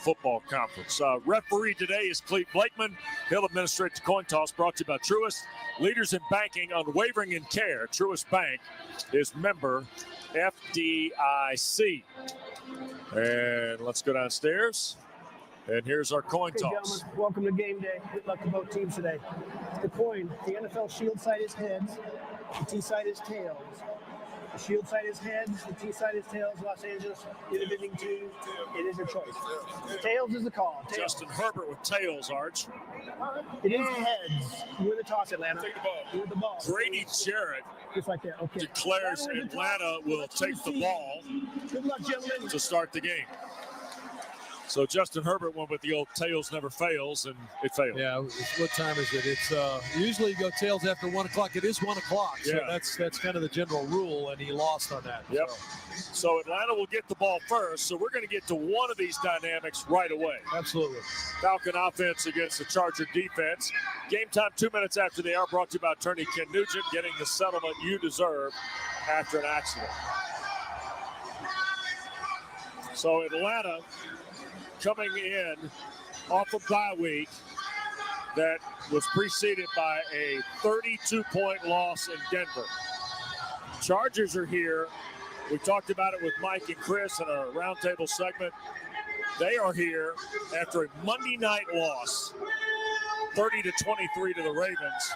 Football Conference. Referee today is Cleve Blakeman. He'll administrate the coin toss, brought to you by Truist. Leaders in banking, unwavering in care. Truist Bank is member FDIC. And let's go downstairs. And here's our coin toss. Gentlemen, welcome to game day. Good luck to both teams today. The coin, the NFL shield side is heads, the T side is tails. The shield side is heads, the T side is tails. Los Angeles, you're the visiting team. It is your choice. Tails is the call. Tails. Justin Herbert with tails, Arch. It is heads. You win the toss, Atlanta. Take the ball. You win the ball. Grady Jarrett just like that. Okay. declares Atlanta will take the ball. Good luck, gentlemen. To start the game. So Justin Herbert went with the old tails never fails, and it failed. Yeah, what time is it? It's usually you go tails after 1 o'clock. It is 1 o'clock, so Yeah. that's kind of the general rule, and he lost on that. Yep. So Atlanta will get the ball first, so we're going to get to one of these dynamics right away. Absolutely. Falcon offense against the Charger defense. Game time 2 minutes after the hour, brought to you by attorney Ken Nugent, getting the settlement you deserve after an accident. So Atlanta coming in off a bye week that was preceded by a 32-point loss in Denver. Chargers are here. We talked about it with Mike and Chris in our roundtable segment. They are here after a Monday night loss, 30-23 to the Ravens,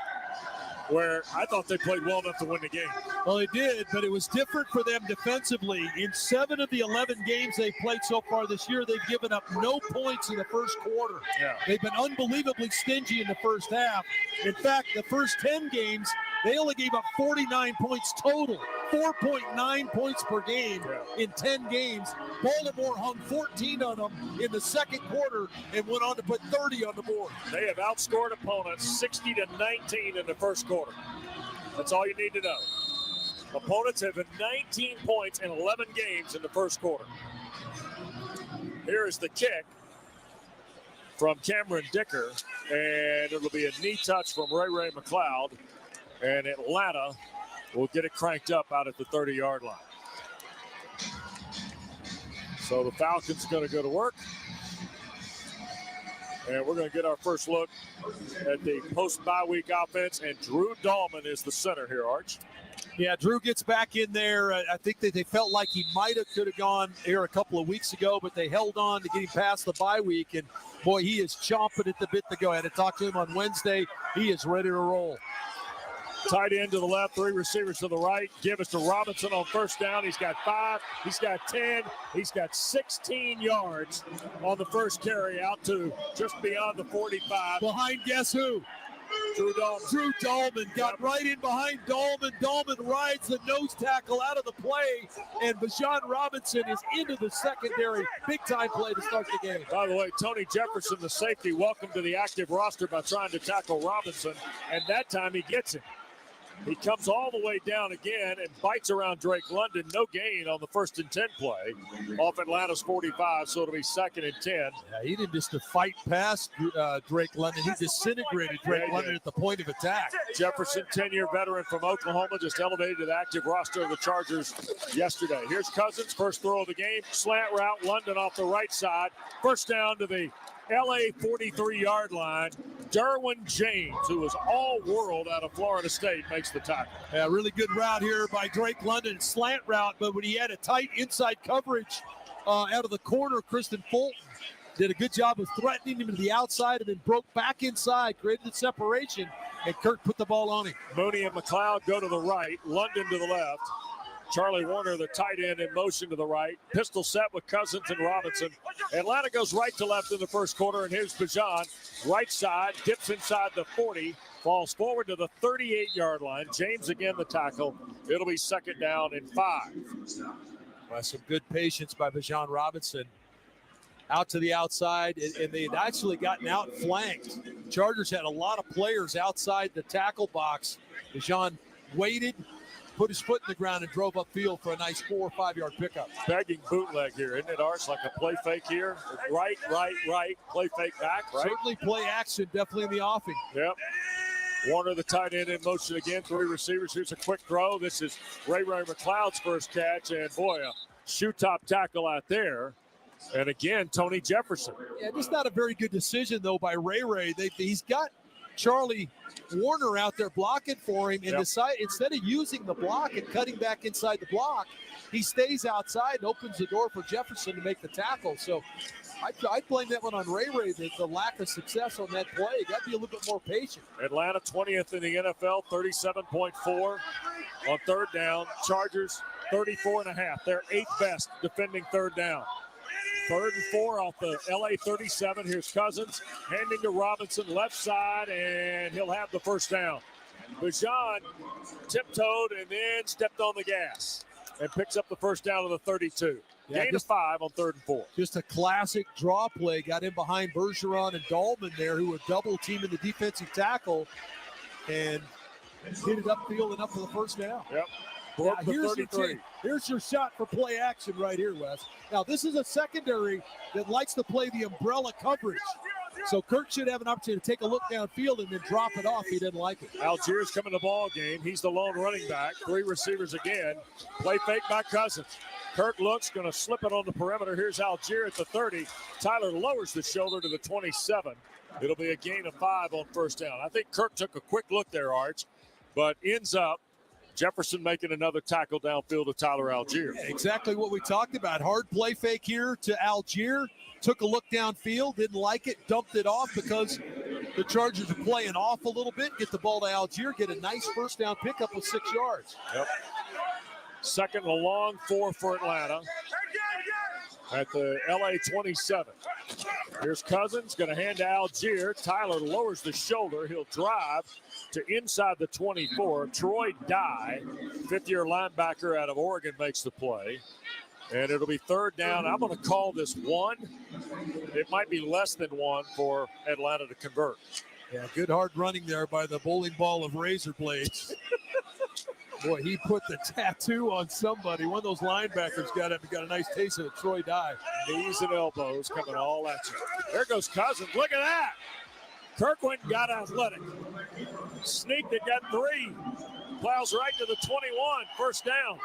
where I thought they played well enough to win the game. Well, they did, but it was different for them defensively. In 7 of the 11 games they've played so far this year, they've given up no points in the first quarter. Yeah. They've been unbelievably stingy in the first half. In fact, the first 10 games, they only gave up 49 points total, 4.9 points per game in 10 games. Baltimore hung 14 on them in the second quarter and went on to put 30 on the board. They have outscored opponents 60-19 in the first quarter. That's all you need to know. Opponents have 19 points in 11 games in the first quarter. Here is the kick from Cameron Dicker, and it'll be a knee touch from Ray McLeod, and Atlanta will get it cranked up out at the 30-yard line. So the Falcons are going to go to work, and we're going to get our first look at the post-bye week offense, and Drew Dahlman is the center here, Arch. Yeah, Drew gets back in there. I think that they felt like he could have gone here a couple of weeks ago, but they held on to get him past the bye week. And, boy, he is chomping at the bit to go. I had to talk to him on Wednesday. He is ready to roll. Tight end to the left, 3 receivers to the right. Give us to Robinson on first down. He's got 5. He's got 10. He's got 16 yards on the first carry out to just beyond the 45. Behind guess who? Drew Dahlman. Drew Dahlman got right in behind Dahlman. Dahlman rides the nose tackle out of the play, and Bijan Robinson is into the secondary. Big-time play to start the game. By the way, Tony Jefferson, the safety, welcome to the active roster by trying to tackle Robinson, and that time he gets him. He comes all the way down again and bites around Drake London. No gain on the 1st and 10 play off Atlanta's 45, so it'll be 2nd and 10. Yeah, he didn't just fight past Drake London. He disintegrated Drake London at the point of attack. Jefferson, 10-year veteran from Oklahoma, just elevated to the active roster of the Chargers yesterday. Here's Cousins, first throw of the game. Slant route, London off the right side. First down to the LA 43-yard line. Derwin James, who was all-world out of Florida State, makes the tackle. Yeah, really good route here by Drake London, slant route, but when he had a tight inside coverage out of the corner, Kristen Fulton did a good job of threatening him to the outside and then broke back inside, created the separation, and Kirk put the ball on him. Mooney and McLeod go to the right, London to the left. Charlie Warner, the tight end, in motion to the right. Pistol set with Cousins and Robinson. Atlanta goes right to left in the first quarter, and here's Bijan. Right side, dips inside the 40, falls forward to the 38-yard line. James again the tackle. It'll be 2nd down and 5. Well, some good patience by Bijan Robinson. Out to the outside, and they had actually gotten outflanked. Chargers had a lot of players outside the tackle box. Bijan waited, put his foot in the ground, and drove upfield for a nice 4 or 5 yard pickup. Begging bootleg here, isn't it, Arch? Like a play fake here. Right, play fake back, right? Certainly play action, definitely in the offing. Yep. Warner, the tight end, in motion again. 3 receivers. Here's a quick throw. This is Ray McLeod's first catch, and boy, a shoe top tackle out there And again, Tony Jefferson. Yeah, just not a very good decision, though, by Ray. He's got Charlie Warner out there blocking for him, and instead of using the block and cutting back inside the block, he stays outside and opens the door for Jefferson to make the tackle. So I'd blame that one on Ray, the lack of success on that play. You got to be a little bit more patient. Atlanta 20th in the NFL, 37.4 on third down. Chargers 34.5. They're 8th best defending third down. 3rd and 4 off the LA 37. Here's Cousins handing to Robinson left side, and he'll have the first down. Bijan tiptoed and then stepped on the gas and picks up the first down of the 32. Gain of 5 on 3rd and 4. Just a classic draw play. Got in behind Bergeron and Dahlman there, who were double teaming the defensive tackle, and hit it upfield and up for the first down. Yep. Now, here's your shot for play action right here, Wes. Now, this is a secondary that likes to play the umbrella coverage. So Kirk should have an opportunity to take a look downfield and then drop it off. He didn't like it. Algiers coming to the ball game. He's the lone running back. 3 receivers again. Play fake by Cousins. Kirk looks, going to slip it on the perimeter. Here's Algier at the 30. Tyler lowers the shoulder to the 27. It'll be a gain of 5 on first down. I think Kirk took a quick look there, Arch, but ends up Jefferson making another tackle downfield to Tyler Algier. Yeah, exactly what we talked about. Hard play fake here to Algier. Took a look downfield, didn't like it, dumped it off because the Chargers are playing off a little bit. Get the ball to Algier, get a nice first down pickup with 6 yards. Yep. 2nd and a long 4 for Atlanta at the LA 27. Here's Cousins, going to hand to Algier. Tyler lowers the shoulder. He'll drive to inside the 24. Troy Dye, 5th-year linebacker out of Oregon, makes the play. And it'll be 3rd down. I'm going to call this 1. It might be less than 1 for Atlanta to convert. Yeah, good hard running there by the bowling ball of razor blades. Boy, he put the tattoo on somebody. One of those linebackers got a nice taste of it. Troy Dye. Knees and elbows coming all at you. There goes Cousins. Look at that. Kirk went and got athletic. Sneaked it, got 3. Plows right to the 21. First down.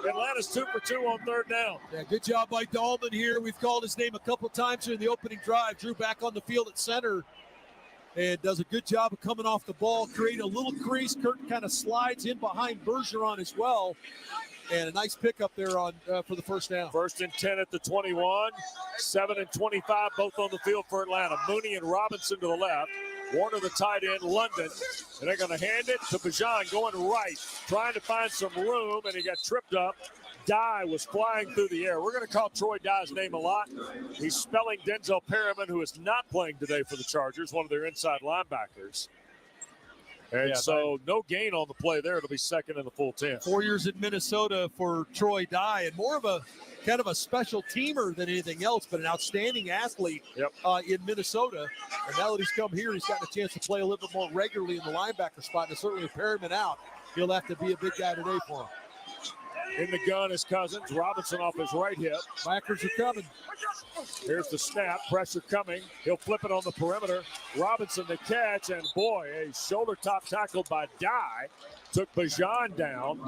Atlanta's 2 for 2 on 3rd down. Yeah, good job by Dahlman here. We've called his name a couple times here in the opening drive. Drew back on the field at center and does a good job of coming off the ball, creating a little crease. Kirk kind of slides in behind Bergeron as well. And a nice pickup there on for the first down. 1st and 10 at the 21. 7 and 25, both on the field for Atlanta. Mooney and Robinson to the left. Warner, the tight end, London. And they're going to hand it to Bijan going right, trying to find some room, and he got tripped up. Dye was flying through the air. We're going to call Troy Dye's name a lot. He's spelling Denzel Perriman, who is not playing today for the Chargers, one of their inside linebackers. And no gain on the play there. It'll be 2nd and the full 10. 4 years in Minnesota for Troy Dye, and more of a kind of a special teamer than anything else, but an outstanding athlete in Minnesota. And now that he's come here, he's gotten a chance to play a little bit more regularly in the linebacker spot. And certainly with Perriman out, he'll have to be a big guy today for him. In the gun is Cousins. Robinson off his right hip. Backers are coming. Here's the snap. Pressure coming. He'll flip it on the perimeter. Robinson the catch. And boy, a shoulder top tackle by Dye took Bijan down.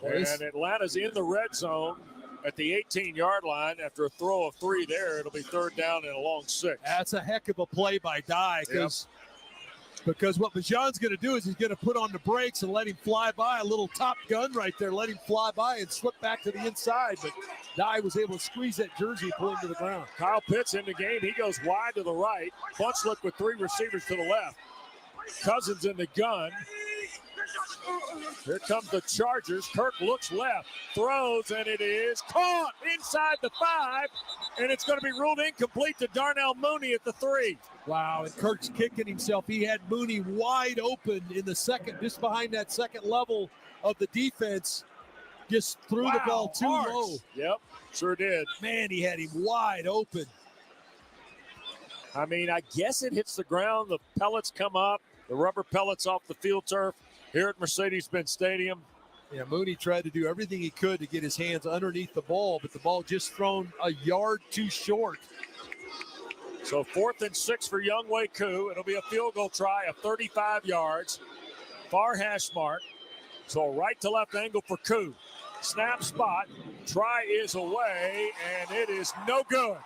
And Atlanta's in the red zone at the 18-yard line after a throw of 3 there. It'll be 3rd down and a long 6. That's a heck of a play by Dye because what Bijan's going to do is he's going to put on the brakes and let him fly by. A little Top Gun right there. Let him fly by and slip back to the inside. But Dye was able to squeeze that jersey, pull him to the ground. Kyle Pitts in the game. He goes wide to the right. Bunch look with 3 receivers to the left. Cousins in the gun. Here comes the Chargers. Kirk looks left, throws, and it is caught inside the 5, and it's going to be ruled incomplete to Darnell Mooney at the 3. Wow, and Kirk's kicking himself. He had Mooney wide open in the second, just behind that second level of the defense. Just threw the ball too low. Yep, sure did. Man, he had him wide open. I mean, I guess it hits the ground. The pellets come up, the rubber pellets off the field turf here at Mercedes-Benz Stadium. Yeah, Mooney tried to do everything he could to get his hands underneath the ball, but the ball just thrown a yard too short. So 4th and 6 for Younghoe Koo. It'll be a field goal try of 35 yards. Far hash mark. So a right to left angle for Koo. Snap spot. Try is away, and it is no good.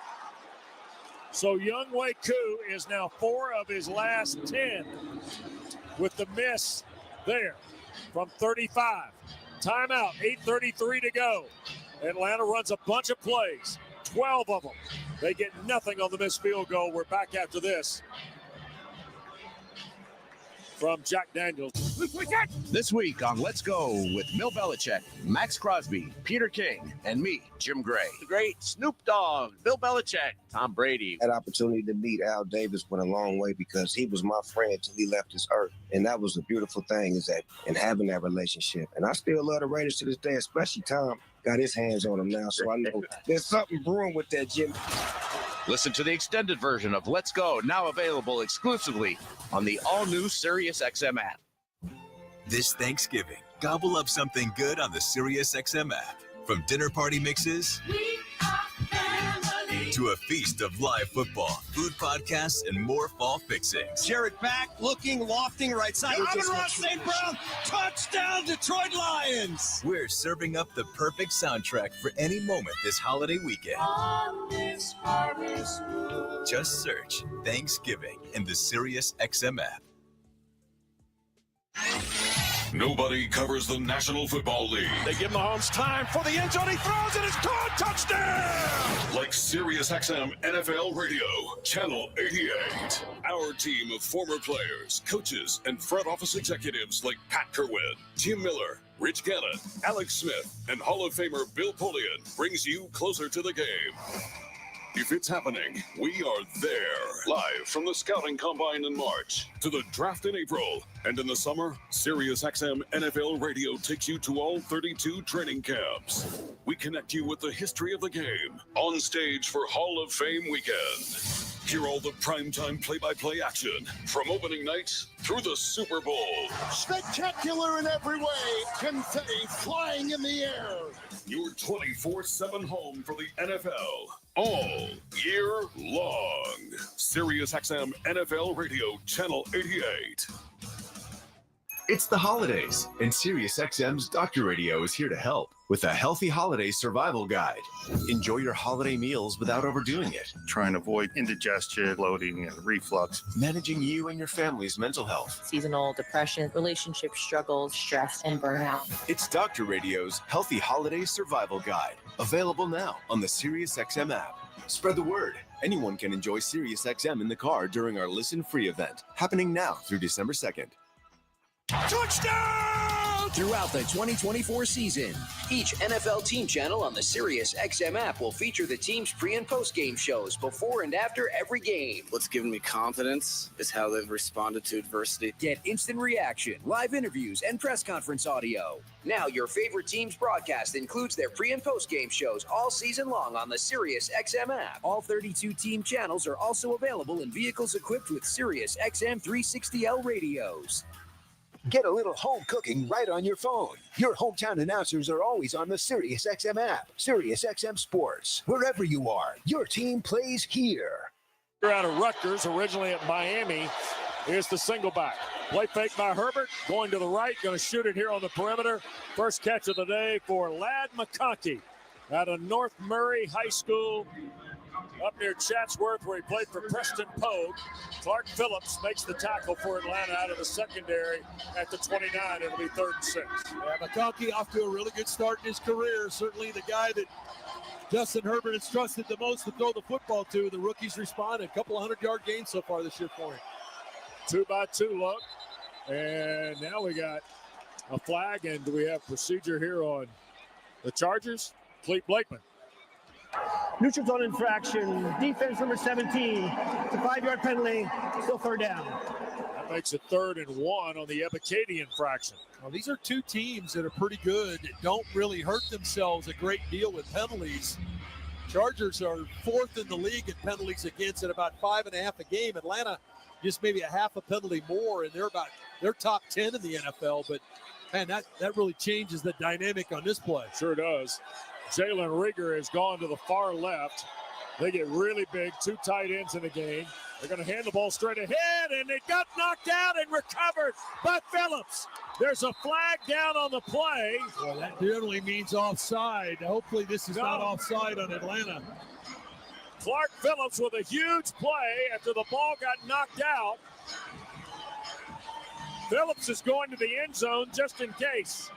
So Younghoe Koo is now 4 of his last 10 with the miss there from 35. Timeout, 8:33 to go. Atlanta runs a bunch of plays, 12 of them. They get nothing on the missed field goal. We're back after this from Jack Daniels. This week on Let's Go with Bill Belichick, Max Crosby, Peter King, and me, Jim Gray. The great Snoop Dogg, Bill Belichick, Tom Brady. That opportunity to meet Al Davis went a long way because he was my friend till he left this earth. And that was a beautiful thing, is that and having that relationship. And I still love the Raiders to this day, especially Tom got his hands on them now. So I know there's something brewing with that, Jim. Listen to the extended version of Let's Go, now available exclusively on the all-new SiriusXM app. This Thanksgiving, gobble up something good on the SiriusXM app. From dinner party mixes to a feast of live football, food podcasts, and more fall fixings. Jarrett back, looking, lofting, right side. Amon-Ra St. Brown, touchdown, Detroit Lions. We're serving up the perfect soundtrack for any moment this holiday weekend. Just search Thanksgiving in the SiriusXM app. Nobody covers the National Football League. They give Mahomes time for the end zone. He throws it. It's caught. Touchdown! Like SiriusXM NFL Radio, Channel 88. Our team of former players, coaches, and front office executives like Pat Kerwin, Jim Miller, Rich Gannon, Alex Smith, and Hall of Famer Bill Polian brings you closer to the game. If it's happening, we are there. Live from the Scouting Combine in March to the Draft in April. And in the summer, SiriusXM NFL Radio takes you to all 32 training camps. We connect you with the history of the game on stage for Hall of Fame weekend. Hear all the primetime play-by-play action from opening night through the Super Bowl. Spectacular in every way. Confetti flying in the air. Your 24/7 home for the NFL all year long. SiriusXM NFL Radio, Channel 88. It's the holidays, and SiriusXM's Doctor Radio is here to help with a healthy holiday survival guide. Enjoy your holiday meals without overdoing it. Trying to avoid indigestion, bloating, and reflux. Managing you and your family's mental health. Seasonal depression, relationship struggles, stress, and burnout. It's Doctor Radio's Healthy Holiday Survival Guide. Available now on the SiriusXM app. Spread the word. Anyone can enjoy SiriusXM in the car during our Listen Free event, happening now through December 2nd. Touchdown! Throughout the 2024 season, each NFL team channel on the SiriusXM app will feature the team's pre- and post-game shows before and after every game. What's given me confidence is how they've responded to adversity. Get instant reaction, live interviews, and press conference audio. Now your favorite team's broadcast includes their pre- and post-game shows all season long on the SiriusXM app. All 32 team channels are also available in vehicles equipped with SiriusXM 360L radios. Get a little home cooking right on your phone. Your hometown announcers are always on the SiriusXM app. SiriusXM Sports. Wherever you are, your team plays here. They're out of Rutgers, originally at Miami. Here's the single back. Play fake by Herbert. Going to the right. Going to shoot it here on the perimeter. First catch of the day for Ladd McConkey out of North Murray High School up near Chatsworth, where he played for Preston Pogue. Clark Phillips makes the tackle for Atlanta out of the secondary at the 29. It'll be 3rd and 6. Yeah, McConkey off to a really good start in his career. Certainly the guy that Justin Herbert has trusted the most to throw the football to. The rookies responded. A couple 100-yard gains so far this year for him. 2-by-2 look. And now we got a flag, and do we have procedure here on the Chargers? Clete Blakeman. Neutral zone infraction. Defense number 17. It's a 5-yard penalty. Still 3rd down. That makes it 3rd and 1 on the Ebiketie infraction. Well, these are two teams that are pretty good, that don't really hurt themselves a great deal with penalties. Chargers are 4th in the league in penalties against at about 5.5 a game. Atlanta just maybe a half a penalty more, and they're top 10 in the NFL. But man, that really changes the dynamic on this play. Sure does. Jalen Rieger has gone to the far left. They get really big, 2 tight ends in the game. They're going to hand the ball straight ahead, and it got knocked out and recovered by Phillips. There's a flag down on the play. Well, that generally means offside. Hopefully this is not offside on Atlanta. Clark Phillips with a huge play after the ball got knocked out. Phillips is going to the end zone just in case.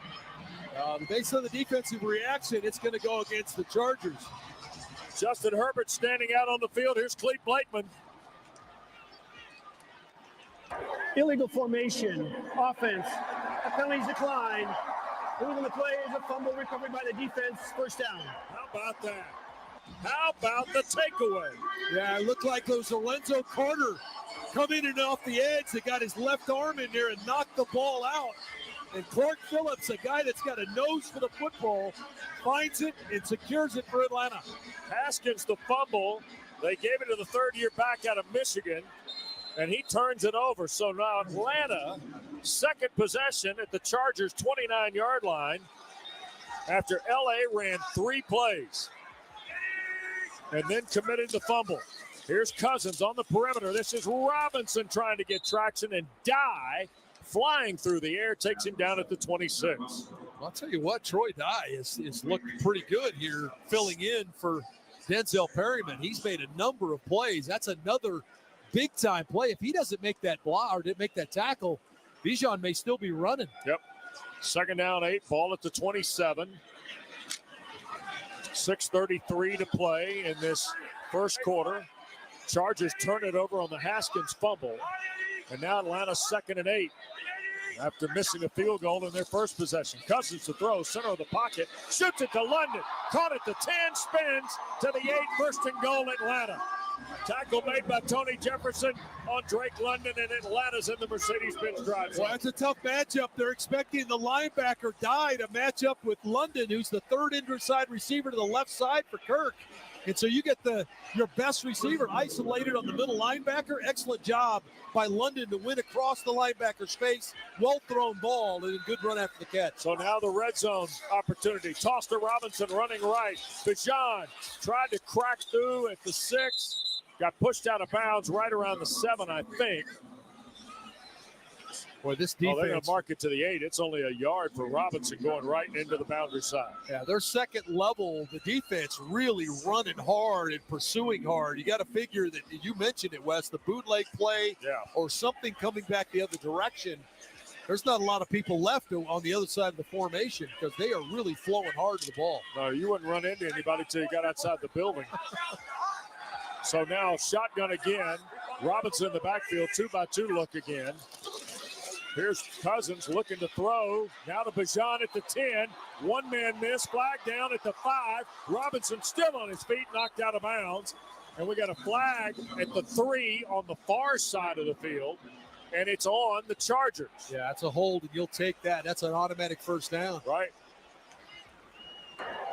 Based on the defensive reaction, it's going to go against the Chargers. Justin Herbert standing out on the field. Here's Clete Blakeman. Illegal formation, offense, penalties decline. Moving the play is a fumble recovery by the defense, first down. How about that? How about the takeaway? Yeah, it looked like it was Lorenzo Carter coming in off the edge that got his left arm in there and knocked the ball out. And Clark Phillips, a guy that's got a nose for the football, finds it and secures it for Atlanta. Haskins the fumble. They gave it to the third-year back out of Michigan, and he turns it over. So now Atlanta, second possession at the Chargers' 29-yard line after L.A. ran 3 plays and then committed the fumble. Here's Cousins on the perimeter. This is Robinson trying to get traction, and Dye flying through the air takes him down at the 26. I'll tell you what, Troy Dye is looked pretty good here filling in for Denzel Perryman. He's made a number of plays. That's another big-time play. If he doesn't make that block or didn't make that tackle, Bijan may still be running. Yep. Second down, 8, ball at the 27. 6:33 to play in this first quarter. Chargers turn it over on the Haskins fumble. And now Atlanta 2nd and 8 after missing a field goal in their first possession. Cousins to throw, center of the pocket, shoots it to London. Caught at the 10, spins to the 8, first and goal Atlanta. Tackle made by Tony Jefferson on Drake London, and Atlanta's in the Mercedes-Benz drive. Well, that's a tough matchup. They're expecting the linebacker Dye to match up with London, who's the third inside receiver to the left side for Kirk. And so you get your best receiver isolated on the middle linebacker. Excellent job by London to win across the linebacker's face. Well-thrown ball and a good run after the catch. So now the red zone opportunity. Toss to Robinson running right. Bijan tried to crack through at the 6. Got pushed out of bounds right around the 7, I think. Boy, this defense. They're going to mark it to the 8. It's only a yard for Robinson going right into the boundary side. Yeah, their second level, the defense really running hard and pursuing hard. You got to figure that, you mentioned it, Wes, the bootleg play or something coming back the other direction. There's not a lot of people left on the other side of the formation because they are really flowing hard to the ball. No, you wouldn't run into anybody till you got outside the building. So now shotgun again. Robinson in the backfield, 2-by-2 look again. Here's Cousins looking to throw. Now to Bijan at the 10. One-man miss. Flag down at the 5. Robinson still on his feet, knocked out of bounds. And we got a flag at the 3 on the far side of the field. And it's on the Chargers. Yeah, that's a hold, and you'll take that. That's an automatic first down. Right.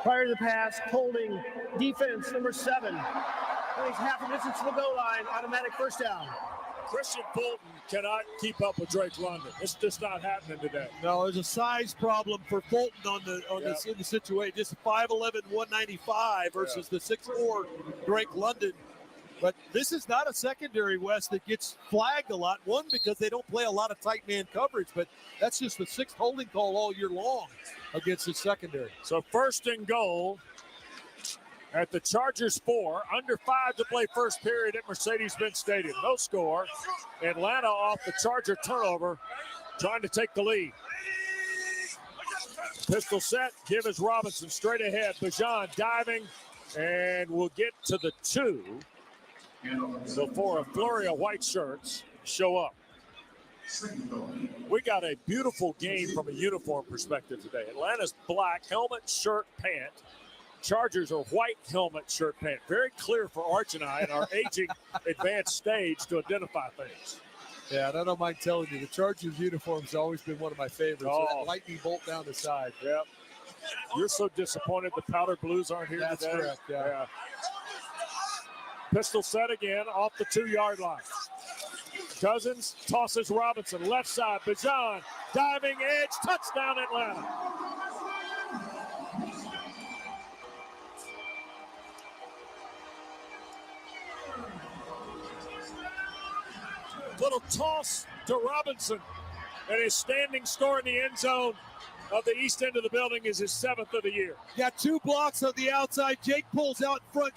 Prior to the pass, holding defense, number 7. He's half a distance to the goal line, automatic first down. Christian Fulton cannot keep up with Drake London. It's just not happening today. No, there's a size problem for Fulton this in the situation. Just 5'11", 195 versus the 6'4" Drake London. But this is not a secondary, Wes, that gets flagged a lot. One, because they don't play a lot of tight man coverage, but that's just the 6th holding call all year long against the secondary. So first and goal at the Chargers 4, under 5 to play first period at Mercedes-Benz Stadium. No score. Atlanta off the Charger turnover, trying to take the lead. Pistol set, give is Robinson straight ahead. Bijan diving, and we'll get to the 2 before a flurry of white shirts show up. We got a beautiful game from a uniform perspective today. Atlanta's black, helmet, shirt, pant. Chargers are white helmet, shirt, pant. Very clear for Arch and I in our aging advanced stage to identify things. Yeah, and I don't mind telling you, the Chargers uniform has always been one of my favorites. So that lightning bolt down the side. Yep. You're so disappointed the powder blues aren't here That's today. That's correct, yeah. Pistol set again off the 2-yard line. Cousins tosses Robinson, left side. Bijan, diving edge, touchdown Atlanta. Little toss to Robinson. And his standing score in the end zone of the east end of the building is his 7th of the year. Got 2 blocks on the outside. Jake pulls out in front.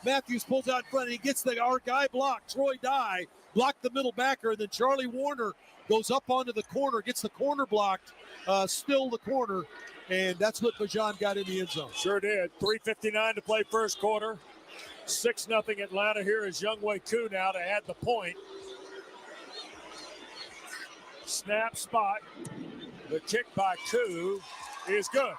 Matthews pulls out in front, and he gets our guy blocked. Troy Dye blocked the middle backer, and then Charlie Warner goes up onto the corner, gets the corner blocked, still the corner, and that's what Bajan got in the end zone. Sure did. 3:59 to play first quarter. 6-0 Atlanta. Here is Younghoe Koo now to add the point. Snap spot. The kick by Koo is good.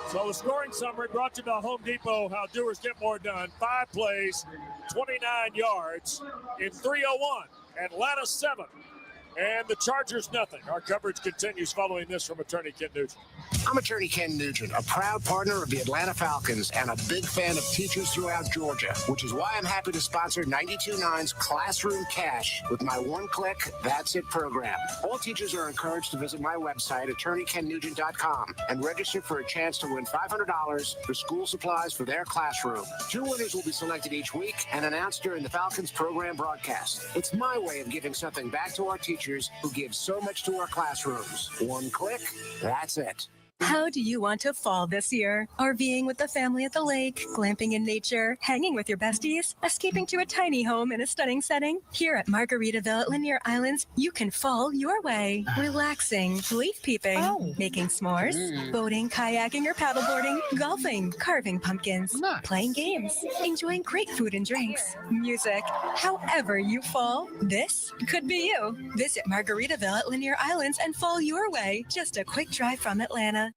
So the scoring summary brought to you by Home Depot. How doers get more done. 5 plays, 29 yards in 3:01. Atlanta 7. And the Chargers nothing. Our coverage continues following this from attorney Ken Nugent. I'm attorney Ken Nugent, a proud partner of the Atlanta Falcons and a big fan of teachers throughout Georgia, which is why I'm happy to sponsor 92.9's Classroom Cash with my one-click, that's it program. All teachers are encouraged to visit my website, attorneykennugent.com, and register for a chance to win $500 for school supplies for their classroom. 2 winners will be selected each week and announced during the Falcons program broadcast. It's my way of giving something back to our teachers who give so much to our classrooms. One click, that's it. How do you want to fall this year? RVing with the family at the lake, glamping in nature, hanging with your besties, escaping to a tiny home in a stunning setting? Here at Margaritaville at Linear Islands, you can fall your way. Relaxing, leaf peeping, making s'mores, boating, kayaking, or paddleboarding, golfing, carving pumpkins, playing games, enjoying great food and drinks, music. However you fall, this could be you. Visit Margaritaville at Linear Islands and fall your way. Just a quick drive from Atlanta. The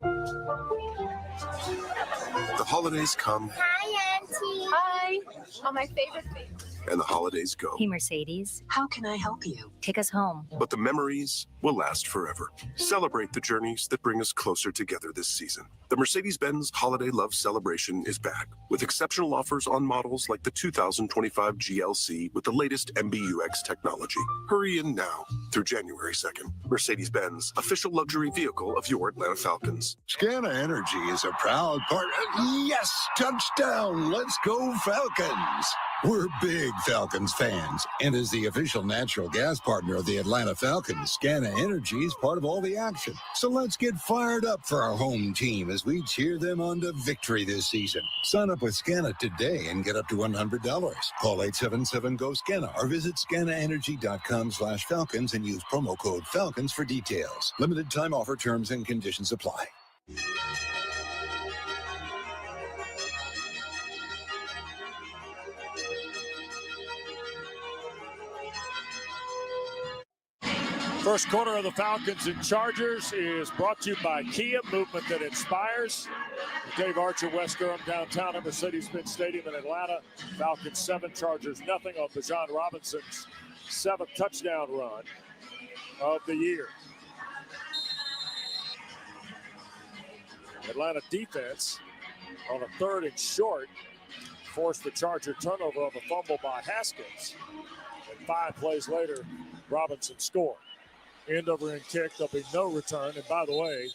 holidays come. Hi, Auntie. Hi. Oh, my favorite thing. And the holidays go. Hey, Mercedes. How can I help you? Take us home. But the memories will last forever. Celebrate the journeys that bring us closer together this season. The Mercedes-Benz Holiday Love Celebration is back with exceptional offers on models like the 2025 GLC with the latest MBUX technology. Hurry in now through January 2nd. Mercedes-Benz, official luxury vehicle of your Atlanta Falcons. Scana Energy is a proud partner. Yes, touchdown. Let's go Falcons. We're big Falcons fans, and as the official natural gas partner of the Atlanta Falcons, Scana Energy is part of all the action. So let's get fired up for our home team as we cheer them on to victory this season. Sign up with Scana today and get up to $100. Call 877-GO-SCANA or visit scanaenergy.com/Falcons and use promo code Falcons for details. Limited time offer, terms and conditions apply. First quarter of the Falcons and Chargers is brought to you by Kia, movement that inspires. Dave Archer, West Durham, downtown at Mercedes-Benz Stadium in Atlanta. Falcons 7, Chargers nothing on Bajan Robinson's 7th touchdown run of the year. Atlanta defense on a 3rd and short forced the Charger turnover of a fumble by Haskins. And 5 plays later, Robinson scored. End over end kick. There'll be no return. And by the way,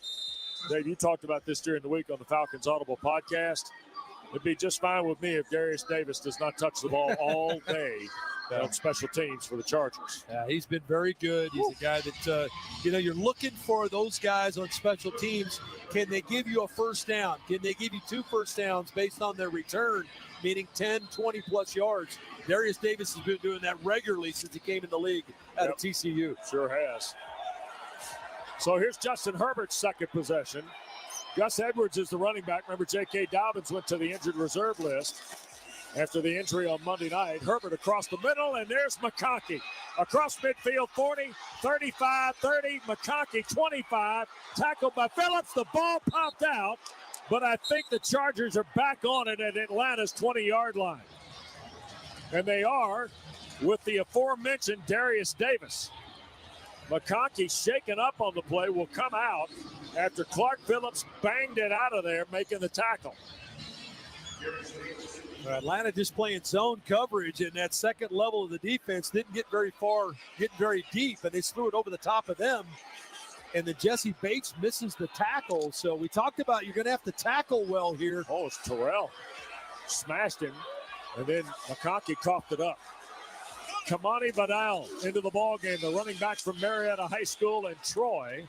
Dave, you talked about this during the week on the Falcons Audible podcast. It'd be just fine with me if Darius Davis does not touch the ball all day on special teams for the Chargers. Yeah, he's been very good. He's a guy that, you're looking for those guys on special teams. Can they give you a first down? Can they give you 2 first downs based on their return, meaning 10, 20-plus yards? Darius Davis has been doing that regularly since he came in the league out of TCU. Sure has. So here's Justin Herbert's second possession. Gus Edwards is the running back. Remember, J.K. Dobbins went to the injured reserve list after the injury on Monday night. Herbert across the middle, and there's McConkey. Across midfield, 40, 35, 30, McConkey, 25. Tackled by Phillips. The ball popped out, but I think the Chargers are back on it at Atlanta's 20-yard line. And they are with the aforementioned Darius Davis. McConkey shaken up on the play, will come out after Clark Phillips banged it out of there, making the tackle. Atlanta just playing zone coverage, and that second level of the defense didn't get very far, getting very deep, and they threw it over the top of them. And then Jesse Bates misses the tackle. So we talked about you're going to have to tackle well here. Oh, it's Terrell. Smashed him, and then McConkey coughed it up. Kamani Vidal into the ball game. The running backs from Marietta High School and Troy.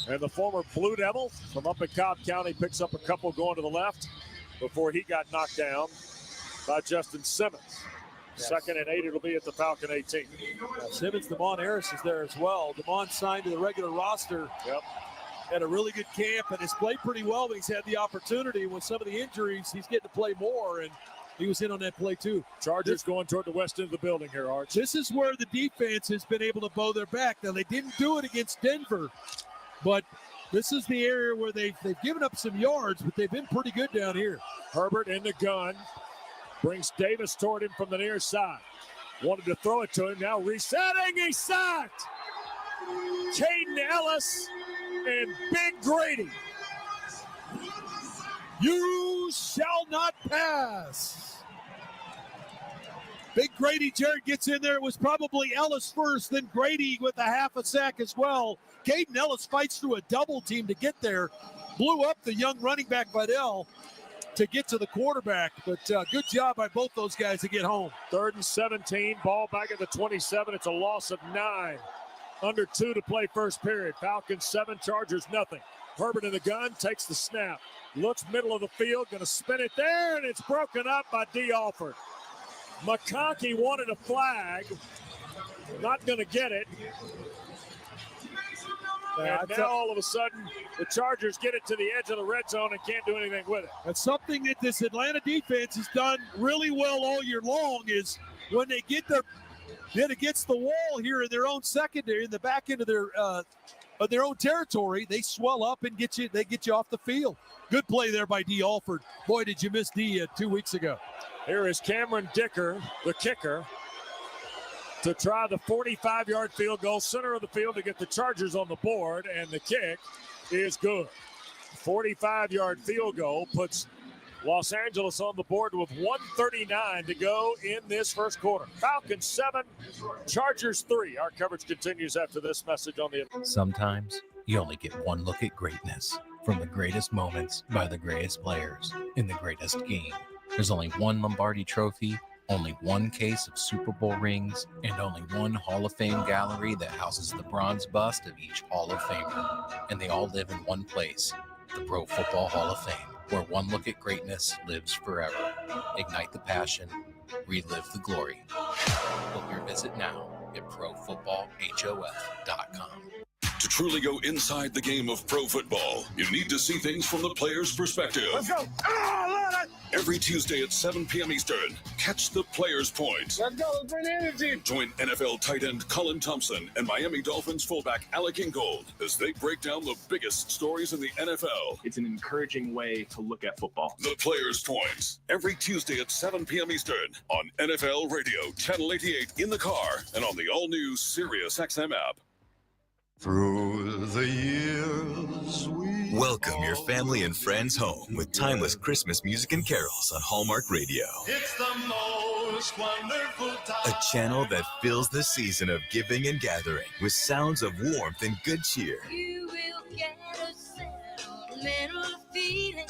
And the former Blue Devil from up in Cobb County picks up a couple going to the left before he got knocked down by Justin Simmons. Yes. 2nd and 8, it'll be at the Falcon 18. Simmons, Damon Harris is there as well. Damon signed to the regular roster. Yep. Had a really good camp and has played pretty well, but he's had the opportunity. With some of the injuries, he's getting to play more, and he was in on that play too. Chargers going toward the west end of the building here, Arch. This is where the defense has been able to bow their back. Now, they didn't do it against Denver, but this is the area where they've given up some yards, but they've been pretty good down here. Herbert in the gun. Brings Davis toward him from the near side. Wanted to throw it to him. Now resetting. He's sacked. Caden Ellis and Big Grady. You shall not pass. Big Grady, Jared gets in there. It was probably Ellis first, then Grady with a half a sack as well. Caden Ellis fights through a double team to get there. Blew up the young running back Vidal to get to the quarterback, but good job by both those guys to get home. 3rd and 17, ball back at the 27. It's a loss of 9. Under 2 to play first period. Falcons 7, Chargers nothing. Herbert in the gun, takes the snap. Looks middle of the field, going to spin it there, and it's broken up by D. Alford. McConkey wanted a flag. Not going to get it. And now all of a sudden, the Chargers get it to the edge of the red zone and can't do anything with it. That's something that this Atlanta defense has done really well all year long, is when they get then against the wall here in their own secondary, in the back end of their own territory, they swell up and get you off the field. Good play there by D. Alford. Boy, did you miss D 2 weeks ago. Here is Cameron Dicker, the kicker, to try the 45-yard field goal, center of the field to get the Chargers on the board, and the kick is good. 45-yard field goal puts Los Angeles on the board with 1:39 to go in this first quarter. Falcons 7, Chargers 3. Our coverage continues after this message on the... Sometimes you only get one look at greatness, from the greatest moments by the greatest players in the greatest game. There's only one Lombardi Trophy, only one case of Super Bowl rings, and only one Hall of Fame gallery that houses the bronze bust of each Hall of Famer. And they all live in one place, the Pro Football Hall of Fame, where one look at greatness lives forever. Ignite the passion, relive the glory. Book your visit now at ProFootballHOF.com. To truly go inside the game of pro football, you need to see things from the player's perspective. Let's go. Every Tuesday at 7 p.m. Eastern, catch the Player's Point. Let's go. Let's bring energy. Join NFL tight end Cullen Thompson and Miami Dolphins fullback Alec Ingold as they break down the biggest stories in the NFL. It's an encouraging way to look at football. The Player's Point, every Tuesday at 7 p.m. Eastern on NFL Radio, Channel 88 in the car and on the all-new Sirius XM app. Through the years we Welcome your family and friends home with timeless Christmas music and carols on Hallmark Radio. It's the most wonderful time. A channel that fills the season of giving and gathering with sounds of warmth and good cheer. You will get a sentimental feeling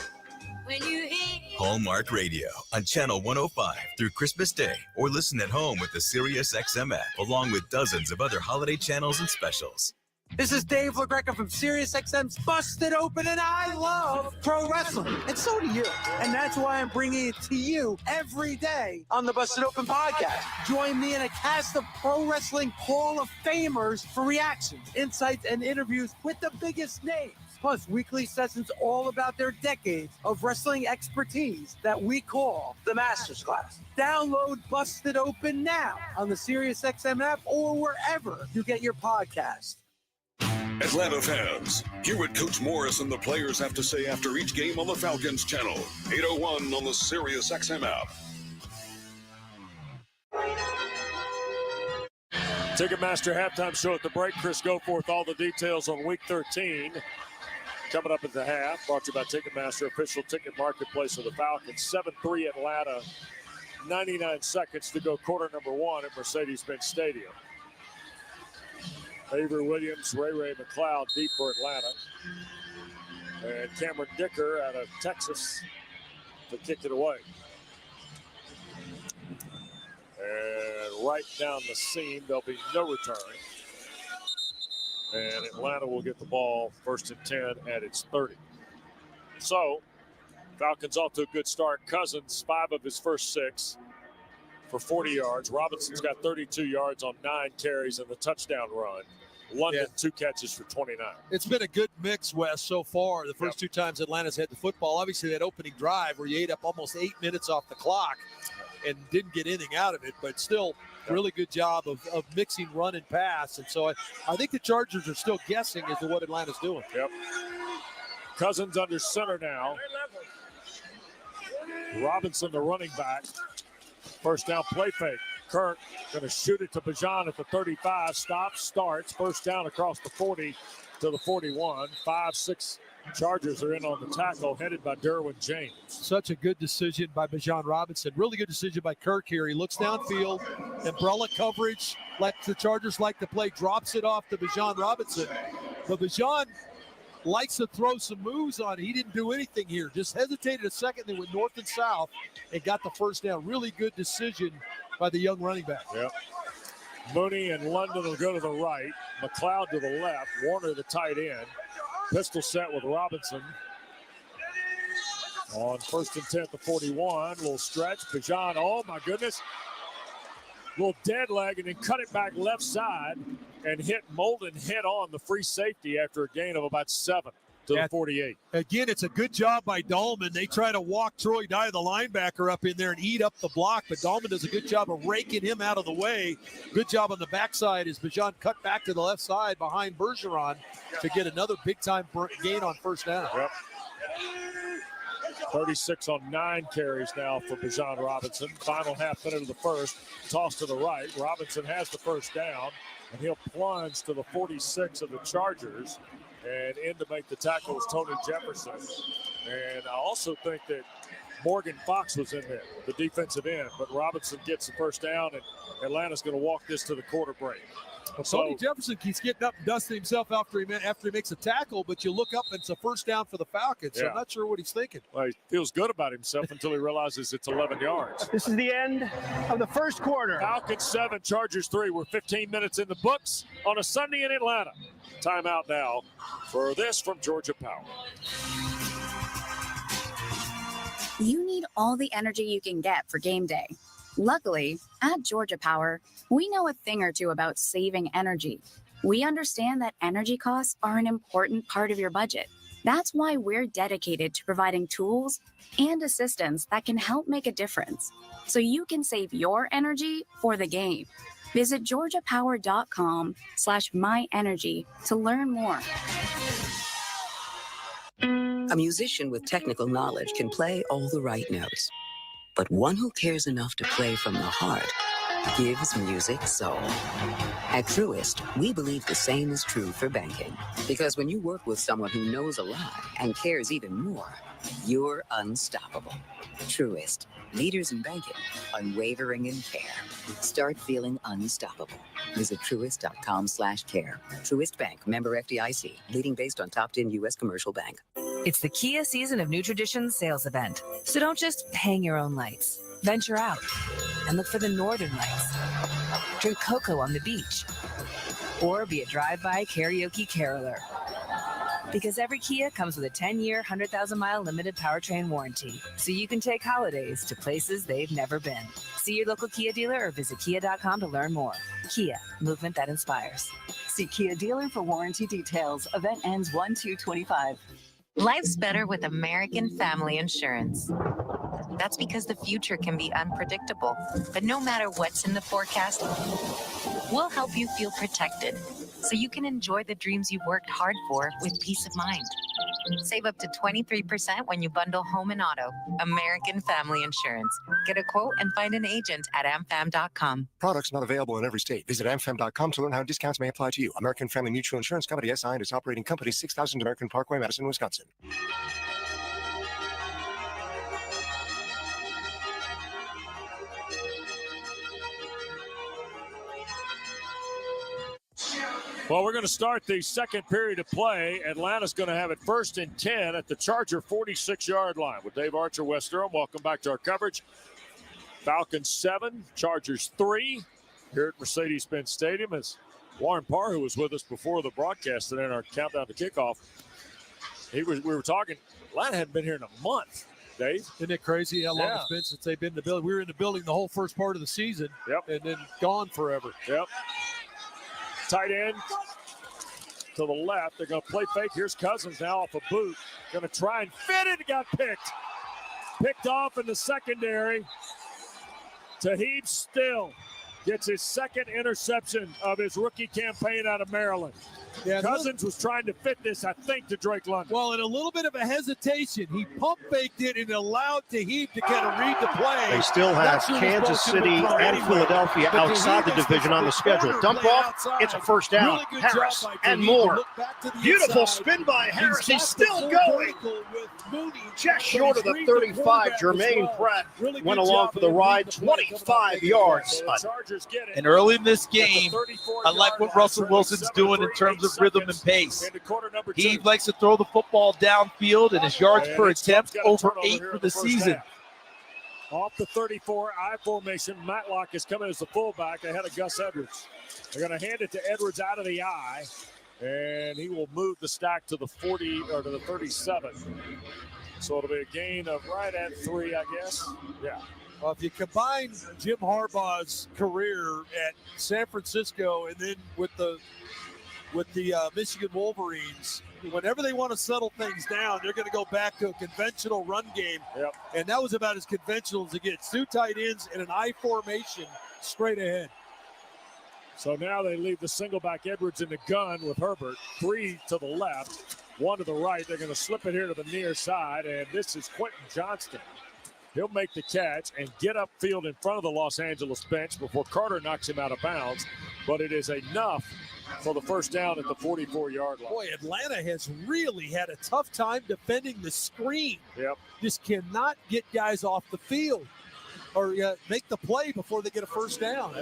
when you hear Hallmark Radio on Channel 105 through Christmas Day, or listen at home with the Sirius XM app, along with dozens of other holiday channels and specials. This is Dave LaGreca from SiriusXM's Busted Open, and I love pro wrestling, and so do you. And that's why I'm bringing it to you every day on the Busted Open podcast. Join me in a cast of pro wrestling Hall of Famers for reactions, insights, and interviews with the biggest names. Plus, weekly sessions all about their decades of wrestling expertise that we call the Masters Class. Download Busted Open now on the SiriusXM app or wherever you get your podcasts. Atlanta fans, hear what Coach Morris and the players have to say after each game on the Falcons channel. 801 on the Sirius XM app. Ticketmaster halftime show at the break. Chris Goforth, all the details on Week 13. Coming up at the half, brought to you by Ticketmaster, official ticket marketplace of the Falcons. 7-3 Atlanta, 99 seconds to go quarter number 1 at Mercedes-Benz Stadium. Avery Williams, Ray McLeod deep for Atlanta. And Cameron Dicker out of Texas to kick it away. And right down the seam. There'll be no return. And Atlanta will get the ball 1st and 10 at its 30. So, Falcons off to a good start. Cousins, 5 of his first 6 for 40 yards. Robinson's got 32 yards on 9 carries and the touchdown run. London, 2 catches for 29. It's been a good mix, Wes, so far. The first 2 times Atlanta's had the football. Obviously, that opening drive where you ate up almost 8 minutes off the clock and didn't get anything out of it, but still really good job of mixing run and pass. And so I think the Chargers are still guessing as to what Atlanta's doing. Yep. Cousins under center now. Robinson, the running back. First down play fake. Kirk going to shoot it to Bijan at the 35. Stops, starts. First down across the 40 to the 41. 5-6 Chargers are in on the tackle, headed by Derwin James. Such a good decision by Bijan Robinson. Really good decision by Kirk here. He looks downfield, umbrella coverage, like the Chargers like to play, drops it off to Bijan Robinson. But Bijan likes to throw some moves on it. He didn't do anything here. Just hesitated a second, then went north and south and got the first down. Really good decision by the young running back. Yep. Mooney and London will go to the right. McLeod to the left. Warner the tight end. Pistol set with Robinson. On 1st and 10 to 41. Little stretch. Bijan, oh my goodness. Little dead leg and then cut it back left side and hit Molden head on the free safety after a gain of about 7 to the 48. Again, it's a good job by Dahlman. They try to walk Troy Dye, the linebacker, up in there and eat up the block, but Dahlman does a good job of raking him out of the way. Good job on the backside as Bijan cut back to the left side behind Bergeron to get another big-time gain on first down. Yep. 36 on 9 carries now for Bijan Robinson. Final half minute of the first. Toss to the right. Robinson has the first down, and he'll plunge to the 46 of the Chargers. And in to make the tackle is Tony Jefferson. And I also think that Morgan Fox was in there, the defensive end. But Robinson gets the first down, and Atlanta's going to walk this to the quarter break. Well, Tony Jefferson keeps getting up and dusting himself after he makes a tackle, but you look up and it's a first down for the Falcons. So I'm not sure what he's thinking. Well, he feels good about himself until he realizes it's 11 yards. This is the end of the first quarter. Falcons 7, Chargers 3. We're 15 minutes in the books on a Sunday in Atlanta. Timeout now for this from Georgia Power. You need all the energy you can get for game day. Luckily, at Georgia Power, we know a thing or two about saving energy. We understand that energy costs are an important part of your budget. That's why we're dedicated to providing tools and assistance that can help make a difference, so you can save your energy for the game. Visit georgiapower.com/myenergy to learn more. A musician with technical knowledge can play all the right notes. But one who cares enough to play from the heart gives music soul. At Truist, we believe the same is true for banking. Because when you work with someone who knows a lot and cares even more, you're unstoppable. Truist, leaders in banking, unwavering in care. Start feeling unstoppable. Visit truist.com/care. Truist Bank, member FDIC, leading based on top 10 U.S. commercial bank. It's the Kia Season of New Traditions sales event. So don't just hang your own lights. Venture out and look for the northern lights. Drink cocoa on the beach. Or be a drive-by karaoke caroler. Because every Kia comes with a 10-year, 100,000-mile limited powertrain warranty. So you can take holidays to places they've never been. See your local Kia dealer or visit kia.com to learn more. Kia, movement that inspires. See Kia dealer for warranty details. Event ends 1/2/25. Life's better with American Family Insurance. That's because the future can be unpredictable, but no matter what's in the forecast, we'll help you feel protected so you can enjoy the dreams you've worked hard for with peace of mind. Save up to 23% when you bundle home and auto. American Family Insurance. Get a quote and find an agent at amfam.com. Products not available in every state. Visit amfam.com to learn how discounts may apply to you. American Family Mutual Insurance Company, SI, and its operating company, 6000 American Parkway, Madison, Wisconsin. Well, we're going to start the second period of play. Atlanta's going to have it 1st and 10 at the Charger 46-yard line. With Dave Archer, West Durham, welcome back to our coverage. Falcons 7, Chargers 3. here at Mercedes-Benz Stadium. As Warren Parr, who was with us before the broadcast today in our countdown to kickoff, we were talking, Atlanta hadn't been here in a month, Dave. Isn't it crazy how long it's been since they've been in the building? We were in the building the whole first part of the season, and then gone forever. Yep. Tight end to the left. They're going to play fake. Here's Cousins now off a boot. Going to try and fit it. Got picked. Picked off in the secondary. Taheeb Still gets his second interception of his rookie campaign out of Maryland. Yeah, Cousins was trying to fit this, I think, to Drake London. Well, in a little bit of a hesitation, he pump faked it and allowed Taheeb to kind of read the play. They still have Kansas City and Philadelphia outside the division on the schedule. Dump off, it's a first down. Really Harris and more. Beautiful spin by Harris. He's still going. Just short of the 35. Jermaine Pratt went along for the ride, 25 yards. And early in this game, I like what Russell Wilson's doing in terms of rhythm and pace. He likes to throw the football downfield, and his yards per attempt over 8 for the season. Off the 34, I formation. Matlock is coming as the fullback ahead of Gus Edwards. They're going to hand it to Edwards out of the I, and he will move the stack to the 40 or to the 37. So it'll be a gain of right at 3, I guess. Yeah. Well, if you combine Jim Harbaugh's career at San Francisco and then with the Michigan Wolverines, whenever they want to settle things down, they're going to go back to a conventional run game. Yep. And that was about as conventional as it gets. 2 tight ends and an I formation straight ahead. So now they leave the single back Edwards in the gun with Herbert. 3 to the left, 1 to the right. They're going to slip it here to the near side, and this is Quentin Johnston. He'll make the catch and get upfield in front of the Los Angeles bench before Carter knocks him out of bounds. But it is enough for the first down at the 44-yard line. Boy, Atlanta has really had a tough time defending the screen. Yep. Just cannot get guys off the field or make the play before they get a first down.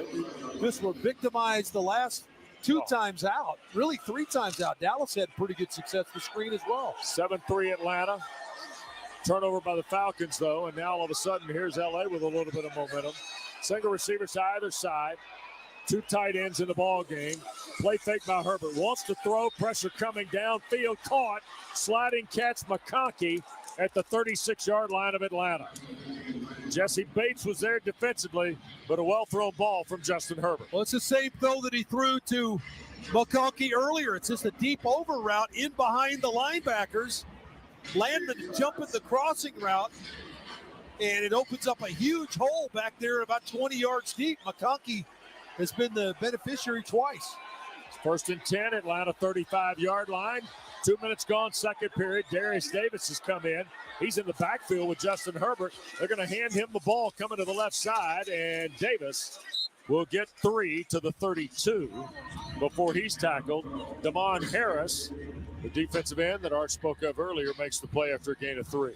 Just were victimized the last 2 times out, really 3 times out. Dallas had pretty good success with the screen as well. 7-3 Atlanta. Turnover by the Falcons, though, and now all of a sudden here's L.A. with a little bit of momentum. Single receivers to either side. 2 tight ends in the ball game. Play fake by Herbert. Wants to throw. Pressure coming downfield. Caught. Sliding catch McConkey at the 36-yard line of Atlanta. Jesse Bates was there defensively, but a well-thrown ball from Justin Herbert. Well, it's the same throw that he threw to McConkey earlier. It's just a deep over route in behind the linebackers. Landman jumping the crossing route, and it opens up a huge hole back there about 20 yards deep. McConkey has been the beneficiary twice. First and 10, Atlanta 35-yard line. 2 minutes gone, second period. Darius Davis has come in. He's in the backfield with Justin Herbert. They're going to hand him the ball coming to the left side, and Davis will get 3 to the 32 before he's tackled. Damon Harris, the defensive end that Art spoke of earlier, makes the play after a gain of 3.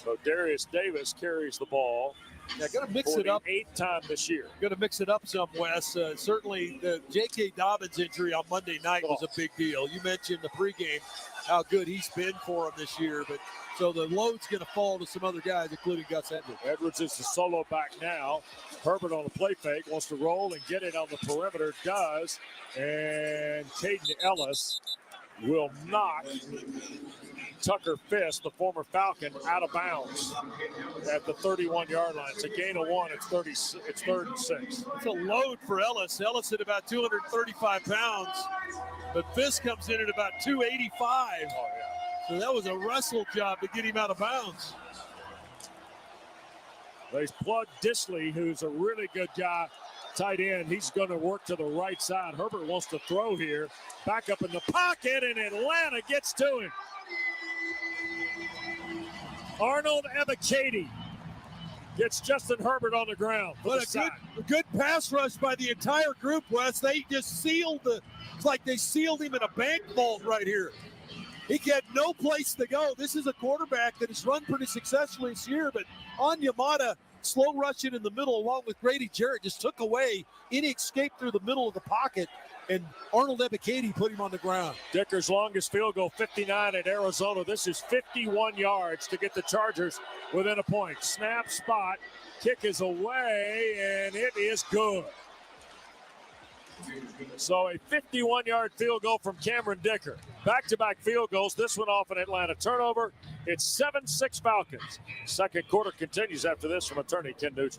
So Darius Davis carries the ball. Yeah, going to mix it up. 8th time this year. Going to mix it up some, Wes. Certainly the J.K. Dobbins injury on Monday night was a big deal. You mentioned the pregame, how good he's been for him this year. But so the load's going to fall to some other guys, including Gus Edwards. Edwards is the solo back now. Herbert on a play fake, wants to roll and get it on the perimeter. Does. And Caden Ellis will knock Tucker Fisk, the former Falcon, out of bounds at the 31-yard line. It's a gain of 1. It's 3rd and 6. It's a load for Ellis. Ellis at about 235 pounds, but Fisk comes in at about 285. Oh, yeah. So that was a wrestle job to get him out of bounds. They plug Disley, who's a really good guy, tight end. He's going to work to the right side. Herbert wants to throw here. Back up in the pocket, and Atlanta gets to him. Arnold Ebiketie gets Justin Herbert on the ground. What a good pass rush by the entire group, Wes. They just sealed it's like they sealed him in a bank vault right here. He had no place to go. This is a quarterback that has run pretty successfully this year, but Onyemata slow rush it in the middle along with Grady Jarrett, just took away any escape through the middle of the pocket, and Arnold Ebiketie put him on the ground. Dicker's longest field goal, 59 at Arizona. This is 51 yards to get the Chargers within a point. Snap, spot, kick is away, and it is good. So a 51-yard field goal from Cameron Dicker. Back-to-back field goals. This one off an Atlanta turnover. It's 7-6 Falcons. Second quarter continues after this from attorney Ken Nugent.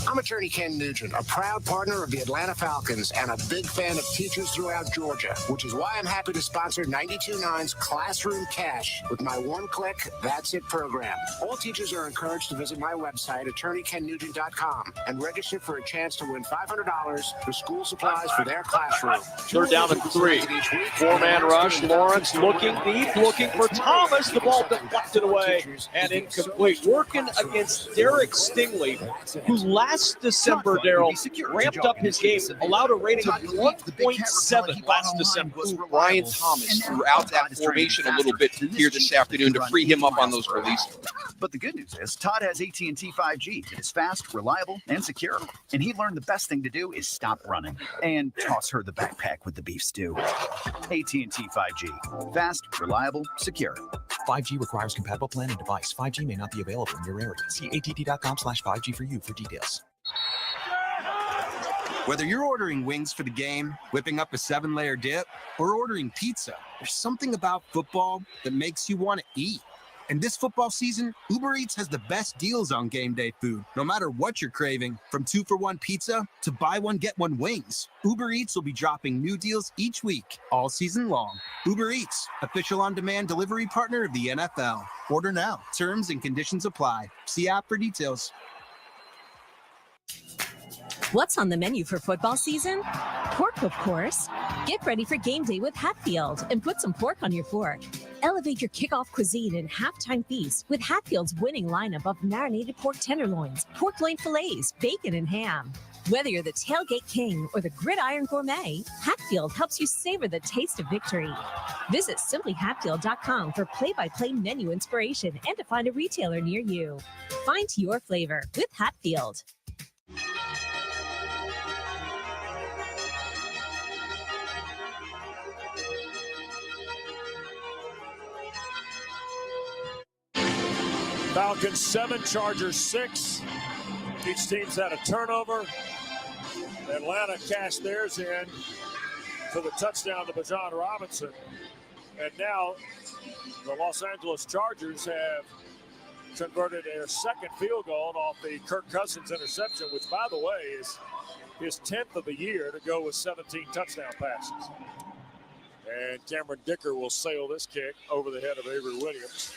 I'm attorney Ken Nugent, a proud partner of the Atlanta Falcons and a big fan of teachers throughout Georgia, which is why I'm happy to sponsor 92.9's Classroom Cash with my one-click, that's it program. All teachers are encouraged to visit my website, attorneykennugent.com, and register for a chance to win $500 for school supplies for their classroom. Third down and 3. Four-man rush. Lawrence looking deep, looking for Thomas. The ball deflected away and incomplete. Working against Derek Stingley, who last December, Darryl, ramped up his game, allowed a rating of 1.7 last December. Brian Thomas threw out that formation a little bit here this afternoon to free him up on those releases. But the good news is Todd has AT&T 5G. It is fast, reliable, and secure. And he learned the best thing to do is stop running and toss her the backpack with the beef stew. AT&T 5G. Fast, reliable, secure. 5G requires compatible plan and device. 5G may not be available in your area. See att.com/5G for you for details. Whether you're ordering wings for the game, whipping up a 7-layer dip, or ordering pizza, there's something about football that makes you want to eat. And this football season, Uber Eats has the best deals on game day food, no matter what you're craving, from 2-for-1 pizza to buy one, get one wings. Uber Eats will be dropping new deals each week, all season long. Uber Eats, official on-demand delivery partner of the NFL. Order now. Terms and conditions apply. See app for details. What's on the menu for football season? Pork, of course. Get ready for game day with Hatfield and put some pork on your fork. Elevate your kickoff cuisine and halftime feast with Hatfield's winning lineup of marinated pork tenderloins, pork loin fillets, bacon, and ham. Whether you're the tailgate king or the gridiron gourmet, Hatfield helps you savor the taste of victory. Visit simplyhatfield.com for play-by-play menu inspiration and to find a retailer near you. Find your flavor with Hatfield. Falcons 7, Chargers 6. Each team's had a turnover. Atlanta cashed theirs in for the touchdown to Bijan Robinson. And now the Los Angeles Chargers have converted their second field goal off the Kirk Cousins interception, which, by the way, is his 10th of the year to go with 17 touchdown passes. And Cameron Dicker will sail this kick over the head of Avery Williams.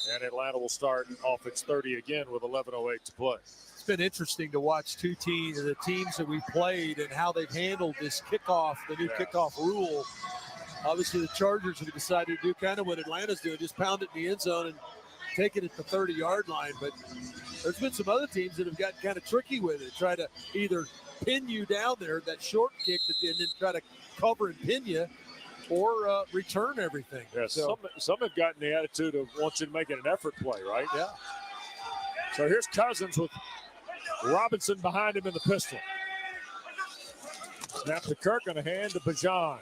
And Atlanta will start off its 30 again with 11:08 to play. It's been interesting to watch the teams that we played and how they've handled this kickoff, the new kickoff rule. Obviously, the Chargers have decided to do kind of what Atlanta's doing, just pound it in the end zone and take it at the 30-yard line. But there's been some other teams that have gotten kind of tricky with it, try to either pin you down there, that short kick, and then try to cover and pin you, or return everything. Yeah, so some have gotten the attitude of want you to make it an effort play, right? Yeah. So here's Cousins with Robinson behind him in the pistol. Snap to Kirk on a hand to Bijan.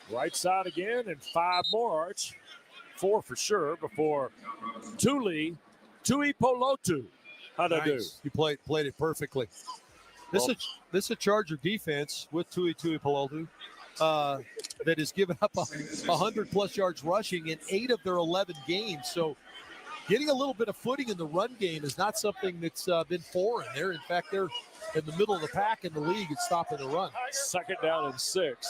Right side again, and 5 more, Arch. 4 for sure before Tuli Tuipolotu. How'd I do? You played it perfectly. This is a Charger defense with Tuipolotu. That has given up 100-plus yards rushing in 8 of their 11 games. So getting a little bit of footing in the run game is not something that's been foreign. In fact, they're in the middle of the pack in the league at stopping the run. Second down and 6.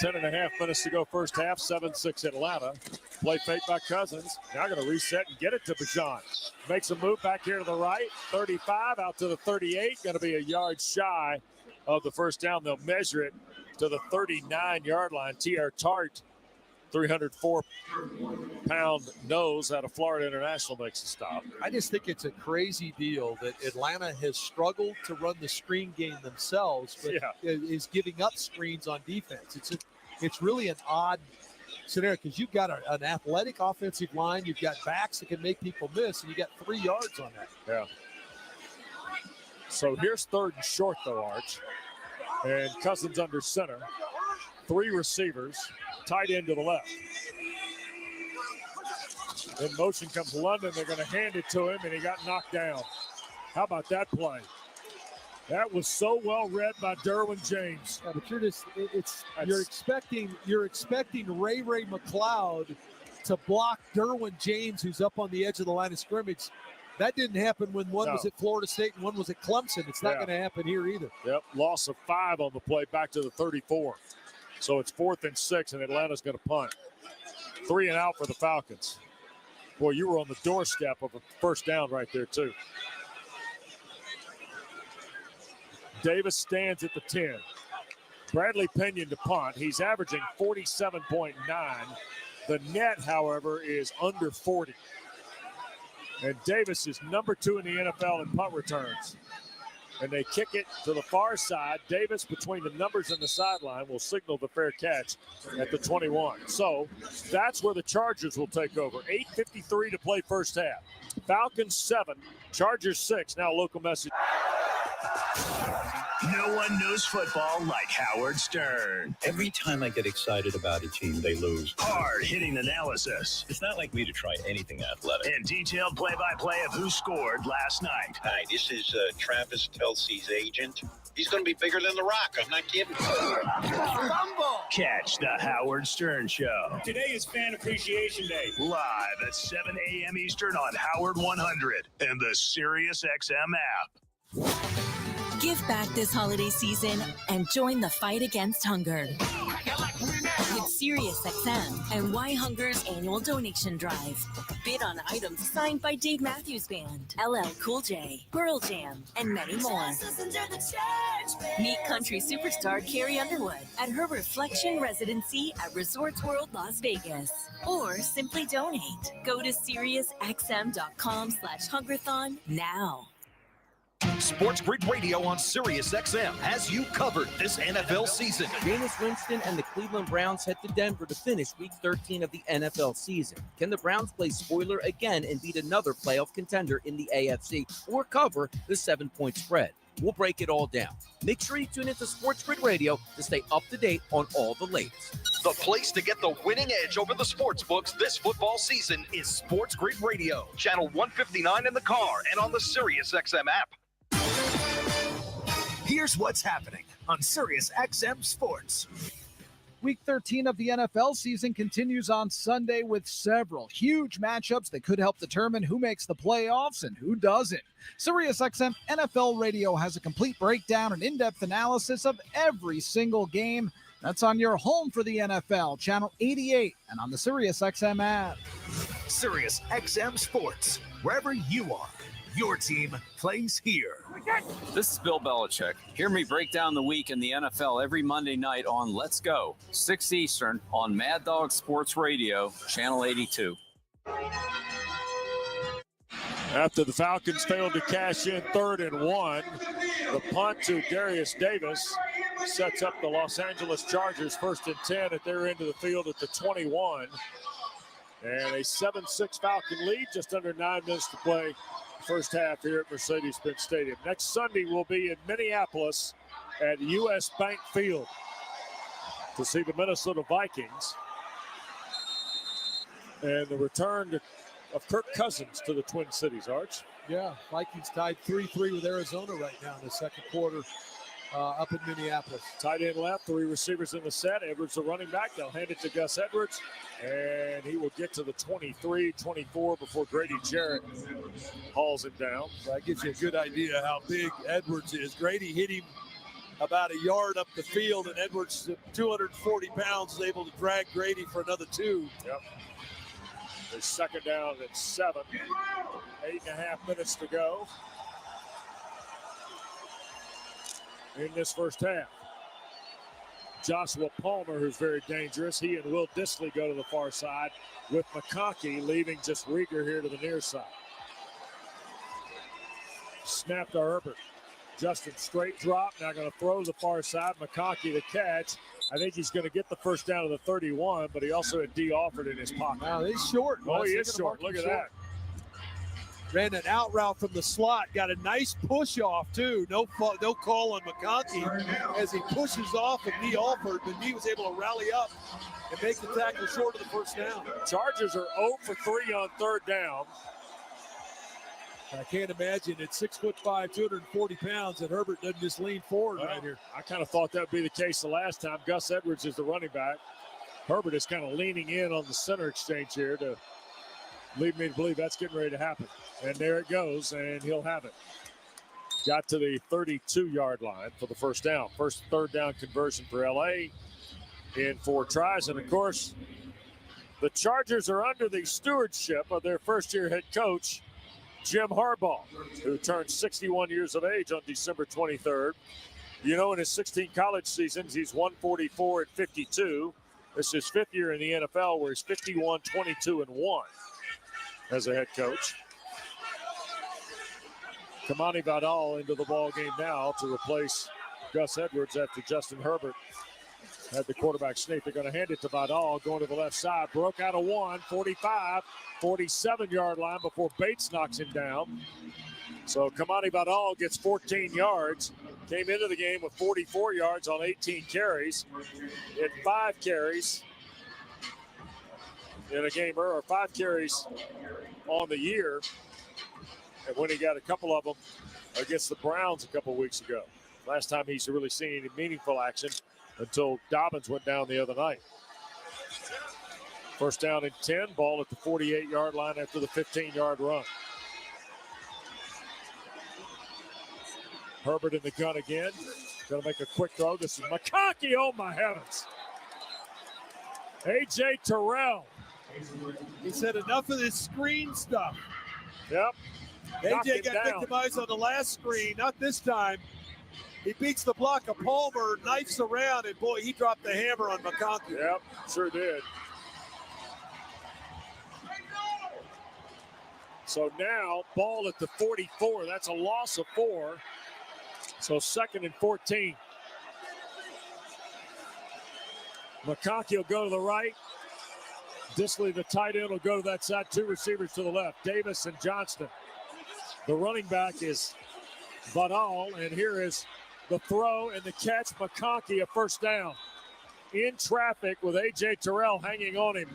10.5 minutes to go first half, 7-6 Atlanta. Play fake by Cousins. Now going to reset and get it to Bijan. Makes a move back here to the right. 35 out to the 38. Going to be a yard shy of the first down. They'll measure it to the 39-yard line. T.R. Tart, 304-pound nose out of Florida International, makes a stop. I just think it's a crazy deal that Atlanta has struggled to run the screen game themselves, but is giving up screens on defense. It's really an odd scenario because you've got an athletic offensive line, you've got backs that can make people miss, and you got 3 yards on that. Yeah. So here's 3rd and short, though, Arch. And Cousins under center. 3 receivers, tight end to the left. In motion comes London. They're going to hand it to him, and he got knocked down. How about that play? That was so well read by Derwin James. Yeah, but you're expecting Ray McLeod to block Derwin James, who's up on the edge of the line of scrimmage. That didn't happen when one was at Florida State and one was at Clemson. It's not going to happen here either. Yep, loss of 5 on the play back to the 34. So it's 4th and 6, and Atlanta's going to punt. 3 and out for the Falcons. Boy, you were on the doorstep of a first down right there, too. Davis stands at the 10. Bradley Pinion to punt. He's averaging 47.9. The net, however, is under 40. And Davis is number 2 in the NFL in punt returns. And they kick it to the far side. Davis, between the numbers and the sideline, will signal the fair catch at the 21. So that's where the Chargers will take over. 8:53 to play first half. Falcons 7, Chargers 6. Now local message. No one knows football like Howard Stern. Every time I get excited about a team, they lose. Hard-hitting analysis. It's not like me to try anything athletic. And detailed play-by-play of who scored last night. Hi, this is Travis Kelce's agent. He's going to be bigger than The Rock. I'm not kidding. Fumble! Catch the Howard Stern Show. Today is Fan Appreciation Day. Live at 7 a.m. Eastern on Howard 100 and the SiriusXM app. Give back this holiday season and join the fight against hunger with SiriusXM and Why Hunger's annual donation drive. Bid on items signed by Dave Matthews Band, LL Cool J, Pearl Jam, and many more. Meet country superstar Carrie Underwood at her Reflection residency at Resorts World Las Vegas. Or simply donate. Go to SiriusXM.com/Hungerthon now. Sports Grid Radio on SiriusXM has you covered this NFL season. Jameis Winston and the Cleveland Browns head to Denver to finish Week 13 of the NFL season. Can the Browns play spoiler again and beat another playoff contender in the AFC or cover the 7-point spread? We'll break it all down. Make sure you tune into Sports Grid Radio to stay up to date on all the latest. The place to get the winning edge over the sports books this football season is Sports Grid Radio, channel 159 in the car and on the SiriusXM app. Here's what's happening on SiriusXM Sports. Week 13 of the NFL season continues on Sunday with several huge matchups that could help determine who makes the playoffs and who doesn't. SiriusXM NFL Radio has a complete breakdown and in-depth analysis of every single game. That's on your home for the NFL, channel 88, and on the SiriusXM app. SiriusXM Sports, wherever you are. Your team plays here. This is Bill Belichick. Hear me break down the week in the NFL every Monday night on Let's Go, 6 Eastern on Mad Dog Sports Radio, Channel 82. After the Falcons failed to cash in 3rd and 1, the punt to Darius Davis sets up the Los Angeles Chargers 1st and 10 at their end of the field at the 21. And a 7-6 Falcon lead, just under 9 minutes to play. First half here at Mercedes-Benz Stadium. Next Sunday we'll be in Minneapolis at U.S. Bank Field to see the Minnesota Vikings and the return of Kirk Cousins to the Twin Cities, Arch. Yeah, Vikings tied 3-3 with Arizona right now in the second quarter up in Minneapolis. Tight end left, 3 receivers in the set. Edwards the running back. They'll hand it to Gus Edwards, and he will get to the 23-24 before Grady Jarrett hauls him down. That gives you a good idea how big Edwards is. Grady hit him about a yard up the field, and Edwards, 240 pounds, is able to drag Grady for another 2. Yep. There's second down and 7. 8.5 minutes to go in this first half. Joshua Palmer, who's very dangerous. He and Will Dissly go to the far side with McConkey, leaving just Rieger here to the near side. Snap to Herbert. Justin straight drop, now going to throw to the far side. McConkey the catch. I think he's going to get the first down to the 31, but he also had D. Alford in his pocket. Now he's short. Oh, he is short. Look at that. Ran an out route from the slot. Got a nice push off, too. No call on McConkey as he pushes off of Knee Alford, but Knee was able to rally up and make the tackle short of the first down. Chargers are 0 for 3 on third down. I can't imagine at 6'5", 240 pounds that Herbert doesn't just lean forward right here. I kind of thought that would be the case the last time. Gus Edwards is the running back. Herbert is kind of leaning in on the center exchange here to lead me to believe that's getting ready to happen. And there it goes, and he'll have it. Got to the 32-yard line for the first down. First third down conversion for L.A. in 4 tries. And, of course, the Chargers are under the stewardship of their first-year head coach, Jim Harbaugh, who turned 61 years of age on December 23rd. You know, in his 16 college seasons, he's 144 and 52. This is his 5th year in the NFL, where he's 51, 22, and 1 as a head coach. Kamani Vidal into the ball game now to replace Gus Edwards after Justin Herbert had the quarterback sneak. They're going to hand it to Vidal, going to the left side. Broke out of 1, 45, 47-yard line before Bates knocks him down. So Kamani Vidal gets 14 yards. Came into the game with 44 yards on 18 carries. Had 5 carries in a game, or 5 carries on the year. And when he got a couple of them against the Browns a couple weeks ago. Last time he's really seen any meaningful action until Dobbins went down the other night. First down and 10, ball at the 48-yard line after the 15-yard run. Herbert in the gun again. Going to make a quick throw. This is McConkey. Oh, my heavens. A.J. Terrell. He said enough of this screen stuff. Yep. A.J. got victimized on the last screen. Not this time. He beats the block of Palmer, knifes around, and boy, he dropped the hammer on McConkey. Yep, sure did. So now, ball at the 44. That's a loss of 4. So 2nd and 14. McConkey will go to the right. Disley, the tight end, will go to that side. 2 receivers to the left, Davis and Johnston. The running back is Vidal, and here is the throw and the catch. McConkey, a first down. In traffic with A.J. Terrell hanging on him.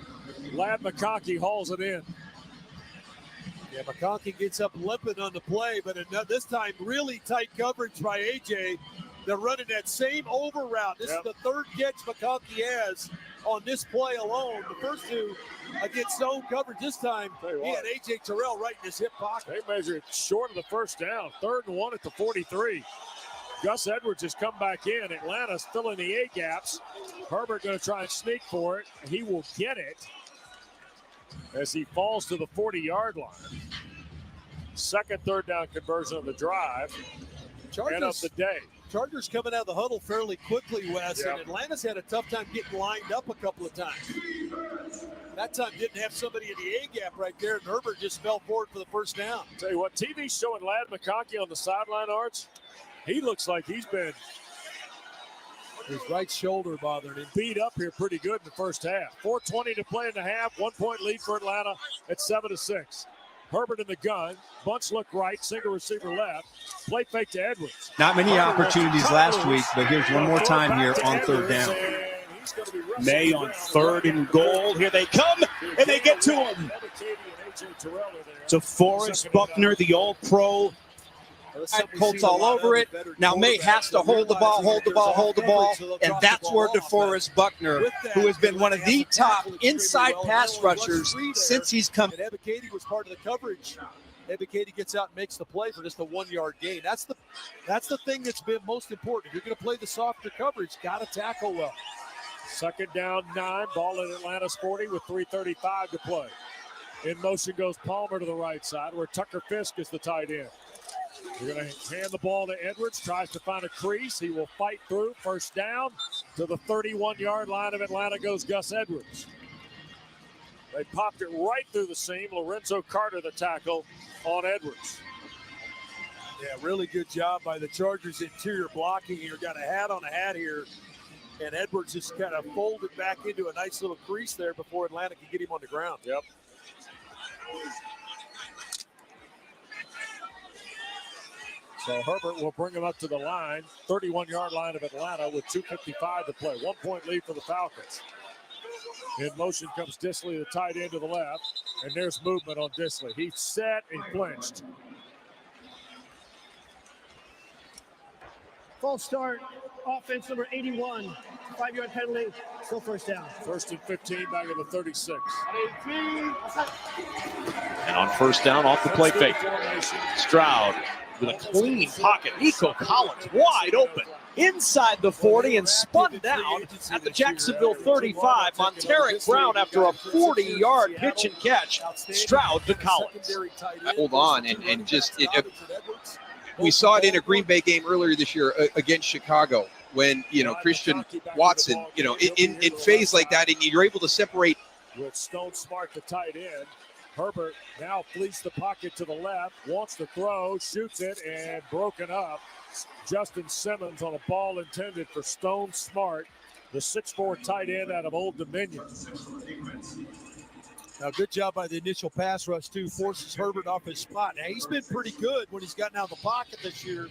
Lad McConkey hauls it in. Yeah, McConkey gets up limping on the play, but this time really tight coverage by A.J. They're running that same over route. This is the 3rd catch McConkey has on this play alone. The first 2 against zone coverage. This time he had A.J. Terrell right in his hip pocket. They measure it short of the first down. 3rd and 1 at the 43. Gus Edwards has come back in. Atlanta's filling the A gaps. Herbert going to try and sneak for it. He will get it as he falls to the 40-yard line. 2nd third down conversion of the drive and of the day. Chargers coming out of the huddle fairly quickly, Wes, and Atlanta's had a tough time getting lined up a couple of times. That time didn't have somebody in the A-gap right there, and Herbert just fell forward for the first down. Tell you what, TV's showing Lad McConkey on the sideline, Arch. He looks like he's been his right shoulder bothering him. Beat up here pretty good in the first half. 4:20 to play in the half. 1-point lead for Atlanta at 7-6. Herbert in the gun. Bunch look right. Single receiver left. Play fake to Edwards. Not many opportunities last week, but here's one more time here on third down. May on 3rd and goal. Here they come, and they get to him. To Forrest Buckner, the All-Pro. Colts all over it. Now May has to hold the ball, and that's where DeForest Buckner, who has been one of the top inside pass rushers since he's come. And Ebiketie was part of the coverage. Ebiketie gets out and makes the play for just a 1-yard gain. That's the thing that's been most important. If you're going to play the softer coverage, got to tackle well. 2nd down, 9. Ball at Atlanta's 40 with 3:35 to play. In motion goes Palmer to the right side, where Tucker Fisk is the tight end. We're going to hand the ball to Edwards. Tries to find a crease. He will fight through. First down to the 31-yard line of Atlanta goes Gus Edwards. They popped it right through the seam. Lorenzo Carter, the tackle on Edwards. Yeah, really good job by the Chargers interior blocking here. Got a hat on a hat here. And Edwards just kind of folded back into a nice little crease there before Atlanta could get him on the ground. Yep. So Herbert will bring him up to the line, 31-yard line of Atlanta with 2:55 to play. 1-point lead for the Falcons. In motion comes Disley, the tight end to the left, and there's movement on Disley. He's set and clinched. False start, offense number 81, 5-yard penalty, still first down. 1st and 15 back at the 36. And on first down, off the play fake. Stroud with a clean pocket. Nico Collins wide open inside the 40 and spun down at the Jacksonville 35 on Tarek Brown after a 40-yard pitch and catch. Stroud to Collins. Hold on and just we saw it in a Green Bay game earlier this year against Chicago when, Christian Watson, in phase like that, and you're able to separate. With Stone Smart, the tight end. Herbert now flees the pocket to the left, wants to throw, shoots it, and broken up. Justin Simmons on a ball intended for Stone Smart, the 6'4" tight end out of Old Dominion. Now, good job by the initial pass rush, too. Forces Herbert off his spot. Now, he's been pretty good when he's gotten out of the pocket this year,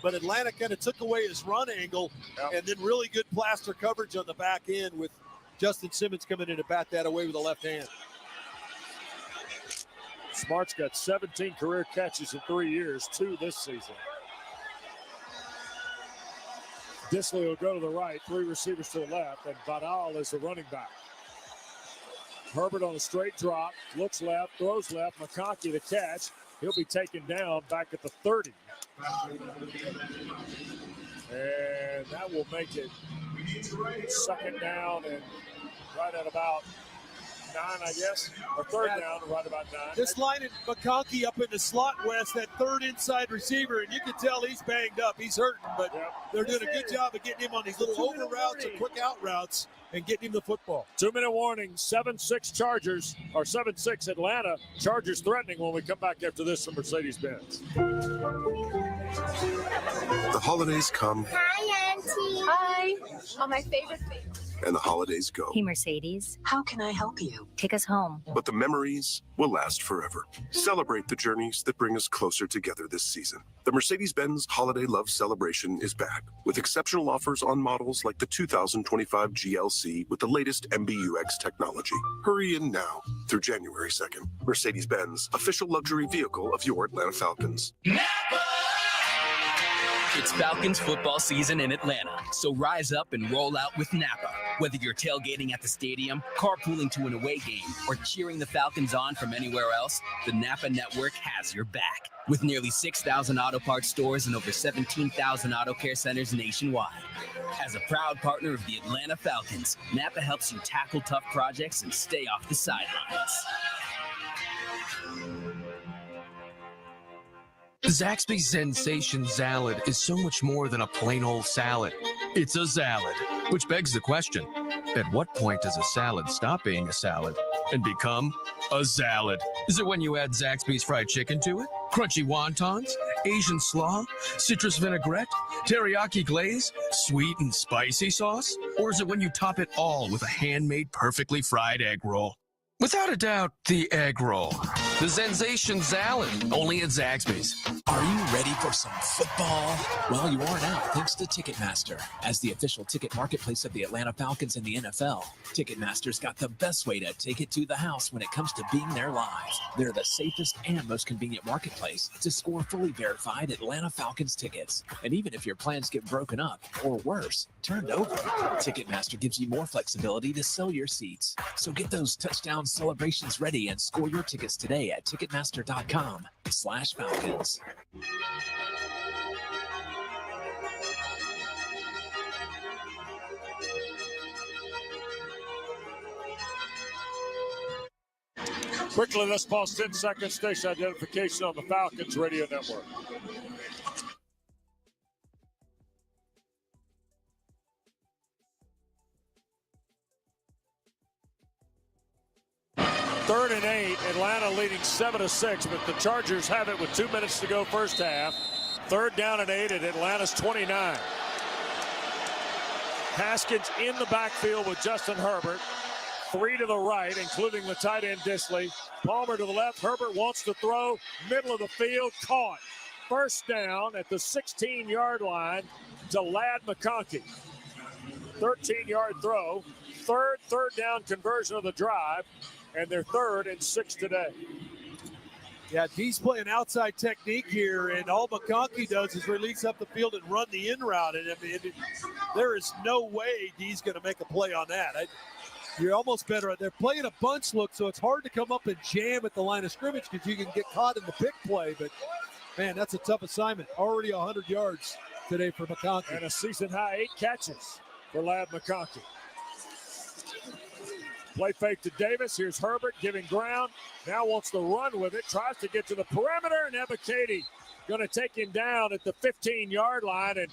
but Atlanta kind of took away his run angle, and then really good plaster coverage on the back end with Justin Simmons coming in to bat that away with the left hand. Smart's got 17 career catches in 3 years, 2 this season. Disley will go to the right, 3 receivers to the left, and Vidal is the running back. Herbert on a straight drop, looks left, throws left. McConkey the catch. He'll be taken down back at the 30. And that will make it 2nd down and right at about 9, I guess, or 3rd down and right about 9. This line in McConkey up in the slot, West, that 3rd inside receiver, and you can tell he's banged up. He's hurting, but they're doing a good job of getting him on these little over routes and quick out routes and getting him the football. 2-minute warning, 7-6 Chargers, or 7-6 Atlanta. Chargers threatening when we come back after this from Mercedes-Benz. The holidays come. Hi, Auntie. Hi. Oh, my favorite thing. And the holidays go. Hey, Mercedes, how can I help you? Take us home. But the memories will last forever. Celebrate the journeys that bring us closer together this season. The Mercedes-Benz Holiday Love Celebration is back with exceptional offers on models like the 2025 GLC with the latest MBUX technology. Hurry in now through January 2nd. Mercedes-Benz, official luxury vehicle of your Atlanta Falcons. It's Falcons football season in Atlanta, so rise up and roll out with Napa. Whether you're tailgating at the stadium, carpooling to an away game, or cheering the Falcons on from anywhere else, the Napa network has your back. With nearly 6,000 auto parts stores and over 17,000 auto care centers nationwide. As a proud partner of the Atlanta Falcons, Napa helps you tackle tough projects and stay off the sidelines. Zaxby's Sensation Salad is so much more than a plain old salad. It's a salad, which begs the question, at what point does a salad stop being a salad and become a salad? Is it when you add Zaxby's fried chicken to it? Crunchy wontons? Asian slaw? Citrus vinaigrette? Teriyaki glaze? Sweet and spicy sauce? Or is it when you top it all with a handmade perfectly fried egg roll? Without a doubt, the egg roll. The Sensation Salad, only at Zaxby's. Are you ready for some football? Well, you are now, thanks to Ticketmaster. As the official ticket marketplace of the Atlanta Falcons and the NFL, Ticketmaster's got the best way to take it to the house when it comes to being there live. They're the safest and most convenient marketplace to score fully verified Atlanta Falcons tickets. And even if your plans get broken up, or worse, turned over, Ticketmaster gives you more flexibility to sell your seats. So get those touchdown celebrations ready and score your tickets today at Ticketmaster.com/Falcons. Quickly, let's pause 10 seconds. Station identification on the Falcons Radio Network. Third and 8, Atlanta leading 7-6, but the Chargers have it with 2 minutes to go first half. 3rd down and 8 at Atlanta's 29. Haskins in the backfield with Justin Herbert. 3 to the right, including the tight end Disley. Palmer to the left. Herbert wants to throw. Middle of the field, caught. first down at the 16-yard line to Ladd McConkey. 13-yard throw, third down conversion of the drive, and they're 3rd and 6 today. Yeah, D's playing outside technique here, and all McConkey does is release up the field and run the in route. And I mean, there is no way D's going to make a play on that. You're almost better. They're playing a bunch look, so it's hard to come up and jam at the line of scrimmage because you can get caught in the pick play. But, man, that's a tough assignment. Already 100 yards today for McConkey. And a season-high 8 catches for Ladd McConkey. Play fake to Davis. Here's Herbert giving ground. Now wants to run with it. Tries to get to the perimeter, and Ebiketie going to take him down at the 15-yard line. And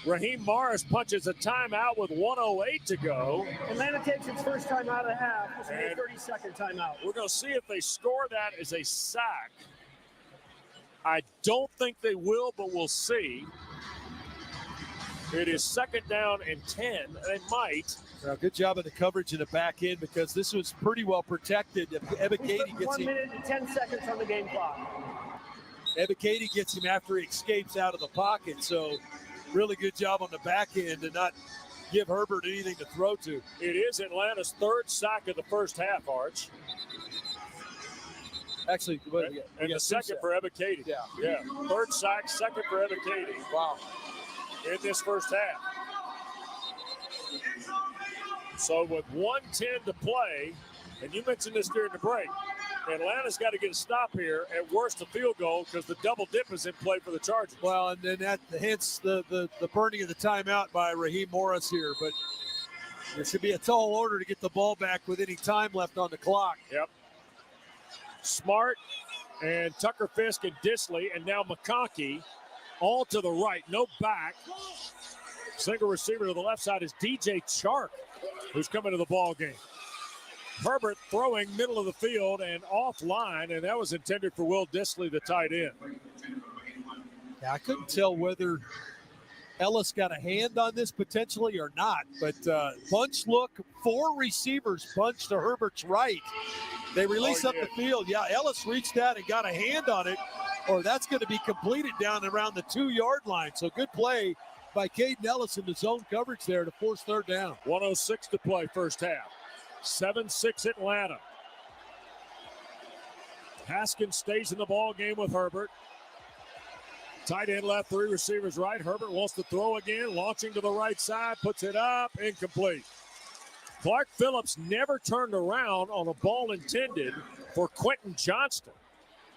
Raheem Morris punches a timeout with 1:08 to go. Atlanta takes its first timeout of the half. This is a 30-second timeout. We're going to see if they score that as a sack. I don't think they will, but we'll see. It is 2nd down and 10. They might. Well, good job of the coverage in the back end because this was pretty well protected. Ebiketie gets 1 minute and 10 seconds on the game clock. Ebiketie gets him after he escapes out of the pocket. So really good job on the back end to not give Herbert anything to throw to. It is Atlanta's 3rd sack of the first half, Arch. Actually, and the second for Ebiketie. Yeah. 3rd sack, 2nd for Ebiketie. Wow. In this first half. So with 1:10 to play, and you mentioned this during the break, Atlanta's got to get a stop here, at worst a field goal, because the double dip is in play for the Chargers. Well, and then hence the burning of the timeout by Raheem Morris here. But it should be a tall order to get the ball back with any time left on the clock. Yep. Smart and Tucker Fisk and Disley, and now McConkey all to the right, no back. Single receiver to the left side is DJ Chark, who's coming to the ball game. Herbert throwing middle of the field and offline, and that was intended for Will Disley, the tight end. Yeah, I couldn't tell whether Ellis got a hand on this potentially or not, but bunch look, 4 receivers bunch to Herbert's right. They release up the field. Yeah, Ellis reached out and got a hand on it, or that's going to be completed down around the 2-yard line. So good play by Caden Ellis in the zone coverage there to force 3rd down. 1:06 to play first half. 7-6 Atlanta. Haskins stays in the ball game with Herbert. Tight end left, 3 receivers right. Herbert wants to throw again, launching to the right side, puts it up, incomplete. Clark Phillips never turned around on a ball intended for Quentin Johnston.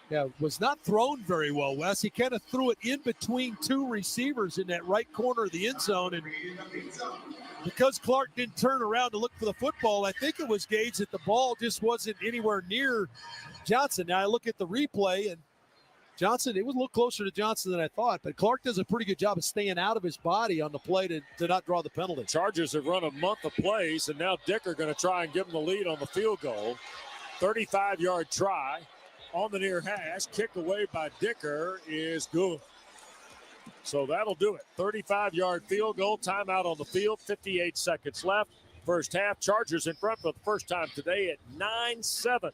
Yeah, was not thrown very well, Wes. He kind of threw it in between 2 receivers in that right corner of the end zone. And because Clark didn't turn around to look for the football, I think it was gauged that the ball just wasn't anywhere near Johnson. Now I look at the replay, and Johnson, it was a little closer to Johnson than I thought, but Clark does a pretty good job of staying out of his body on the play to not draw the penalty. Chargers have run a month of plays, and now Dicker going to try and give them the lead on the field goal. 35-yard try. On the near hash, kick away by Dicker is good. So that'll do it. 35-yard field goal, timeout on the field, 58 seconds left. First half, Chargers in front for the first time today at 9-7.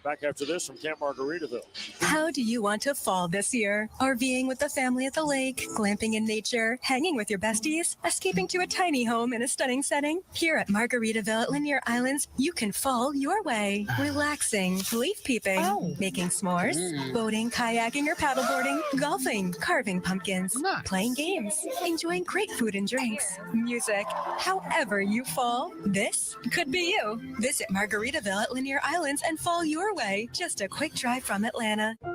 Back after this from Camp Margaritaville. How do you want to fall this year? RVing with the family at the lake, glamping in nature, hanging with your besties, escaping to a tiny home in a stunning setting? Here at Margaritaville at Lanier Islands, you can fall your way. Relaxing, leaf peeping, making s'mores, boating, kayaking, or paddleboarding, golfing, carving pumpkins, playing games, enjoying great food and drinks, music. However you fall, this could be you. Visit Margaritaville at Lanier Islands and fall your way. Just a quick drive from Atlanta. The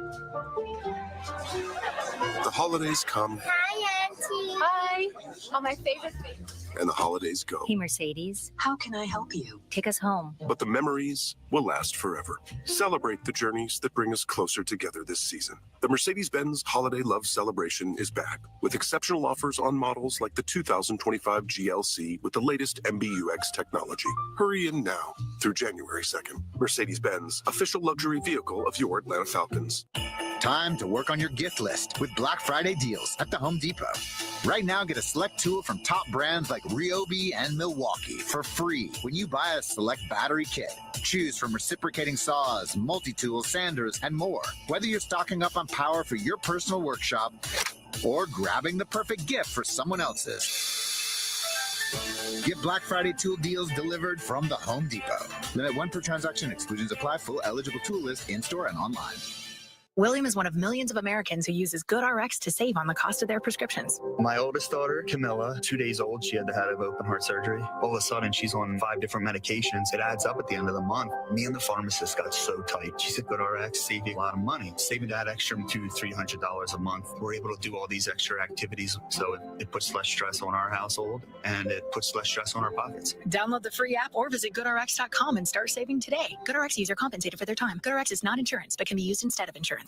holidays come. Hi, Auntie. Hi. Oh, my favorite thing. And the holidays go. Hey, Mercedes. How can I help you? Take us home. But the memories will last forever. Celebrate the journeys that bring us closer together this season. The Mercedes-Benz Holiday Love Celebration is back with exceptional offers on models like the 2025 GLC with the latest MBUX technology. Hurry in now through January 2nd. Mercedes-Benz, official luxury vehicle of your Atlanta Falcons. Time to work on your gift list with Black Friday deals at the Home Depot. Right now, get a select tool from top brands like Ryobi and Milwaukee for free when you buy a select battery kit. Choose from reciprocating saws, multi-tools, sanders, and more. Whether you're stocking up on power for your personal workshop or grabbing the perfect gift for someone else's. Get Black Friday tool deals delivered from the Home Depot. Limit 1 per transaction. Exclusions apply. Full eligible tool list in-store and online. William is one of millions of Americans who uses GoodRx to save on the cost of their prescriptions. My oldest daughter, Camilla, 2 days old, she had to have open heart surgery. All of a sudden, she's on 5 different medications. It adds up at the end of the month. Me and the pharmacist got so tight. She said, GoodRx saved you a lot of money. Saving that extra $200-300 a month. We're able to do all these extra activities, so it puts less stress on our household, and it puts less stress on our pockets. Download the free app or visit GoodRx.com and start saving today. GoodRx user compensated for their time. GoodRx is not insurance, but can be used instead of insurance.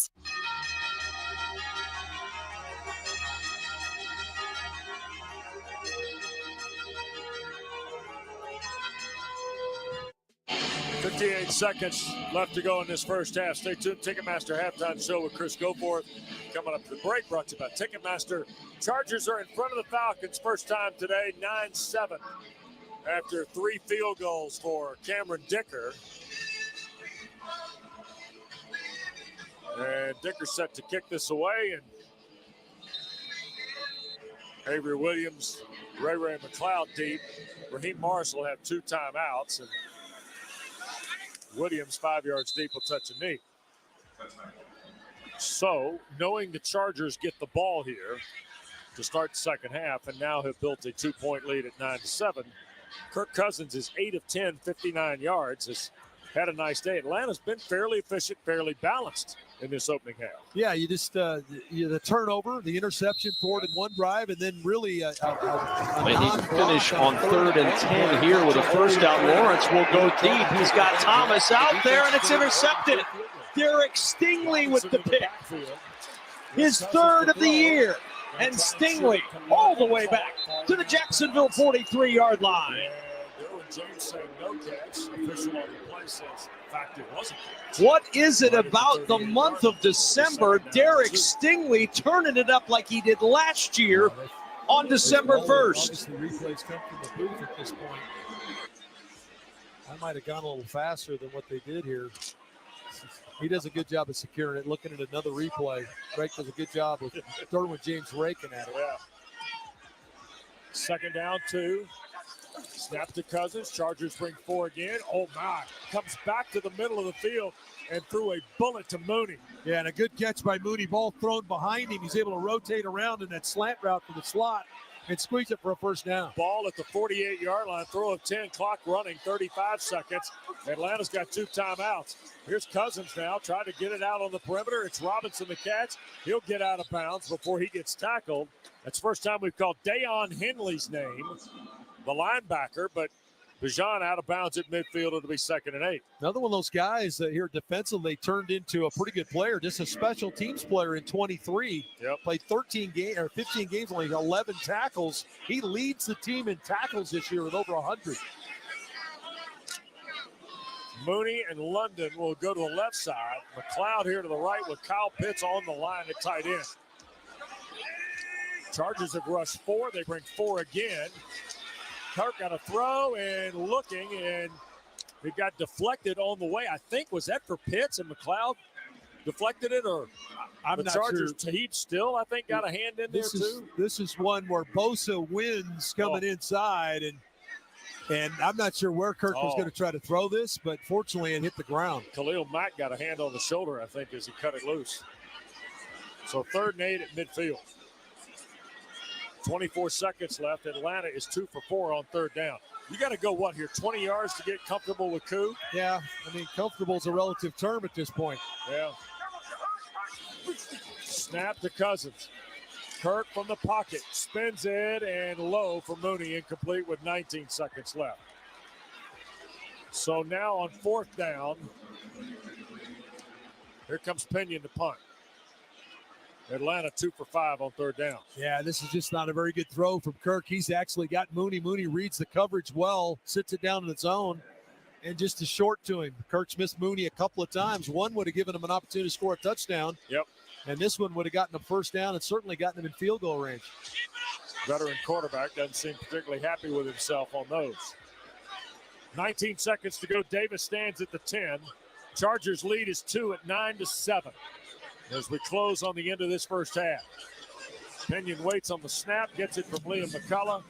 58 seconds left to go in this first half. Stay tuned. Ticketmaster halftime show with Chris Goforth. Coming up to the break, brought to you by Ticketmaster. Chargers are in front of the Falcons. First time today, 9-7. After 3 field goals for Cameron Dicker. And Dicker set to kick this away. And Avery Williams, Ray McLeod deep. Raheem Morris will have 2 timeouts. And Williams, 5 yards deep, will touch a knee. So, knowing the Chargers get the ball here to start the second half and now have built a 2-point lead at 9-7, Kirk Cousins is 8 of 10, 59 yards, has had a nice day. Atlanta's been fairly efficient, fairly balanced in this opening half. Yeah, you just the turnover, the interception forward in one drive, and then really a finish on 3rd and 10 here with a first down. Lawrence will go deep. He's got Thomas out there, and it's intercepted. Derek Stingley with the pick. His 3rd of the year. And Stingley all the way back to the Jacksonville 43-yard line. James saying no catch. Official on the play says, in fact, it wasn't. What is it about the month of December? Derek Stingley turning it up like he did last year on December 1st. The replays come from the booth at this point. I might have gone a little faster than what they did here. He does a good job of securing it. Looking at another replay, Drake does a good job of Derwin James raking at it. Yeah. Second down, 2. Snap to Cousins. Chargers bring 4 again. Oh, my. Comes back to the middle of the field and threw a bullet to Mooney. Yeah, and a good catch by Mooney. Ball thrown behind him. He's able to rotate around in that slant route for the slot and squeeze it for a first down. Ball at the 48-yard line. Throw of 10. Clock running. 35 seconds. Atlanta's got 2 timeouts. Here's Cousins now. Trying to get it out on the perimeter. It's Robinson the catch. He'll get out of bounds before he gets tackled. That's the first time we've called Dayon Henley's name, the linebacker, but Bijan out of bounds at midfield. It'll be 2nd and 8. Another one of those guys that here defensively turned into a pretty good player, just a special teams player in 23. Yep. Played 15 games, only 11 tackles. He leads the team in tackles this year with over 100. Mooney and London will go to the left side. McLeod here to the right with Kyle Pitts on the line at tight end. Chargers have rushed 4. They bring 4 again. Kirk got a throw and looking, and it got deflected on the way. I think, was that for Pitts and McLeod deflected it, or I'm the not Chargers? sure. Tahib still, I think, got a hand in there too. This is one where Bosa wins coming inside, and I'm not sure where Kirk was going to try to throw this, but fortunately it hit the ground. Khalil Mack got a hand on the shoulder, I think, as he cut it loose. So 3rd and 8 at midfield. 24 seconds left. Atlanta is 2 for 4 on 3rd down. You got to go, what here, 20 yards to get comfortable with Koo? Yeah, I mean, comfortable is a relative term at this point. Yeah. Snap to Cousins. Kirk from the pocket. Spins it and low for Mooney, incomplete with 19 seconds left. So now on 4th down, here comes Pinion to punt. Atlanta 2 for 5 on 3rd down. Yeah, this is just not a very good throw from Kirk. He's actually got Mooney. Mooney reads the coverage well, sits it down in its own, and just is short to him. Kirk's missed Mooney a couple of times. One would have given him an opportunity to score a touchdown. Yep. And this one would have gotten them first down and certainly gotten them in field goal range. Veteran quarterback doesn't seem particularly happy with himself on those. 19 seconds to go. Davis stands at the 10. Chargers lead is 2 at 9-7 as we close on the end of this first half. Pinion waits on the snap, gets it from Liam McCullough.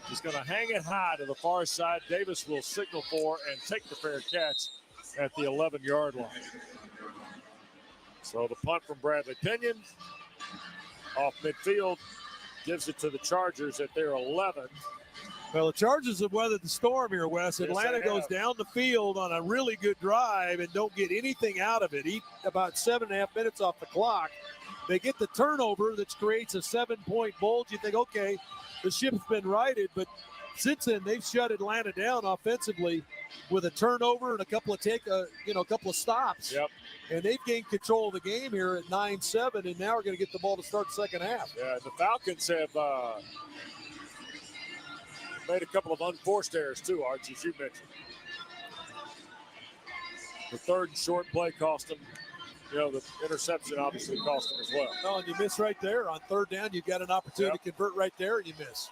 He's going to hang it high to the far side. Davis will signal for and take the fair catch at the 11-yard line. So the punt from Bradley Pinion off midfield gives it to the Chargers at their 11. Well, the Chargers have weathered the storm here, Wes. Yes, Atlanta goes down the field on a really good drive and don't get anything out of it. Eat about 7.5 minutes off the clock. They get the turnover that creates a 7-point bulge. You think, okay, the ship's been righted, but since then they've shut Atlanta down offensively with a turnover and a couple of stops. Yep. And they've gained control of the game here at 9-7, and now we're going to get the ball to start the second half. Yeah, the Falcons have made a couple of unforced errors too, Archie, as you mentioned. The third and short play cost them. The interception obviously cost them as well. No, and you miss right there. On third down, you've got an opportunity to convert right there, and you miss.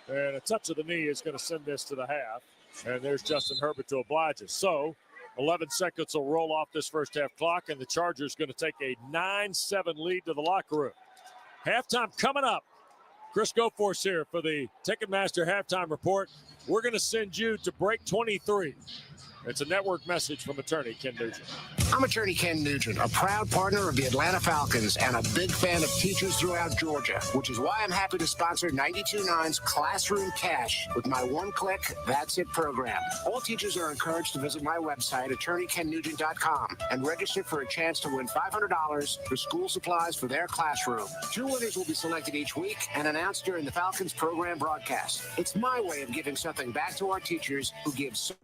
And a touch of the knee is going to send this to the half. And there's Justin Herbert to oblige us. So 11 seconds will roll off this first half clock, and the Chargers going to take a 9-7 lead to the locker room. Halftime coming up. Chris Goforth here for the Ticketmaster Halftime Report. We're going to send you to break 23. It's a network message from attorney Ken Nugent. I'm attorney Ken Nugent, a proud partner of the Atlanta Falcons and a big fan of teachers throughout Georgia, which is why I'm happy to sponsor 92.9's Classroom Cash with my one-click, that's it program. All teachers are encouraged to visit my website, attorneyKenNugent.com, and register for a chance to win $500 for school supplies for their classroom. 2 winners will be selected each week and announced during the Falcons program broadcast. It's my way of giving something back to our teachers who give so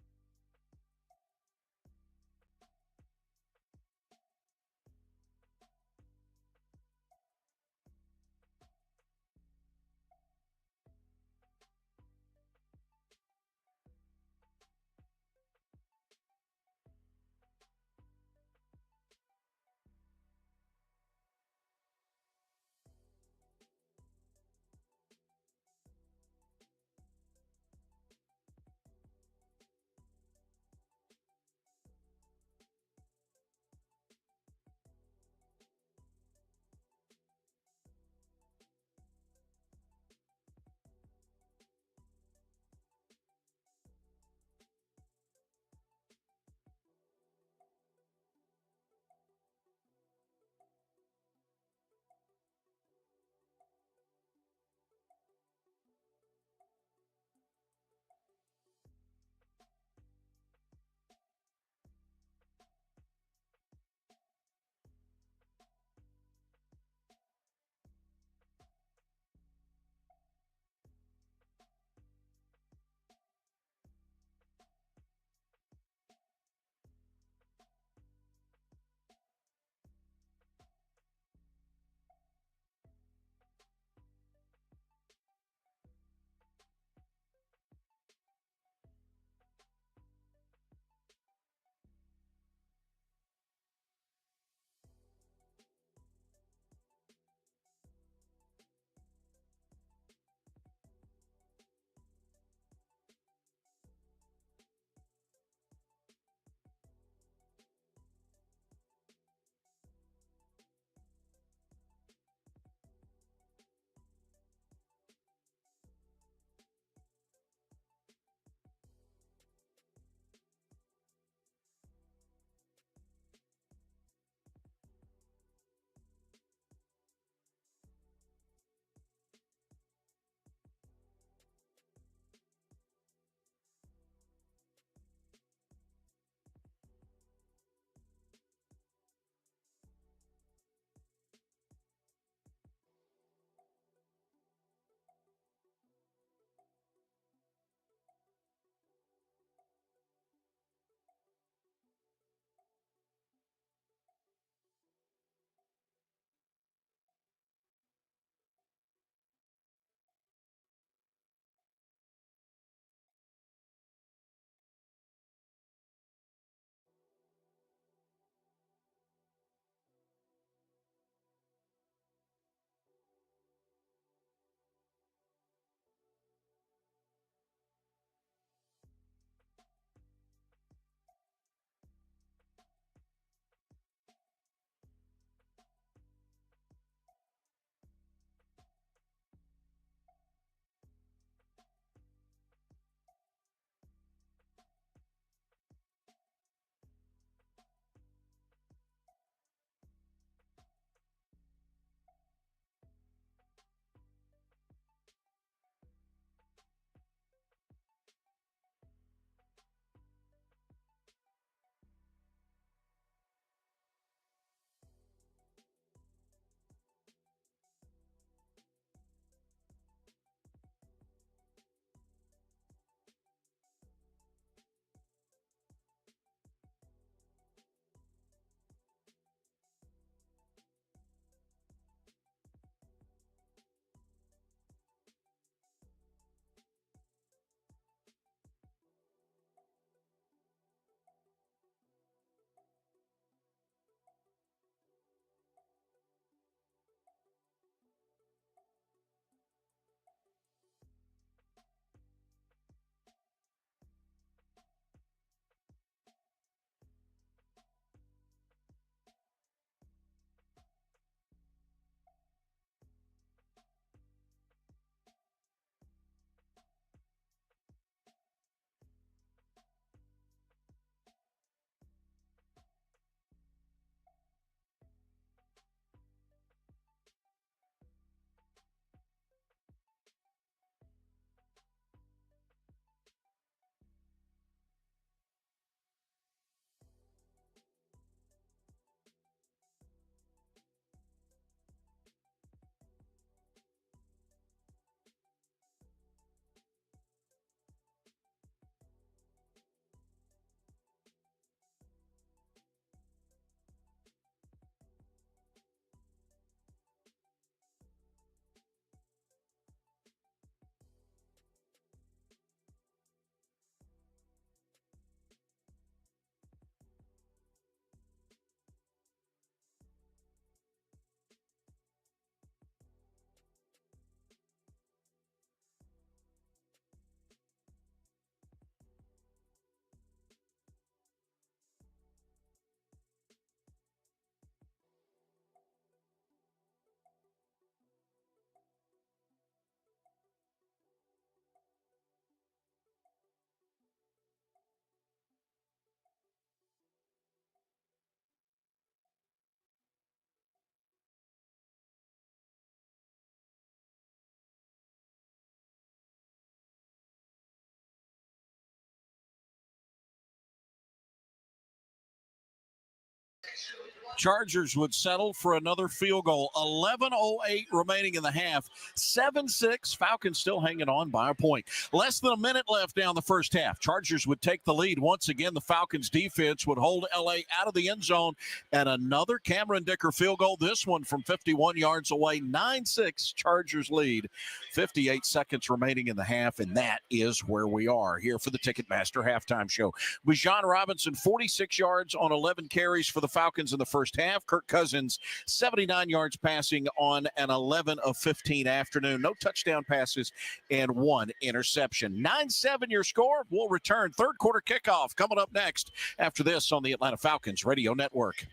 Chargers would settle for another field goal. 11:08 remaining in the half. 7-6. Falcons still hanging on by a point. Less than a minute left down the first half. Chargers would take the lead. Once again, the Falcons defense would hold LA out of the end zone. And another Cameron Dicker field goal. This one from 51 yards away. 9-6. Chargers lead. 58 seconds remaining in the half. And that is where we are here for the Ticketmaster halftime show. Bijan Robinson, 46 yards on 11 carries for the Falcons in the first half. Kirk Cousins, 79 yards passing on an 11 of 15 afternoon. No touchdown passes and 1 interception. 9-7 your score. We'll return. Third quarter kickoff coming up next after this on the Atlanta Falcons Radio Network.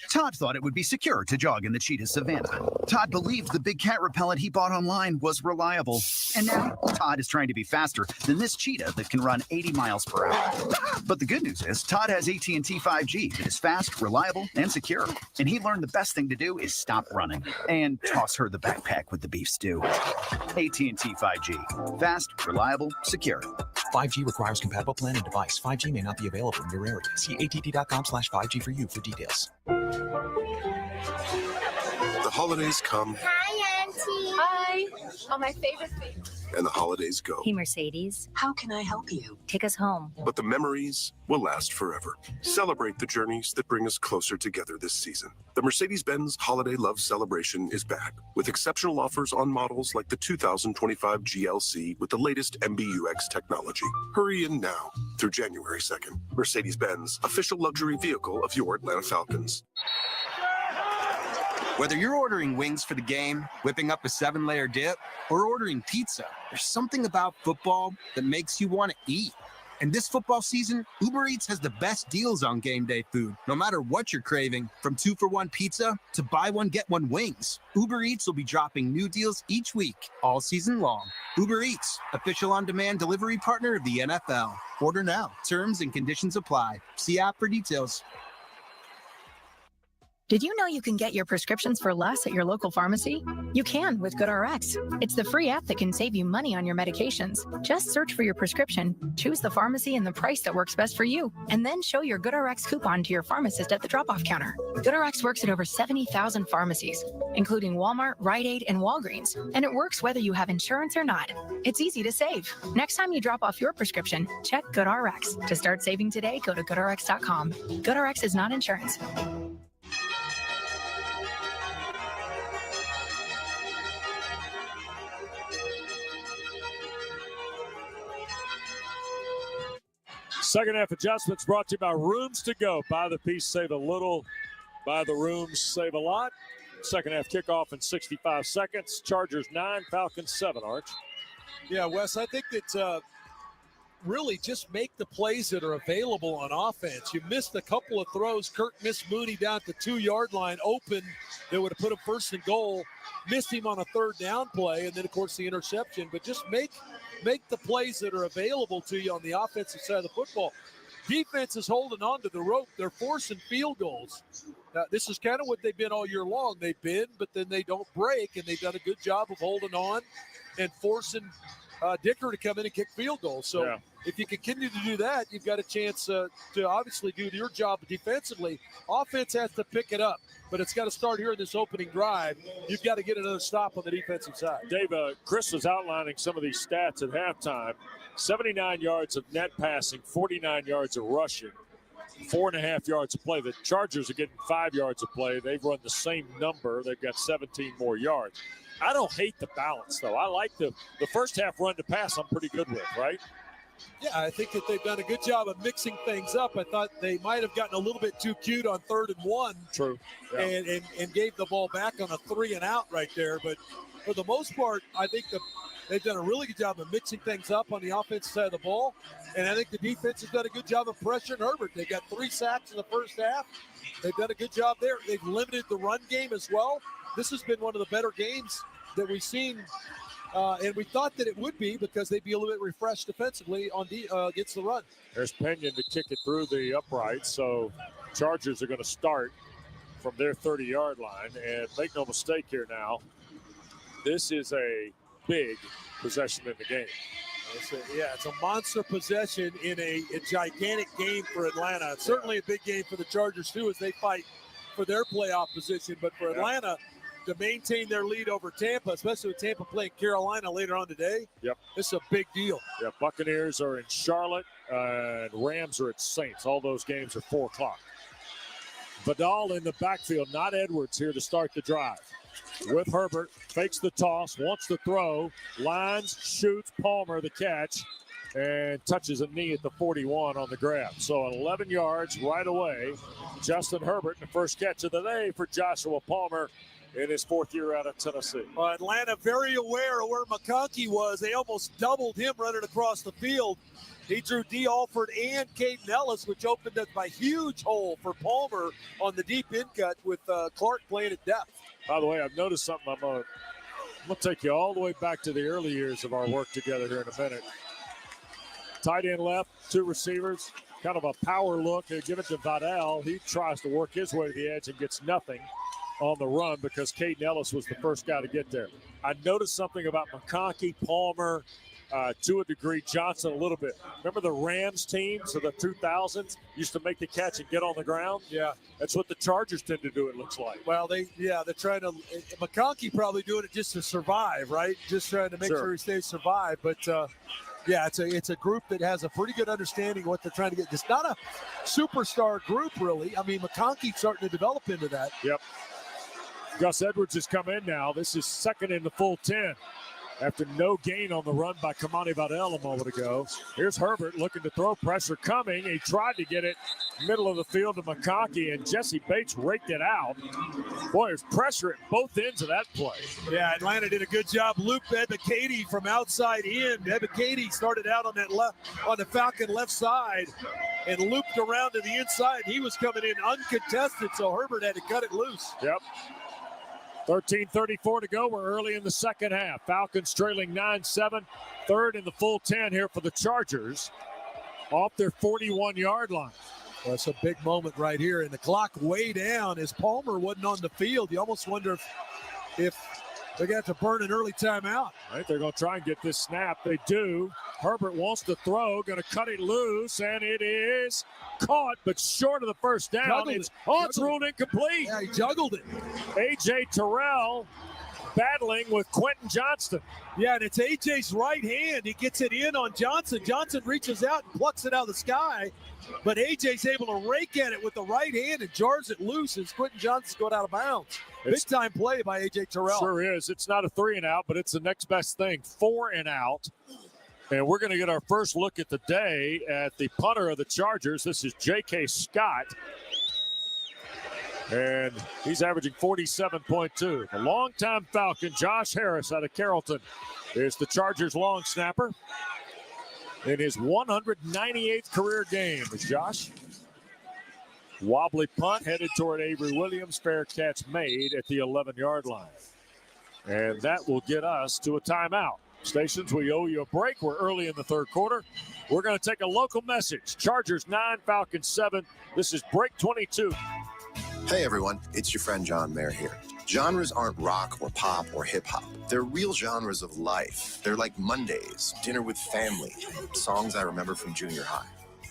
Todd thought it would be secure to jog in the cheetah savanna. Todd believed the big cat repellent he bought online was reliable. And now Todd is trying to be faster than this cheetah that can run 80 miles per hour. But the good news is Todd has AT&T 5G that is fast, reliable, and secure. And he learned the best thing to do is stop running and toss her the backpack with the beef stew. AT&T 5G. Fast, reliable, secure. 5G requires compatible plan and device. 5G may not be available in your area. See att.com/5G for you for details. The holidays come. Hi, Auntie. Hi. Oh, my favorite thing. And the holidays go. Hey, Mercedes. How can I help you? Take us home. But the memories will last forever. Celebrate the journeys that bring us closer together this season. The Mercedes-Benz Holiday Love Celebration is back with exceptional offers on models like the 2025 GLC with the latest MBUX technology. Hurry in now through January 2nd. Mercedes-Benz, official luxury vehicle of your Atlanta Falcons. Whether you're ordering wings for the game, whipping up a 7-layer dip, or ordering pizza, there's something about football that makes you want to eat. And this football season, Uber Eats has the best deals on game day food. No matter what you're craving, from 2-for-1 pizza to buy one, get one wings. Uber Eats will be dropping new deals each week, all season long. Uber Eats, official on-demand delivery partner of the NFL. Order now. Terms and conditions apply. See app for details. Did you know you can get your prescriptions for less at your local pharmacy? You can with GoodRx. It's the free app that can save you money on your medications. Just search for your prescription, choose the pharmacy and the price that works best for you, and then show your GoodRx coupon to your pharmacist at the drop-off counter. GoodRx works at over 70,000 pharmacies, including Walmart, Rite Aid, and Walgreens, and it works whether you have insurance or not. It's easy to save. Next time you drop off your prescription, check GoodRx. To start saving today, go to GoodRx.com. GoodRx is not insurance. Second half adjustments brought to you by Rooms to Go. Buy the piece, save a little. Buy the rooms, save a lot. Second half kickoff in 65 seconds. Chargers 9, Falcons 7, Arch. Yeah, Wes, I think that really just make the plays that are available on offense. You missed a couple of throws. Kirk missed Mooney down at the 2-yard line open. That would have put him first and goal. Missed him on a third down play, and then, of course, the interception. But just make the plays that are available to you on the offensive side of the football. Defense is holding on to the rope. They're forcing field goals. This is kind of what they've been all year long. They bend, but then they don't break, and they've done a good job of holding on and forcing Dicker to come in and kick field goals. So if you continue to do that, you've got a chance to obviously do your job defensively. Offense has to pick it up, but it's got to start here in this opening drive. You've got to get another stop on the defensive side. Dave, Chris was outlining some of these stats at halftime. 79 yards of net passing, 49 yards of rushing, 4.5 yards of play. The Chargers are getting 5 yards of play. They've run the same number. They've got 17 more yards. I don't hate the balance, though. I like the first half run to pass I'm pretty good with, right? Yeah, I think that they've done a good job of mixing things up. I thought they might have gotten a little bit too cute on 3rd and 1. True. Yeah. And gave the ball back on a 3-and-out right there. But for the most part, I think they've done a really good job of mixing things up on the offensive side of the ball. And I think the defense has done a good job of pressuring Herbert. They got 3 sacks in the first half. They've done a good job there. They've limited the run game as well. This has been one of the better games that we've seen, and we thought that it would be because they'd be a little bit refreshed defensively on against the run. There's Pinion to kick it through the uprights, so Chargers are going to start from their 30-yard line, and make no mistake here now, this is a big possession in the game. It's a monster possession in a gigantic game for Atlanta. It's certainly a big game for the Chargers, too, as they fight for their playoff position. But for Atlanta to maintain their lead over Tampa, especially with Tampa playing Carolina later on today, this is a big deal. Yeah, Buccaneers are in Charlotte, and Rams are at Saints. All those games are 4 o'clock. Vidal in the backfield, not Edwards here to start the drive. With Herbert, fakes the toss, wants to throw, lines, shoots, Palmer the catch, and touches a knee at the 41 on the grab. So 11 yards right away. Justin Herbert, the first catch of the day for Joshua Palmer in his 4th year out of Tennessee. Well, Atlanta very aware of where McConkey was. They almost doubled him running across the field. He drew D. Alford and Caden Ellis, which opened up a huge hole for Palmer on the deep in cut with Clark playing at depth. By the way, I've noticed something. I'm going to take you all the way back to the early years of our work together here in a minute. Tight end left, 2 receivers, kind of a power look. They give it to Vidal. He tries to work his way to the edge and gets nothing on the run because Caden Ellis was the first guy to get there. I noticed something about McConkey, Palmer, to a degree, Johnson a little bit. Remember the Rams teams of the 2000s used to make the catch and get on the ground? Yeah. That's what the Chargers tend to do, it looks like. Well, they're trying to – McConkey probably doing it just to survive, right? Just trying to make sure he stays survive. But, it's a group that has a pretty good understanding of what they're trying to get. It's not a superstar group, really. I mean, McConkey's starting to develop into that. Yep. Gus Edwards has come in now. This is second in the full 10. After no gain on the run by Kamani Vidal a moment ago. Here's Herbert looking to throw, pressure coming. He tried to get it middle of the field to McConkey, and Jesse Bates raked it out. Boy, there's pressure at both ends of that play. Yeah, Atlanta did a good job. Luke Ebiketie from outside in. Ebiketie started out on the Falcon left side and looped around to the inside. He was coming in uncontested, so Herbert had to cut it loose. Yep. 13:34 to go. We're early in the second half. Falcons trailing 9-7. Third in the full 10 here for the Chargers. Off their 41-yard line. Well, that's a big moment right here. And the clock way down as Palmer wasn't on the field. You almost wonder if they're going to have to burn an early timeout. Right, they're going to try and get this snap. They do. Herbert wants to throw, going to cut it loose, and it is caught, but short of the first down. It's ruled incomplete. Yeah, he juggled it. A.J. Terrell battling with Quentin Johnston. Yeah, and it's A.J.'s right hand. He gets it in on Johnson. Johnson reaches out and plucks it out of the sky, but A.J.'s able to rake at it with the right hand and jars it loose as Quentin Johnson's going out of bounds. Big-time play by A.J. Terrell. Sure is. It's not a 3-and-out, but it's the next best thing. 4-and-out. And we're going to get our first look at the day at the punter of the Chargers. This is J.K. Scott. And he's averaging 47.2. The longtime Falcon, Josh Harris out of Carrollton, is the Chargers' long snapper in his 198th career game. Josh. Wobbly punt headed toward Avery Williams. Fair catch made at the 11-yard line. And that will get us to a timeout. Stations, we owe you a break. We're early in the third quarter. We're going to take a local message. Chargers 9, Falcons 7. This is break 22. Hey everyone, it's your friend John Mayer here. Genres aren't rock or pop or hip hop. They're real genres of life. They're like Mondays, dinner with family, songs I remember from junior high.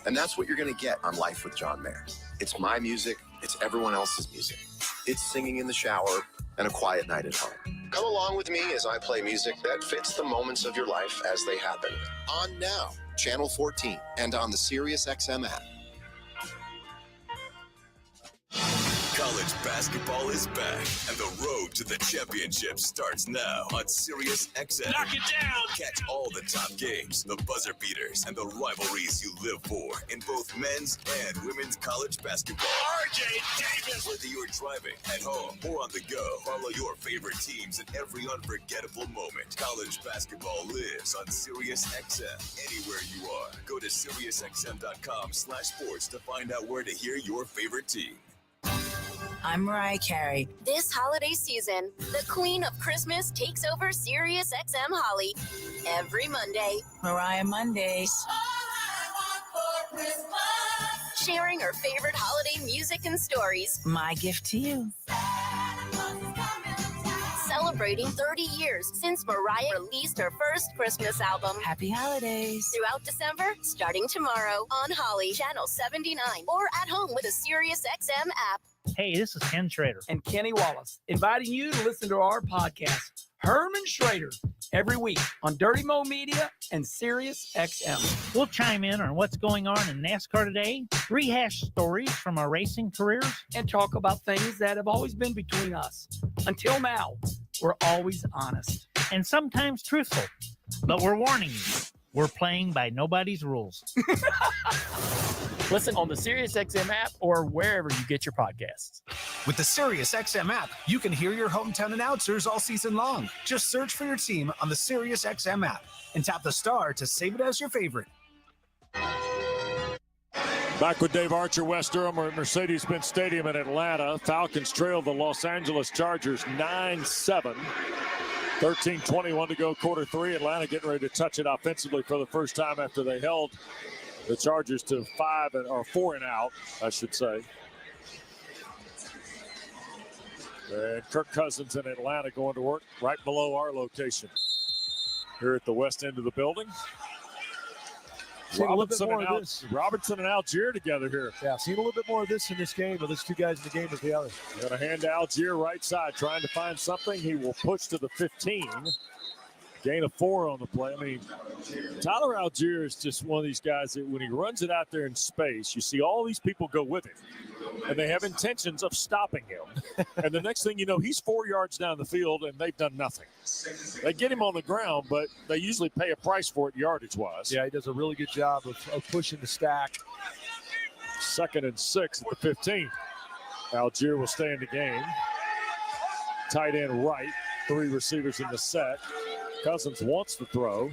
And that's what you're going to get on Life with John Mayer. It's my music. It's everyone else's music. It's singing in the shower and a quiet night at home. Come along with me as I play music that fits the moments of your life as they happen. On now, Channel 14, and on the SiriusXM app. College basketball is back, and the road to the championship starts now on SiriusXM. Knock it down! Catch all the top games, the buzzer beaters, and the rivalries you live for in both men's and women's college basketball. RJ Davis! Whether you're driving, at home, or on the go, follow your favorite teams in every unforgettable moment. College basketball lives on SiriusXM anywhere you are. Go to SiriusXM.com/sports to find out where to hear your favorite team. I'm Mariah Carey. This holiday season, the Queen of Christmas takes over SiriusXM Holly every Monday. Mariah Mondays. Sharing her favorite holiday music and stories. My gift to you. celebrating 30 years since Mariah released her first Christmas album. Happy holidays. Throughout December, starting tomorrow on Holly, Channel 79, or at home with a SiriusXM app. Hey, this is Ken Schrader. And Kenny Wallace, inviting you to listen to our podcast, Herman Schrader, every week on Dirty Mo Media and Sirius XM. We'll chime in on what's going on in NASCAR today, rehash stories from our racing careers, and talk about things that have always been between us. Until now, we're always honest. And sometimes truthful. But we're warning you, we're playing by nobody's rules. Listen on the SiriusXM app or wherever you get your podcasts. With the SiriusXM app, you can hear your hometown announcers all season long. Just search for your team on the SiriusXM app and tap the star to save it as your favorite. Back with Dave Archer, West Durham, or at Mercedes-Benz Stadium in Atlanta. Falcons trail the Los Angeles Chargers 9-7. 13:21 to go, quarter three. Atlanta getting ready to touch it offensively for the first time after they held the Chargers to 4 and out, I should say. And Kirk Cousins in Atlanta going to work right below our location here at the west end of the building. Robinson and Algier together here. Yeah, seen a little bit more of this in this game, but there's two guys in the game as the other. Going to hand to Algier right side, trying to find something. He will push to the 15. Gain of 4 on the play. I mean, Tyler Algier is just one of these guys that when he runs it out there in space, you see all these people go with him, and they have intentions of stopping him. And the next thing you know, he's 4 yards down the field, and they've done nothing. They get him on the ground, but they usually pay a price for it yardage-wise. Yeah, he does a really good job of pushing the stack. 2nd and 6 at the 15. Algier will stay in the game. Tight end right, 3 receivers in the set. Cousins wants to throw.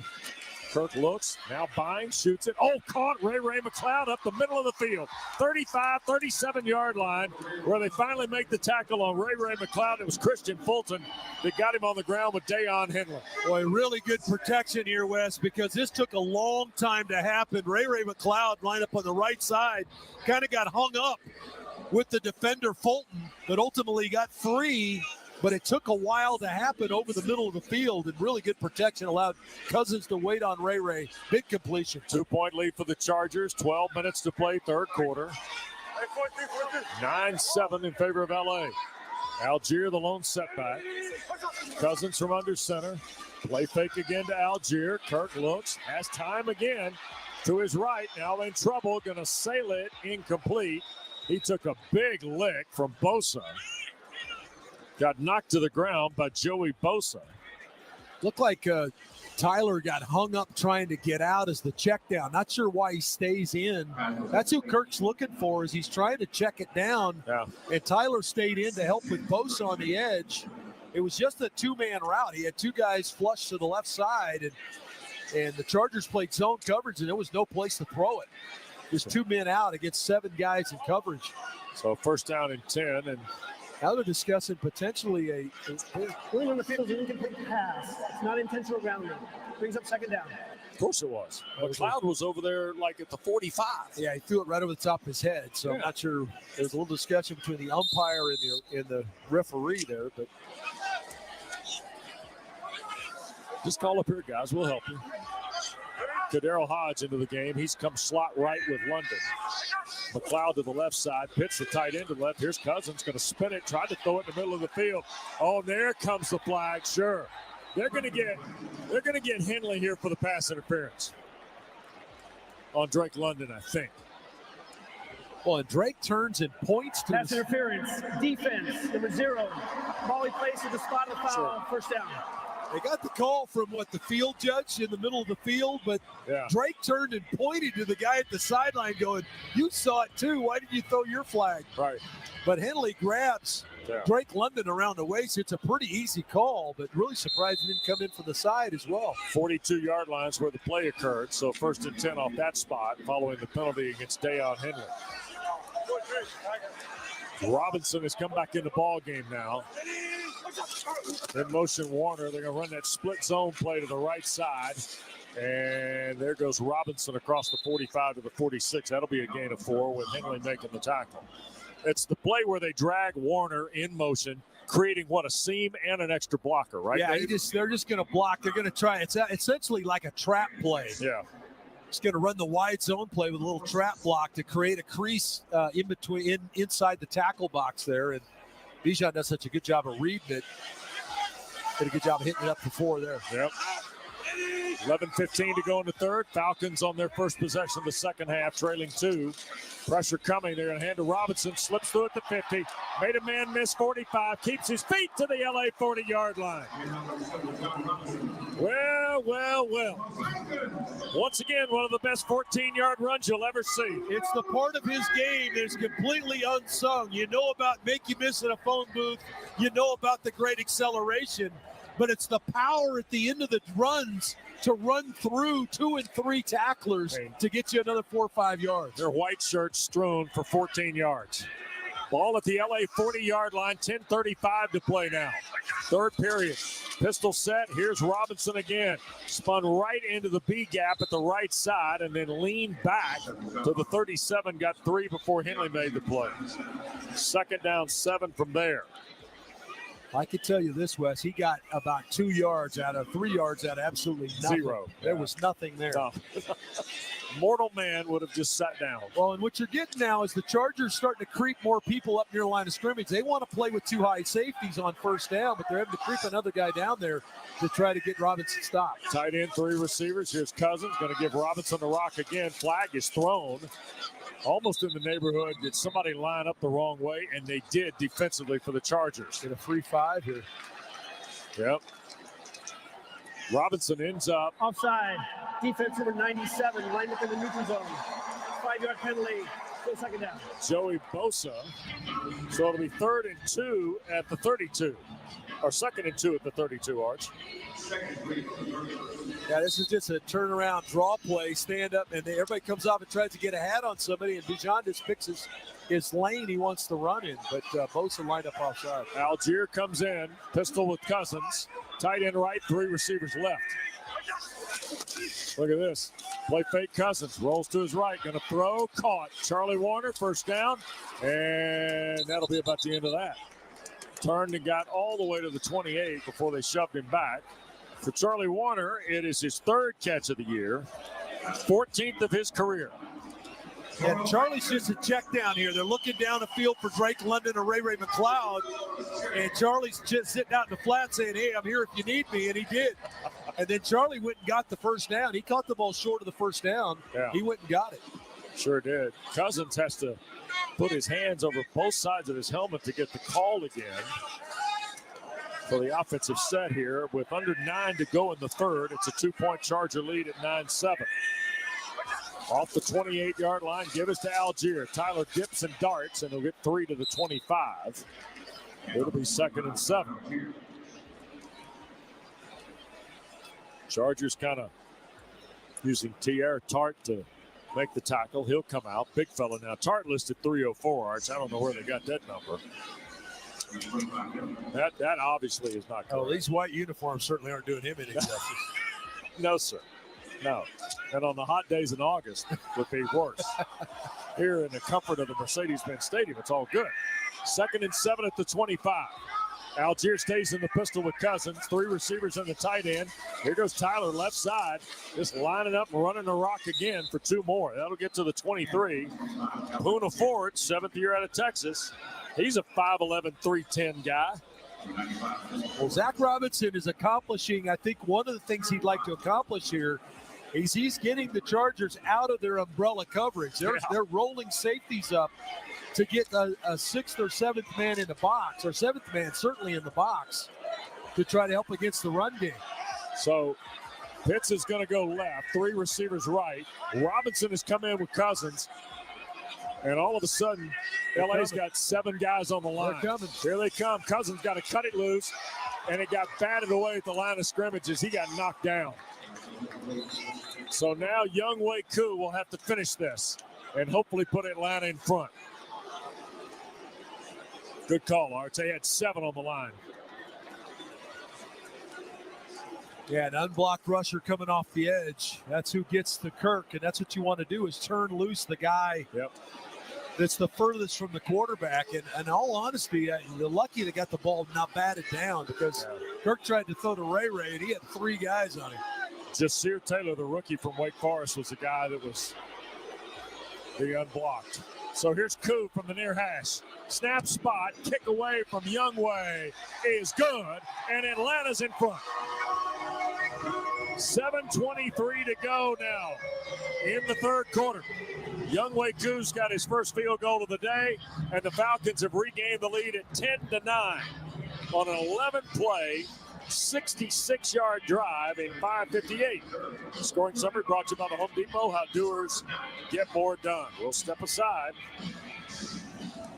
Kirk looks, now binds, shoots it. Oh, caught Ray McLeod up the middle of the field. 35, 37-yard line where they finally make the tackle on Ray McLeod. It was Christian Fulton that got him on the ground with Dayon Henley. Boy, really good protection here, Wes, because this took a long time to happen. Ray McLeod lined up on the right side, kind of got hung up with the defender Fulton, but ultimately got free. But it took a while to happen over the middle of the field, and really good protection allowed Cousins to wait on Ray. Big completion. 2-point lead for the Chargers, 12 minutes to play, third quarter. 9-7 in favor of LA. Algier, the lone setback. Cousins from under center. Play fake again to Algier. Kirk looks, has time again to his right. Now in trouble, going to sail it, incomplete. He took a big lick from Bosa. Got knocked to the ground by Joey Bosa. Looked like Tyler got hung up trying to get out as the check down. Not sure why he stays in. That's who Kirk's looking for, is he's trying to check it down. Yeah. And Tyler stayed in to help with Bosa on the edge. It was just a 2-man route. He had 2 guys flush to the left side, and the Chargers played zone coverage, and there was no place to throw it. There's 2 men out against 7 guys in coverage. So first down and 10, and now they're discussing potentially going on the field is an incomplete pass. It's not intentional grounding. Brings up second down. Of course it was. McLeod was over there like at the 45. Yeah, he threw it right over the top of his head. So I'm not sure. There's a little discussion between the umpire and the referee there, but just call up here, guys. We'll help you. Kadero Hodge into the game. He's come slot right with London. McLeod to the left side, pitch the tight end to the left. Here's Cousins, going to spin it, tried to throw it in the middle of the field. Oh, there comes the flag. Sure, they're going to get Henley here for the pass interference on Drake London, I think. Well, and Drake turns and points to pass interference. Defense number 0. Ball placed at the spot of the foul. Sure. First down. They got the call from the field judge in the middle of the field, but Drake turned and pointed to the guy at the sideline going, you saw it too. Why did you throw your flag? Right. But Henley grabs Drake London around the waist. It's a pretty easy call, but really surprised he didn't come in for the side as well. 42-yard lines where the play occurred, so 1st and 10 off that spot following the penalty against Dayon Henley. Robinson has come back in the ball game now. In motion Warner, they're going to run that split zone play to the right side. And there goes Robinson across the 45 to the 46. That'll be a gain of 4 with Henley making the tackle. It's the play where they drag Warner in motion, creating a seam and an extra blocker, right? Yeah, Dave? they're just going to block. They're going to try. It's essentially like a trap play. Yeah. It's going to run the wide zone play with a little trap block to create a crease inside the tackle box there. And Bijan does such a good job of reading it. Did a good job of hitting it up for 4 there. Yep. 11:15 to go in the third. Falcons on their first possession of the second half, trailing 2. Pressure coming. They're going to hand to Robinson. Slips through at the 50. Made a man miss 45. Keeps his feet to the LA 40-yard line. Well. Once again, one of the best 14-yard runs you'll ever see. It's the part of his game that's completely unsung. You know about make you miss in a phone booth. You know about the great acceleration. But it's the power at the end of the runs to run through 2 and 3 tacklers to get you another 4 or 5 yards. Their white shirts strewn for 14 yards. Ball at the LA 40-yard line, 10:35 to play now. Third period. Pistol set. Here's Robinson again. Spun right into the B gap at the right side and then leaned back to the 37. Got 3 before Henley made the play. Second down, 7 from there. I can tell you this, Wes, he got about 2 yards out of 3 yards out of absolutely nothing. 0. There was nothing there. No. Mortal man would have just sat down. Well, and what you're getting now is the Chargers starting to creep more people up near the line of scrimmage. They want to play with 2 high safeties on first down, but they're having to creep another guy down there to try to get Robinson stopped. Tight end, 3 receivers. Here's Cousins going to give Robinson the rock again. Flag is thrown. Almost in the neighborhood. Did somebody line up the wrong way? And they did defensively for the Chargers. Get a free 5 here. Yep. Robinson ends up. Offside. Defense number 97, lined up in the neutral zone. 5-yard penalty. Still second down. Joey Bosa. So it'll be 3rd and 2 at the 32. Or 2nd and 2 at the 32, Arch. Yeah, this is just a turnaround draw play, stand up, and everybody comes off and tries to get a hat on somebody, and Bijan just picks his lane he wants to run in, but Bosa lined up offside. Algier comes in, pistol with Cousins. Tight end right, 3 receivers left. Look at this. Play fake Cousins, rolls to his right, going to throw, caught. Charlie Warner, first down, and that'll be about the end of that. Turned and got all the way to the 28 before they shoved him back. For Charlie Warner, it is his 3rd catch of the year, 14th of his career. Yeah, Charlie's just a check down here. They're looking down the field for Drake London or Ray McLeod, and Charlie's just sitting out in the flat saying, hey, I'm here if you need me, and he did. And then Charlie went and got the first down. He caught the ball short of the first down. Yeah. He went and got it. Sure did. Cousins has to put his hands over both sides of his helmet to get the call again for the offensive set here. With under 9 to go in the third, it's a 2-point Charger lead at 9-7. Off the 28-yard line, give us to Algier. Tyler dips and darts, and he'll get 3 to the 25. It'll be 2nd and 7. Chargers kind of using Tierre Tart to make the tackle. He'll come out. Big fella now. Tart listed 304, Arch. I don't know where they got that number. That obviously is not good. Oh, these white uniforms certainly aren't doing him any justice. No, sir. No. And on the hot days in August would be worse. Here in the comfort of the Mercedes-Benz Stadium, it's all good. 2nd and 7 at the 25. Algier stays in the pistol with Cousins. 3 receivers in the tight end. Here goes Tyler left side. Just lining up and running the rock again for 2 more. That'll get to the 23. Poona Ford, 7th year out of Texas. He's a 5'11", 310 guy. Well, Zach Robinson is accomplishing, I think, one of the things he'd like to accomplish here is he's getting the Chargers out of their umbrella coverage. They're rolling safeties up to get a 6th or 7th man in the box, or 7th man certainly in the box, to try to help against the run game. So Pitts is going to go left, 3 receivers right. Robinson has come in with Cousins. And all of a sudden, LA's got 7 guys on the line. They're coming. Here they come. Cousins got to cut it loose, and it got batted away at the line of scrimmage as he got knocked down. So now Young Wei Koo will have to finish this and hopefully put Atlanta in front. Good call, Art. They had 7 on the line. Yeah, an unblocked rusher coming off the edge. That's who gets the Kirk, and that's what you want to do is turn loose the guy that's the furthest from the quarterback. And in all honesty, they're lucky they got the ball not batted down, because Kirk tried to throw to Ray, and he had 3 guys on him. Jasir Taylor, the rookie from Wake Forest, was the guy that was the unblocked. So here's Koo from the near hash. Snap spot, kick away from Youngway is good, and Atlanta's in front. 7:23 to go now in the third quarter. Youngway Koo's got his first field goal of the day, and the Falcons have regained the lead at 10-9 on an 11-play, 66-yard drive in 5:58. Scoring summary brought to you by the Home Depot. How doers get more done. We'll step aside.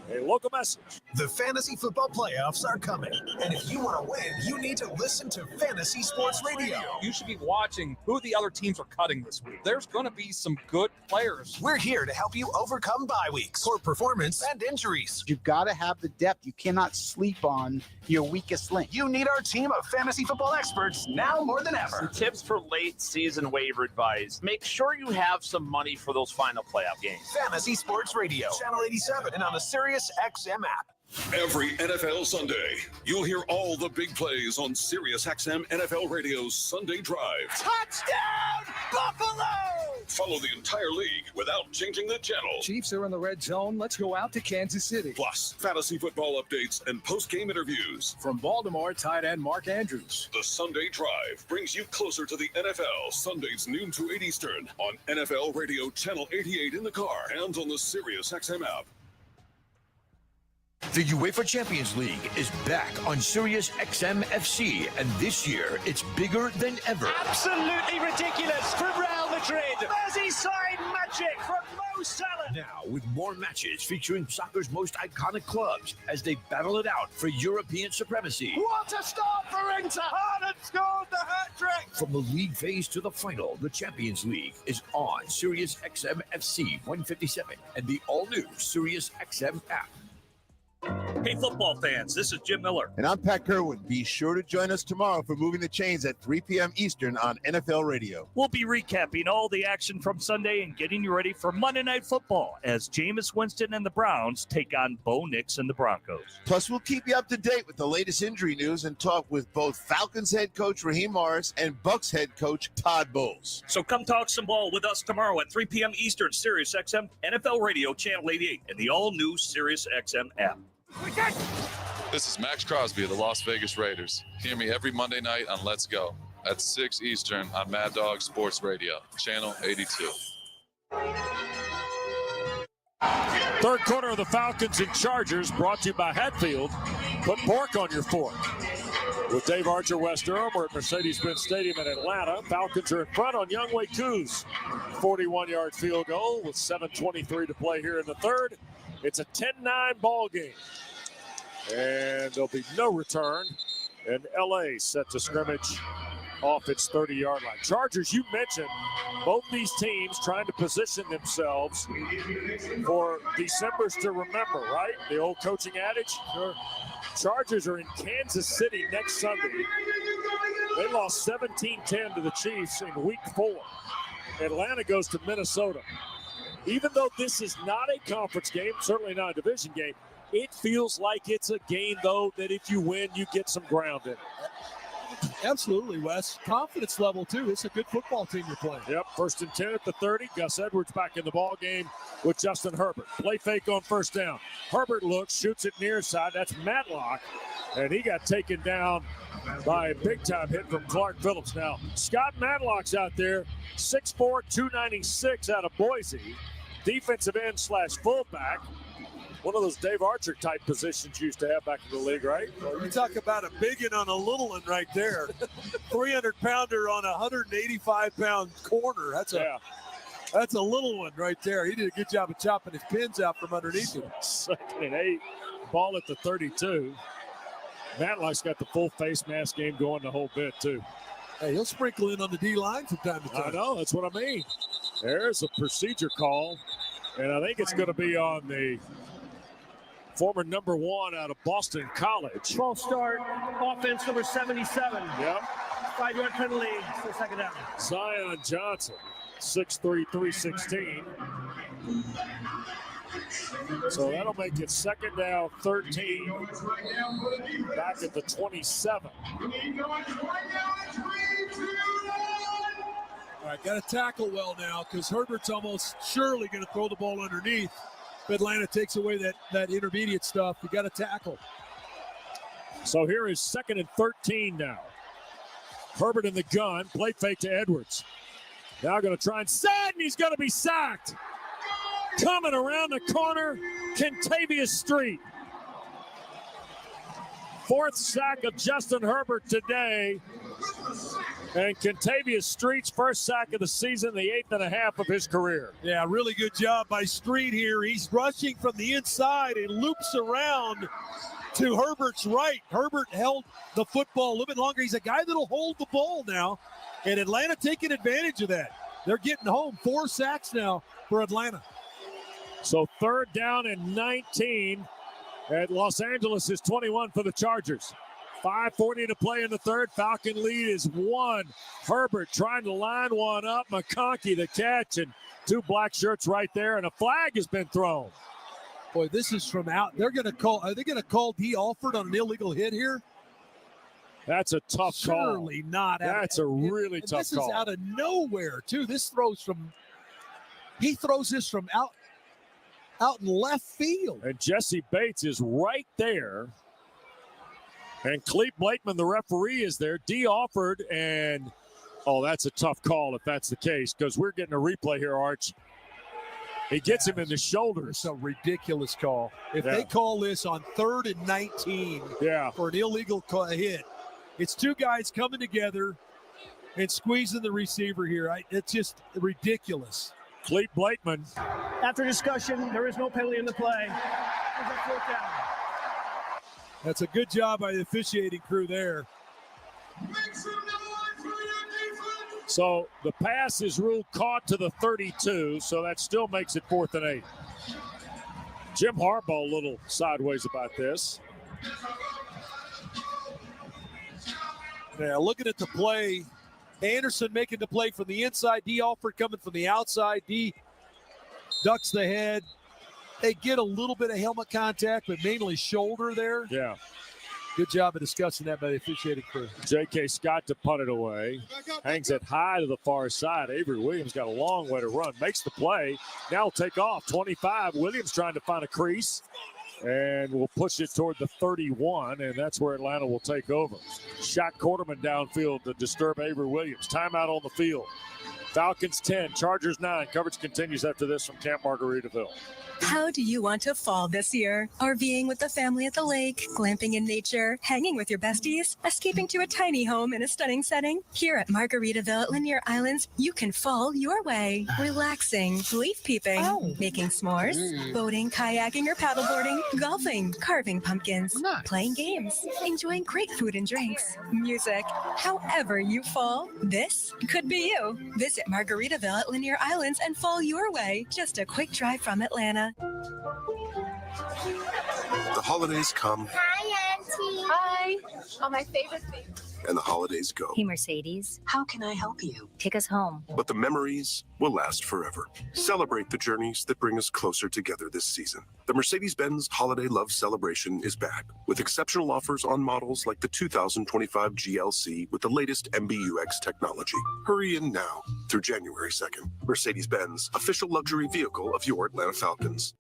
A local message. The fantasy football playoffs are coming. And if you want to win, you need to listen to Fantasy Sports Radio. You should be watching who the other teams are cutting this week. There's going to be some good players. We're here to help you overcome bye weeks, poor performance, and injuries. You've got to have the depth. You cannot sleep on your weakest link. You need our team of fantasy football experts now more than ever. Some tips for late season waiver advice. Make sure you have some money for those final playoff games. Fantasy Sports Radio, Channel 87, and on the Sirius XM app. Every NFL Sunday, you'll hear all the big plays on SiriusXM NFL Radio's Sunday Drive. Touchdown, Buffalo! Follow the entire league without changing the channel. Chiefs are in the red zone. Let's go out to Kansas City. Plus, fantasy football updates and post-game interviews. From Baltimore, tight end Mark Andrews. The Sunday Drive brings you closer to the NFL, Sundays noon to 8 Eastern on NFL Radio Channel 88 in the car and on the SiriusXM app. The UEFA Champions League is back on Sirius XM FC, and this year it's bigger than ever. Absolutely ridiculous from Real Madrid. Merseyside magic from Mo Salah. Now, with more matches featuring soccer's most iconic clubs as they battle it out for European supremacy. What a start for Inter. Haaland scored the hat-trick. From the league phase to the final, the Champions League is on Sirius XM FC 157 and the all-new Sirius XM app. Hey, football fans, this is Jim Miller. And I'm Pat Kerwin. Be sure to join us tomorrow for Moving the Chains at 3 p.m. Eastern on NFL Radio. We'll be recapping all the action from Sunday and getting you ready for Monday Night Football as Jameis Winston and the Browns take on Bo Nix and the Broncos. Plus, we'll keep you up to date with the latest injury news and talk with both Falcons head coach Raheem Morris and Bucs head coach Todd Bowles. So come talk some ball with us tomorrow at 3 p.m. Eastern, Sirius XM, NFL Radio, Channel 88, and the all-new Sirius XM app. This is Max Crosby of the Las Vegas Raiders. Hear me every Monday night on Let's Go at 6 Eastern on Mad Dog Sports Radio, Channel 82. Third quarter of the Falcons and Chargers brought to you by Hatfield. Put pork on your fork. With Dave Archer, West Durham, we're at Mercedes-Benz Stadium in Atlanta. Falcons are in front on Youngway Koo's 41-yard field goal with 7:23 to play here in the third. It's a 10-9 ball game. And there'll be no return. And LA set to scrimmage off its 30-yard line. Chargers, you mentioned both these teams trying to position themselves for December's to remember, right? The old coaching adage. Sure. Chargers are in Kansas City next Sunday. They lost 17-10 to the Chiefs in week 4. Atlanta goes to Minnesota. Even though this is not a conference game, certainly not a division game, it feels like it's a game, though, that if you win, you get some ground in it. Absolutely, Wes. Confidence level, too. It's a good football team you're playing. Yep, 1st and 10 at the 30. Gus Edwards back in the ball game with Justin Herbert. Play fake on first down. Herbert looks, shoots it near side. That's Matlock, and he got taken down by a big-time hit from Clark Phillips. Now, Scott Matlock's out there, 6'4", 296 out of Boise. Defensive end / fullback. One of those Dave Archer type positions you used to have back in the league, right? Well, you talk about a big one on a little one right there. 300-pounder on a 185-pound corner. That's a little one right there. He did a good job of chopping his pins out from underneath him. 2nd and 8, ball at the 32. Matlock's got the full face mask game going the whole bit, too. Hey, he'll sprinkle in on the D-line from time to time. I know, that's what I mean. There's a procedure call, and I think it's going to be on the former number 1 out of Boston College. False start, offense number 77. Yep. 5-yard penalty for 2nd down. Zion Johnson, 6'3", 316. So that'll make it second down, 13, back at the 27. All right, got to tackle well now because Herbert's almost surely going to throw the ball underneath. If Atlanta takes away that intermediate stuff, you got to tackle. So here is second and 13 now. Herbert in the gun, play fake to Edwards. Now going to try and set, and he's going to be sacked. Coming around the corner, Kentavious Street. Fourth sack of Justin Herbert today. And Kentavious Street's first sack of the season, the 8th and a half of his career. Yeah, really good job by Street here. He's rushing from the inside and loops around to Herbert's right. Herbert held the football a little bit longer. He's a guy that'll hold the ball now. And Atlanta taking advantage of that. They're getting home. 4 sacks now for Atlanta. So third down and 19 at Los Angeles is 21 for the Chargers. 5:40 to play in the third. Falcon lead is 1. Herbert trying to line one up. McConkey the catch, and 2 black shirts right there, and a flag has been thrown. Boy, this is from out. They're going to call. Are they going to call D. Alford on an illegal hit here? That's a tough call. Surely not. That's a really tough this call. This is out of nowhere, too. This throws from. He throws this from out in left field. And Jesse Bates is right there. And Clete Blakeman, the referee, is there. D. Alford, and, that's a tough call if that's the case, because we're getting a replay here, Arch. He gets him in the shoulders. It's a ridiculous call. If they call this on 3rd and 19 for an illegal hit, it's 2 guys coming together and squeezing the receiver here. It's just ridiculous. Clete Blakeman. After discussion, there is no penalty in the play. That's a good job by the officiating crew there. So the pass is ruled caught to the 32, so that still makes it 4th and 8. Jim Harbaugh a little sideways about this. Now looking at the play, Anderson making the play from the inside, D. Alford coming from the outside. D ducks the head. They get a little bit of helmet contact, but mainly shoulder there. Yeah. Good job of discussing that by the officiating crew. J.K. Scott to punt it away. Hangs it high to the far side. Avery Williams got a long way to run. Makes the play. Now will take off. 25. Williams trying to find a crease. And we'll push it toward the 31, and that's where Atlanta will take over. Shot Quarterman downfield to disturb Avery Williams. Timeout on the field. Falcons 10, Chargers 9. Coverage continues after this from Camp Margaritaville. How do you want to fall this year? RVing with the family at the lake, glamping in nature, hanging with your besties, escaping to a tiny home in a stunning setting? Here at Margaritaville at Linear Islands, you can fall your way. Relaxing, leaf peeping, making s'mores, boating, kayaking, or paddleboarding, golfing, carving pumpkins, playing games, enjoying great food and drinks, music. However you fall, this could be you. Visit Margaritaville at Linear Islands and fall your way. Just a quick drive from Atlanta. The holidays come. Hi, Auntie. Hi. Oh, my favorite thing. And the holidays go. Hey, Mercedes. How can I help you? Take us home. But the memories will last forever. Celebrate the journeys that bring us closer together this season. The Mercedes-Benz Holiday Love Celebration is back with exceptional offers on models like the 2025 GLC with the latest MBUX technology. Hurry in now through January 2nd. Mercedes-Benz, official luxury vehicle of your Atlanta Falcons.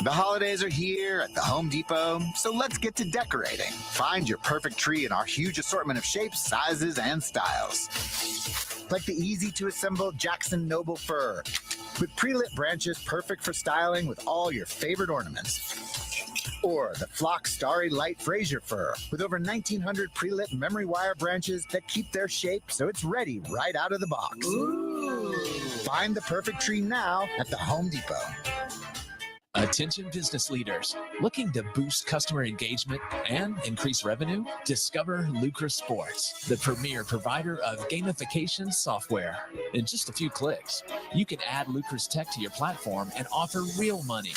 The holidays are here at the Home Depot, so let's get to decorating. Find your perfect tree in our huge assortment of shapes, sizes, and styles. Like the easy-to-assemble Jackson Noble fir, with pre-lit branches perfect for styling with all your favorite ornaments. Or the Flock Starry Light Fraser fir, with over 1,900 pre-lit memory wire branches that keep their shape so it's ready right out of the box. Ooh. Find the perfect tree now at the Home Depot. Attention business leaders. Looking to boost customer engagement and increase revenue? Discover Lucra Sports, the premier provider of gamification software. In just a few clicks, you can add Lucra's tech to your platform and offer real money,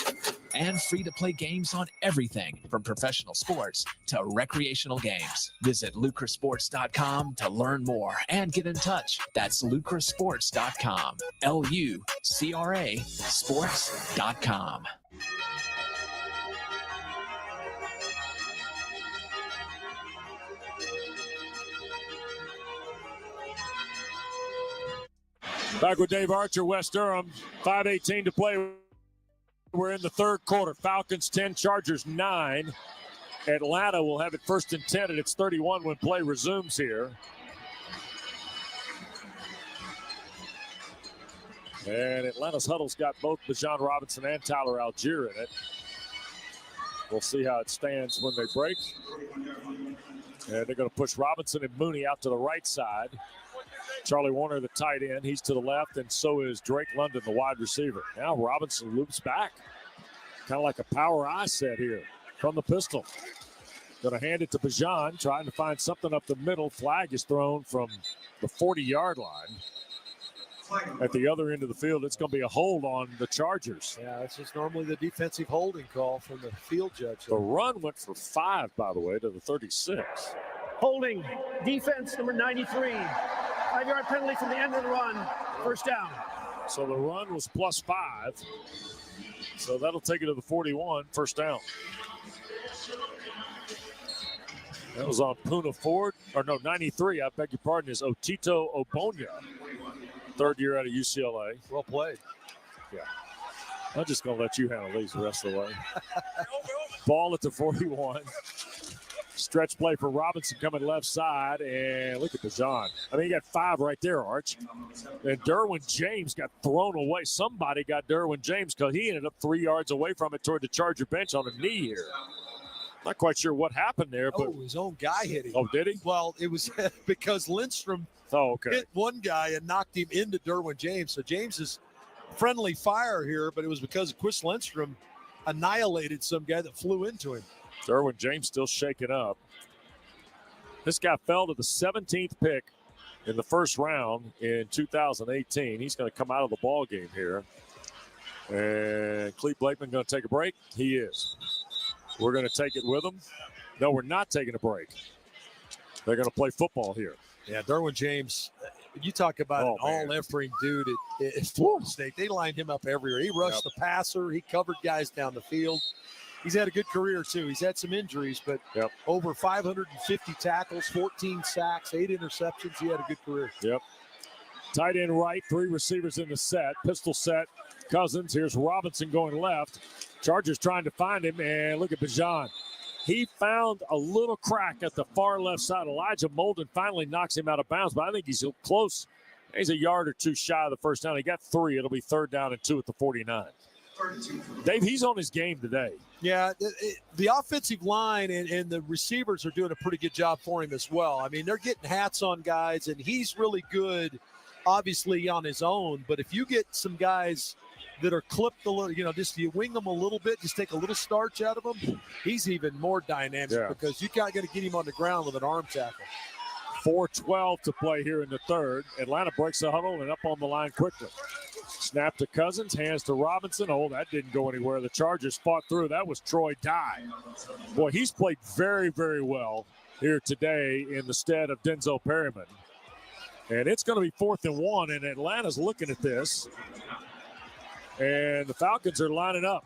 and free-to-play games on everything from professional sports to recreational games. Visit lucrasports.com to learn more and get in touch. That's lucrasports.com. L-U-C-R-A sports.com. Back with Dave Archer, West Durham. 5:18 to play. We're in the third quarter. Falcons 10, Chargers 9. Atlanta will have it first and 10 at its 31 when play resumes here. And Atlanta's huddle's got both Bijan Robinson and Tyler Algier in it. We'll see how it stands when they break. And they're going to push Robinson and Mooney out to the right side. Charlie Warner, the tight end, he's to the left, and so is Drake London, the wide receiver. Now Robinson loops back. Kind of like a power eye set here from the pistol. Going to hand it to Bijan, trying to find something up the middle. Flag is thrown from the 40-yard line. At the other end of the field, it's going to be a hold on the Chargers. Yeah, that's just normally the defensive holding call from the field judge. The run went for 5, by the way, to the 36. Holding, defense number 93. 5-yard penalty from the end of the run. First down. So the run was +5. So that'll take it to the 41. First down. That was on Puna Ford. Or no, 93, I beg your pardon, is Otito Obonya. Third year out of UCLA. Well played. Yeah. I'm just going to let you handle these the rest of the way. Ball at the 41. Stretch play for Robinson coming left side, and look at Bijan. I mean, he got 5 right there, Arch. And Derwin James got thrown away. Somebody got Derwin James because he ended up 3 yards away from it toward the Charger bench on a knee here. Not quite sure what happened there, but his own guy hit him. Oh, did he? Well, it was because Lindstrom hit one guy and knocked him into Derwin James. So James is friendly fire here, but it was because Chris Lindstrom annihilated some guy that flew into him. Derwin James still shaking up. This guy fell to the 17th pick in the first round in 2018. He's going to come out of the ball game here. And Clete Blakeman going to take a break? He is. We're going to take it with him. No, we're not taking a break. They're going to play football here. Yeah, Derwin James, you talk about an all-effering dude at Florida State. They lined him up everywhere. He rushed the passer. He covered guys down the field. He's had a good career, too. He's had some injuries, but over 550 tackles, 14 sacks, 8 interceptions. He had a good career. Yep. Tight end right, 3 receivers in the set. Pistol set, Cousins. Here's Robinson going left. Chargers trying to find him, and look at Bijan. He found a little crack at the far left side. Elijah Molden finally knocks him out of bounds, but I think he's close. He's a yard or 2 shy of the first down. He got 3. It'll be 3rd down and 2 at the 49. Dave, he's on his game today. Yeah, the offensive line and the receivers are doing a pretty good job for him as well. I mean, they're getting hats on guys, and he's really good, obviously, on his own. But if you get some guys that are clipped a little, just you wing them a little bit, just take a little starch out of them, he's even more dynamic because you got to get him on the ground with an arm tackle. 4:12 to play here in the third. Atlanta breaks the huddle and up on the line quickly. Snap to Cousins, hands to Robinson. Oh, that didn't go anywhere. The Chargers fought through. That was Troy Dye. Boy, he's played very, very well here today in the stead of Denzel Perryman. And it's going to be 4th and 1, and Atlanta's looking at this. And the Falcons are lining up.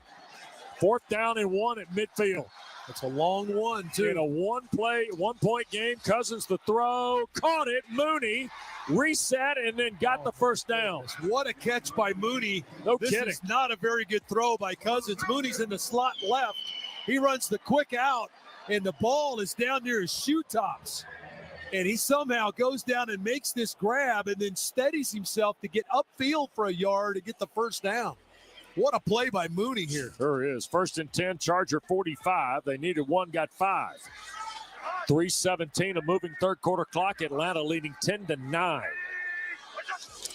4th down and 1 at midfield. It's a long one, too. In a one-point game, Cousins the throw, caught it, Mooney reset, and then got the first down. What a catch by Mooney. No this kidding. Is not a very good throw by Cousins. Mooney's in the slot left. He runs the quick out, and the ball is down near his shoe tops. And he somehow goes down and makes this grab and then steadies himself to get upfield for a yard to get the first down. What a play by Mooney here. Sure is. 1st and 10, Charger 45. They needed 1, got 5. 3:17, a moving third quarter clock. Atlanta leading 10-9.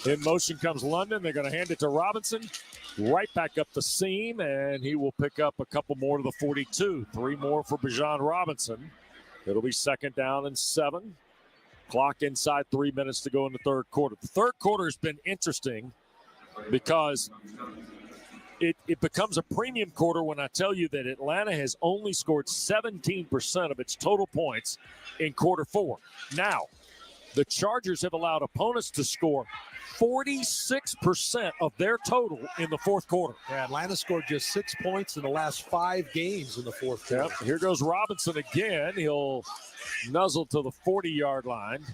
In motion comes London. They're going to hand it to Robinson. Right back up the seam, and he will pick up a couple more to the 42. 3 more for Bijan Robinson. It'll be 2nd down and 7. Clock inside 3 minutes to go in the third quarter. The third quarter has been interesting because it becomes a premium quarter when I tell you that Atlanta has only scored 17% of its total points in quarter 4. Now, the Chargers have allowed opponents to score 46% of their total in the fourth quarter. Yeah, Atlanta scored just 6 points in the last 5 games in the fourth quarter. Yep. Here goes Robinson again. He'll nuzzle to the 40-yard line.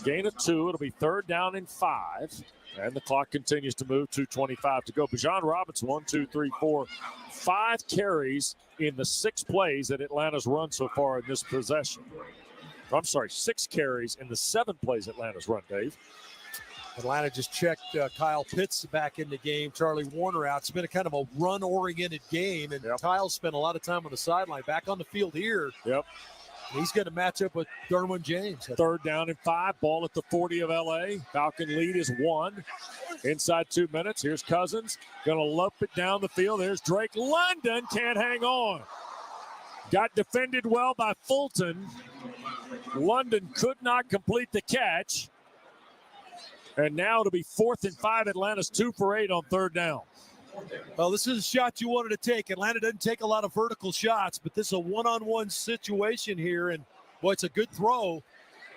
Gain of 2. It'll be 3rd down and 5. And the clock continues to move. 2:25 to go. Bijan Robinson, 5 carries in the 6 plays that Atlanta's run so far in this possession. I'm sorry, 6 carries in the 7 plays Atlanta's run, Dave. Atlanta just checked Kyle Pitts back in the game. Charlie Warner out. It's been a kind of a run-oriented game, and Kyle spent a lot of time on the sideline. Back on the field here. Yep. He's going to match up with Derwin James. 3rd down and 5. Ball at the 40 of L.A. Falcon lead is 1. Inside 2 minutes. Here's Cousins. Going to lump it down the field. There's Drake London. Can't hang on. Got defended well by Fulton. London could not complete the catch. And now it'll be 4th and 5. Atlanta's 2 for 8 on 3rd down. Well, this is a shot you wanted to take. Atlanta doesn't take a lot of vertical shots, but this is a one-on-one situation here. And, boy, it's a good throw.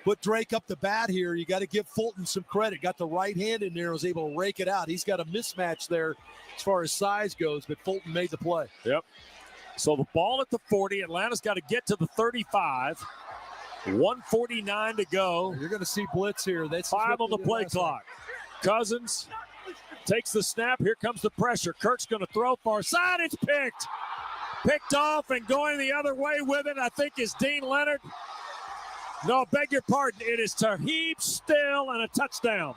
Put Drake up the bat here. You got to give Fulton some credit. Got the right hand in there, was able to rake it out. He's got a mismatch there as far as size goes, but Fulton made the play. Yep. So the ball at the 40. Atlanta's got to get to the 35. 1:49 to go. You're going to see blitz here. That's 5 on the play clock. Cousins takes the snap. Here comes the pressure. Kirk's going to throw far side. It's picked. Picked off and going the other way with it, I think, is Dean Leonard. No, beg your pardon. It is Tarheeb Still and a touchdown.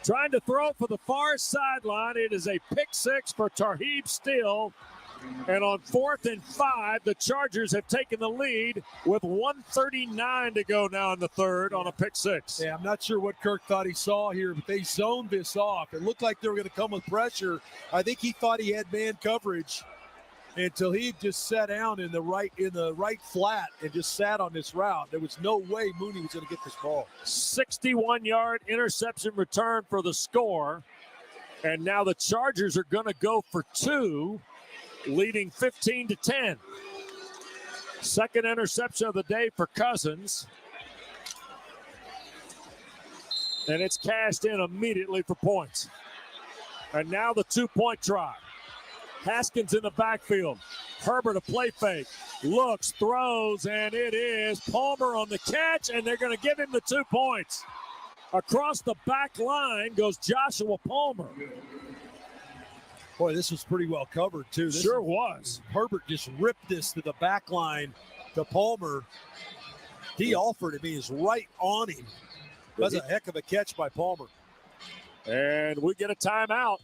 Trying to throw for the far sideline. It is a pick 6 for Tarheeb Still. And on 4th and 5, the Chargers have taken the lead with 1:39 to go now in the 3rd on a pick 6. Yeah, I'm not sure what Kirk thought he saw here, but they zoned this off. It looked like they were going to come with pressure. I think he thought he had man coverage until he just sat down in the right flat and just sat on this route. There was no way Mooney was going to get this ball. 61-yard interception return for the score. And now the Chargers are going to go for 2. Leading 15-10. Second interception of the day for Cousins. And it's cashed in immediately for points. And now the 2-point try. Haskins in the backfield. Herbert a play fake. Looks, throws, and it is Palmer on the catch, and they're going to give him the 2 points. Across the back line goes Joshua Palmer. Boy, this was pretty well covered, too. This sure was. Herbert just ripped this to the back line to Palmer. He offered it. He was right on him. That's a heck of a catch by Palmer. And we get a timeout.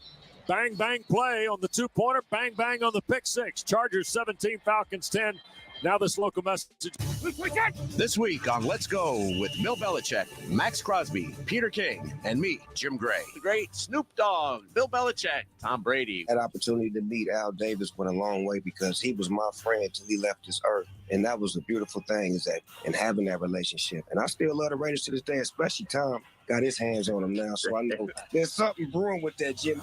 Bang, bang play on the 2-pointer. Bang, bang on the pick 6. Chargers 17, Falcons 10. Now this local message. This week on Let's Go with Bill Belichick, Max Crosby, Peter King, and me, Jim Gray. The great Snoop Dogg, Bill Belichick, Tom Brady. That opportunity to meet Al Davis went a long way because he was my friend until he left this earth. And that was the beautiful thing is that in having that relationship. And I still love the Raiders to this day, especially Tom got his hands on them now. So I know there's something brewing with that, Jim.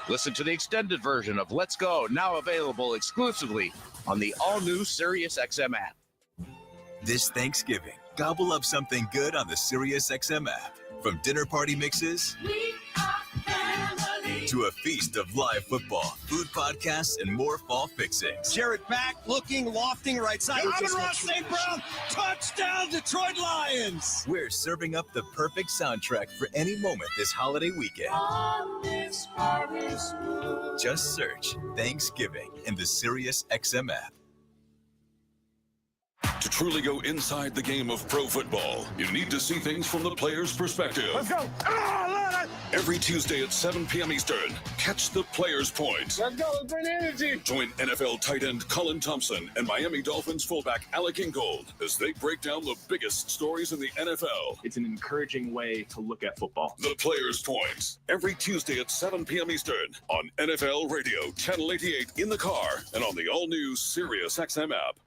Listen to the extended version of Let's Go, now available exclusively on the all-new SiriusXM app. This Thanksgiving, gobble up something good on the SiriusXM app. From dinner party mixes to a feast of live football, food podcasts, and more fall fixings. Jarrett back, looking, lofting right side. Amon-Ra St. Brown, touchdown Detroit Lions. We're serving up the perfect soundtrack for any moment this holiday weekend. Just search Thanksgiving in the SiriusXM app. To truly go inside the game of pro football, you need to see things from the player's perspective. Let's go. Every Tuesday at 7 p.m. Eastern, catch the Player's Point. Let's go. Bring energy. Join NFL tight end Colin Thompson and Miami Dolphins fullback Alec Ingold as they break down the biggest stories in the NFL. It's an encouraging way to look at football. The Player's Point, every Tuesday at 7 p.m. Eastern on NFL Radio, Channel 88 in the car and on the all-new SiriusXM app.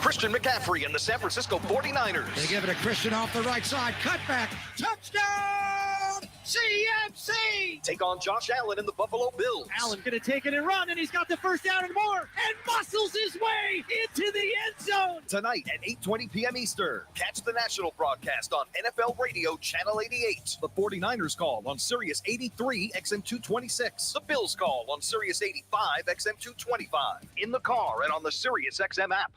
Christian McCaffrey and the San Francisco 49ers. They give it to Christian off the right side. Cut back. Touchdown! CMC! Take on Josh Allen and the Buffalo Bills. Allen going to take it and run, and he's got the first down and more, and muscles his way into the end zone. Tonight at 8:20 p.m. Eastern, catch the national broadcast on NFL Radio Channel 88. The 49ers call on Sirius 83 XM226. The Bills call on Sirius 85 XM225. In the car and on the Sirius XM app.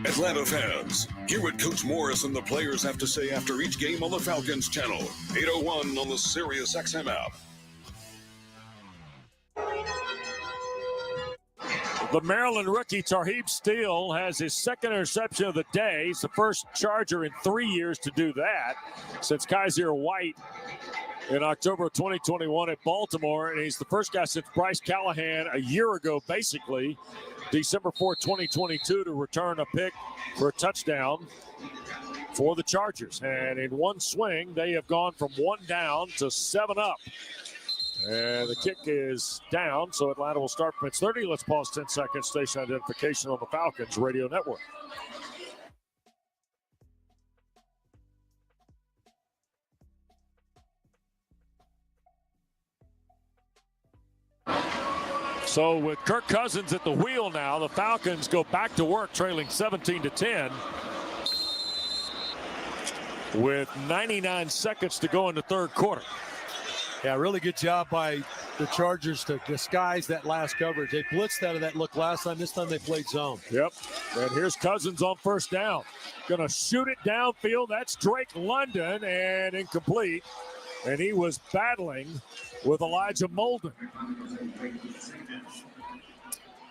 Atlanta fans, hear what Coach Morris and the players have to say after each game on the Falcons channel. 801 on the Sirius XM app. The Maryland rookie Tarheeb Steele has his second interception of the day. He's the first Charger in 3 years to do that since Kaiser White in October of 2021 at Baltimore. And he's the first guy since Bryce Callahan a year ago, basically, December 4, 2022, to return a pick for a touchdown for the Chargers. And in one swing, they have gone from 1 down to 7 up. And the kick is down, so Atlanta will start from its 30. Let's pause 10 seconds. Station identification on the Falcons Radio Network. So with Kirk Cousins at the wheel now, the Falcons go back to work, trailing 17-10. With 99 seconds to go in the third quarter. Yeah, really good job by the Chargers to disguise that last coverage. They blitzed out of that look last time. This time they played zone. Yep. And here's Cousins on first down. Going to shoot it downfield. That's Drake London, and incomplete. And he was battling with Elijah Molden.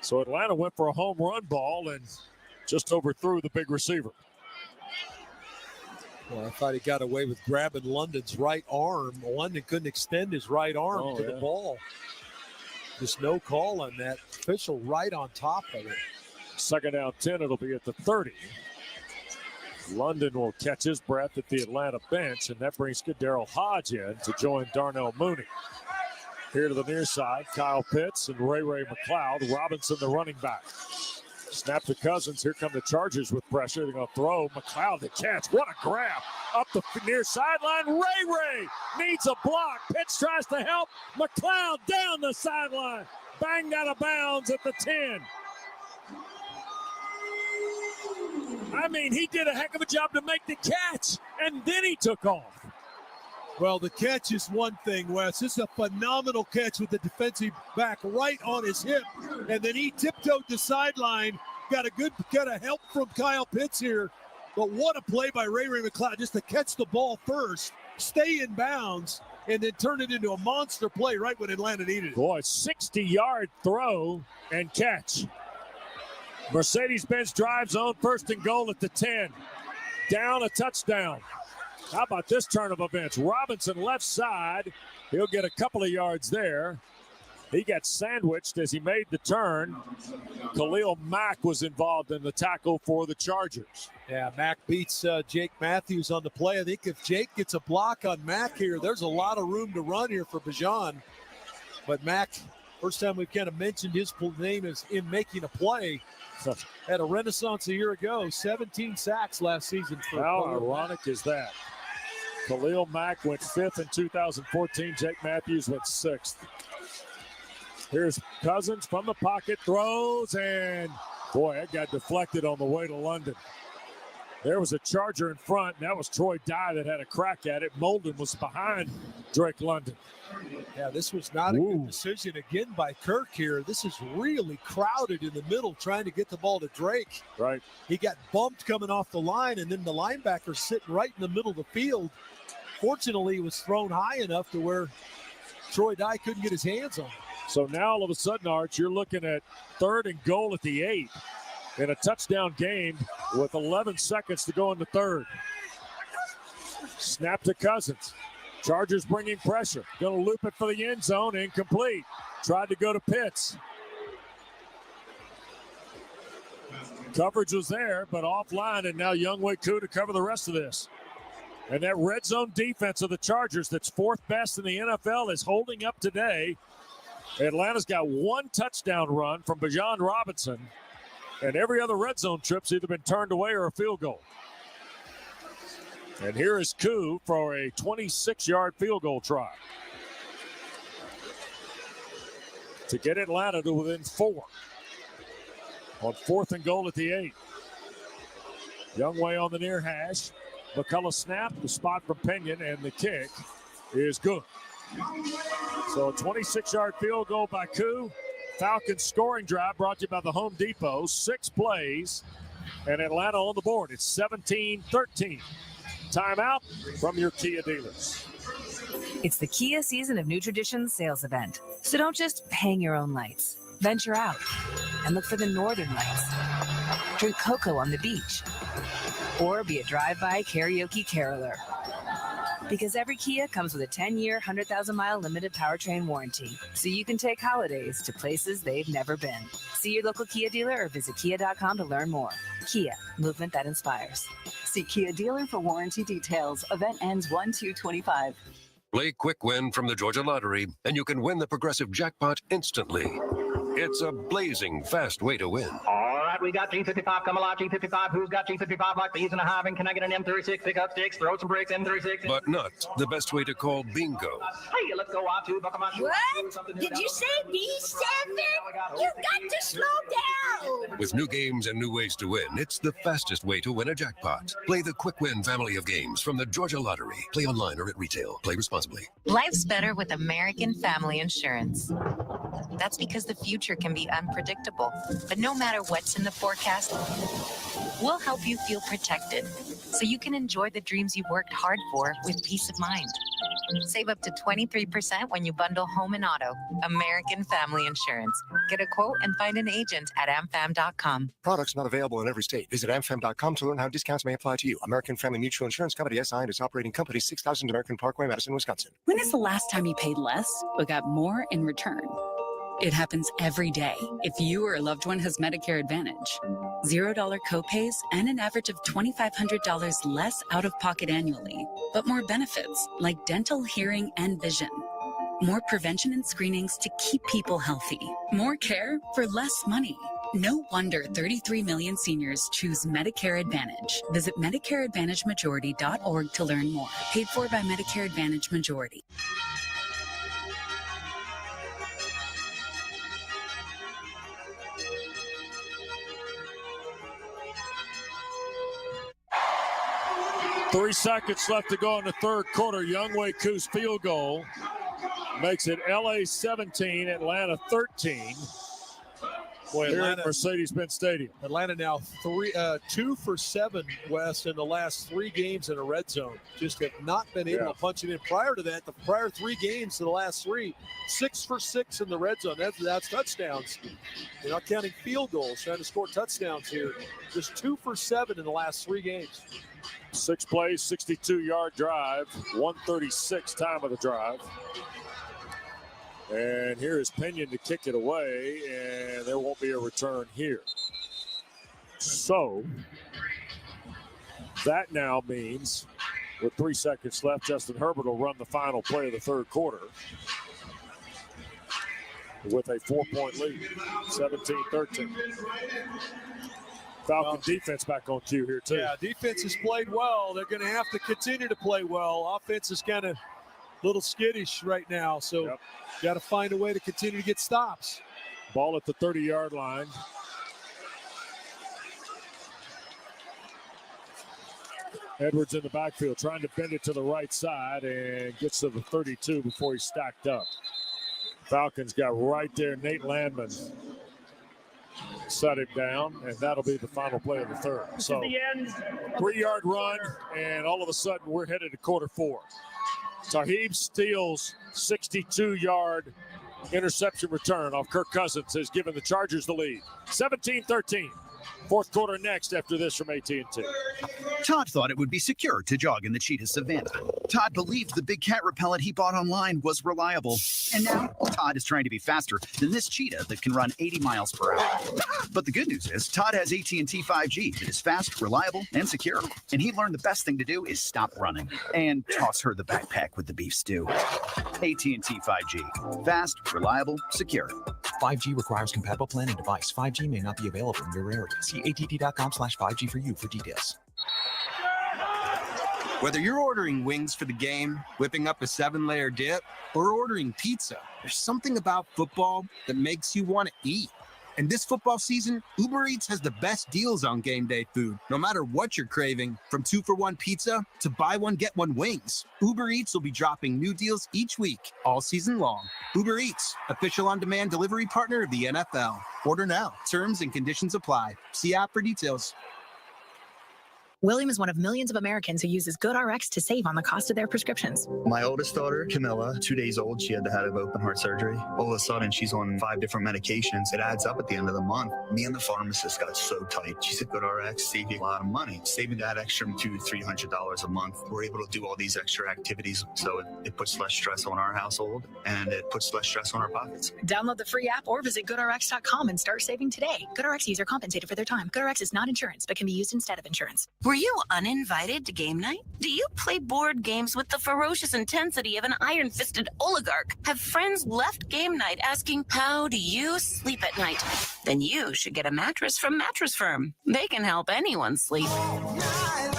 So Atlanta went for a home run ball and just overthrew the big receiver. Well, I thought he got away with grabbing London's right arm. London couldn't extend his right arm to the ball. Just no call on that. Official right on top of it. Second down 10, it'll be at the 30. London will catch his breath at the Atlanta bench, and that brings Darrell Hodge in to join Darnell Mooney. Here to the near side, Kyle Pitts and Ray McLeod. Robinson, the running back. Snap to Cousins. Here come the Chargers with pressure. They're going to throw. McLeod the catch. What a grab. Up the near sideline. Ray needs a block. Pitts tries to help. McLeod down the sideline. Banged out of bounds at the 10. I mean, he did a heck of a job to make the catch, and then he took off. Well, the catch is one thing, Wes. This is a phenomenal catch with the defensive back right on his hip. And then he tiptoed the sideline. Got a help from Kyle Pitts here. But what a play by Ray McLeod just to catch the ball first, stay in bounds, and then turn it into a monster play right when Atlanta needed it. Boy, 60-yard throw and catch. Mercedes-Benz drive zone, first and goal at the 10. Down, a touchdown. How about this turn of events? Robinson left side. He'll get a couple of yards there. He got sandwiched as he made the turn. Khalil Mack was involved in the tackle for the Chargers. Yeah, Mack beats Jake Matthews on the play. I think if Jake gets a block on Mack here, there's a lot of room to run here for Bijan. But Mack, first time we've kind of mentioned his name is in making a play. Had a renaissance a year ago, 17 sacks last season. How ironic is that? Khalil Mack went 5th in 2014. Jake Matthews went 6th. Here's Cousins from the pocket, throws, and boy, that got deflected on the way to London. There was a Charger in front, and that was Troy Dye that had a crack at it. Molden was behind Drake London. Yeah, this was not a good decision again by Kirk here. This is really crowded in the middle trying to get the ball to Drake. Right. He got bumped coming off the line, and then the linebacker sitting right in the middle of the field. Fortunately, it was thrown high enough to where Troy Dye couldn't get his hands on it. So now all of a sudden, Arch, you're looking at 3rd and goal at the 8 in a touchdown game with 11 seconds to go in the third. Snap to Cousins. Chargers bringing pressure. Going to loop it for the end zone. Incomplete. Tried to go to Pitts. Coverage was there, but offline, and now Younghoe Koo to cover the rest of this. And that red zone defense of the Chargers that's 4th best in the NFL is holding up today. Atlanta's got 1 touchdown run from Bijan Robinson, and every other red zone trip's either been turned away or a field goal. And here is Koo for a 26-yard field goal try to get Atlanta to within 4 on 4th and goal at the 8. Youngway on the near hash. McCullough snap, the spot from Pinion, and the kick is good. So a 26-yard field goal by Koo. Falcons scoring drive brought to you by the Home Depot. 6 plays, and Atlanta on the board. It's 17-13. Timeout from your Kia dealers. It's the Kia Season of New Traditions sales event. So don't just hang your own lights. Venture out and look for the northern lights. Drink cocoa on the beach. Or be a drive-by karaoke caroler. Because every Kia comes with a 10-year, 100,000-mile limited powertrain warranty. So you can take holidays to places they've never been. See your local Kia dealer or visit kia.com to learn more. Kia, movement that inspires. See Kia dealer for warranty details. Event ends 1/2/25. Play Quick Win from the Georgia Lottery, and you can win the progressive jackpot instantly. It's a blazing fast way to win. All right, we got G55 come alive. G55, who's got G55 like these in a hive? And can I get an M36? Pick up sticks, throw some bricks, M36. But not the best way to call bingo. Hey, let's go out to buckle my shoes. What? Did you say B7? You got to slow down. With new games and new ways to win, it's the fastest way to win a jackpot. Play the Quick Win family of games from the Georgia Lottery. Play online or at retail. Play responsibly. Life's better with American Family Insurance. That's because the future can be unpredictable, but no matter what's in the forecast, we'll help you feel protected so you can enjoy the dreams you worked hard for with peace of mind. Save up to 23% when you bundle home and auto. American Family Insurance. Get a quote and find an agent at amfam.com. Products not available in every state. Visit amfam.com to learn how discounts may apply to you. American Family Mutual Insurance Company, SI, and its operating company, 6000 American Parkway, Madison, Wisconsin. When is the last time you paid less but got more in return? It happens every day if you or a loved one has Medicare Advantage. $0 copays and an average of $2,500 less out of pocket annually, but more benefits like dental, hearing, and vision. More prevention and screenings to keep people healthy. More care for less money. No wonder 33 million seniors choose Medicare Advantage. Visit MedicareAdvantageMajority.org to learn more. Paid for by Medicare Advantage Majority. Three seconds left to go in the third quarter. Youngway Koo's field goal makes it LA 17, Atlanta 13. Boy, here at Mercedes-Benz Stadium. Atlanta now 2 for 7, Wes, in the last 3 games in a red zone. Just have not been able to punch it in. Prior to that, the prior 3 games to the last 3, 6 for 6 in the red zone. That's touchdowns. You're not counting field goals, trying to score touchdowns here. Just 2 for 7 in the last 3 games. 6 plays, 62-yard drive, 1:36 time of the drive. And here is Pinion to kick it away, and there won't be a return here. So that now means with 3 seconds left, Justin Herbert will run the final play of the third quarter with a 4-point lead, 17-13. Falcon defense back on cue here, too. Yeah, defense has played well. They're going to have to continue to play well. Offense is kind of a little skittish right now, so got to find a way to continue to get stops. Ball at the 30-yard line. Edwards in the backfield trying to bend it to the right side and gets to the 32 before he's stacked up. Falcons got right there. Nate Landman set it down, and that'll be the final play of the third. So 3-yard run, and all of a sudden we're headed to quarter 4. Tahib Steele's 62-yard interception return off Kirk Cousins has given the Chargers the lead. 17-13. Fourth quarter next after this from AT&T. Todd thought it would be secure to jog in the cheetah savannah. Todd believed the big cat repellent he bought online was reliable. And now Todd is trying to be faster than this cheetah that can run 80 miles per hour. But the good news is Todd has AT&T 5G that is fast, reliable, and secure. And he learned the best thing to do is stop running and toss her the backpack with the beef stew. AT&T 5G. Fast, reliable, secure. 5G requires compatible plan and device. 5G may not be available in your area. See att.com/5G for you for details. Whether you're ordering wings for the game, whipping up a 7-layer dip, or ordering pizza, there's something about football that makes you want to eat. And this football season, Uber Eats has the best deals on game day food. No matter what you're craving, from 2-for-1 pizza to buy one, get one wings, Uber Eats will be dropping new deals each week, all season long. Uber Eats, official on-demand delivery partner of the NFL. Order now. Terms and conditions apply. See app for details. William is one of millions of Americans who uses GoodRx to save on the cost of their prescriptions. My oldest daughter, Camilla, 2 days old, she had to have open heart surgery. All of a sudden, she's on 5 different medications. It adds up at the end of the month. Me and the pharmacist got so tight. She said, GoodRx save you a lot of money. Saving that extra $200-300 a month. We're able to do all these extra activities, so it puts less stress on our household, and it puts less stress on our pockets. Download the free app or visit GoodRx.com and start saving today. GoodRx user compensated for their time. GoodRx is not insurance, but can be used instead of insurance. Were you uninvited to game night? Do you play board games with the ferocious intensity of an iron-fisted oligarch? Have friends left game night asking, how do you sleep at night? Then you should get a mattress from Mattress Firm. They can help anyone sleep.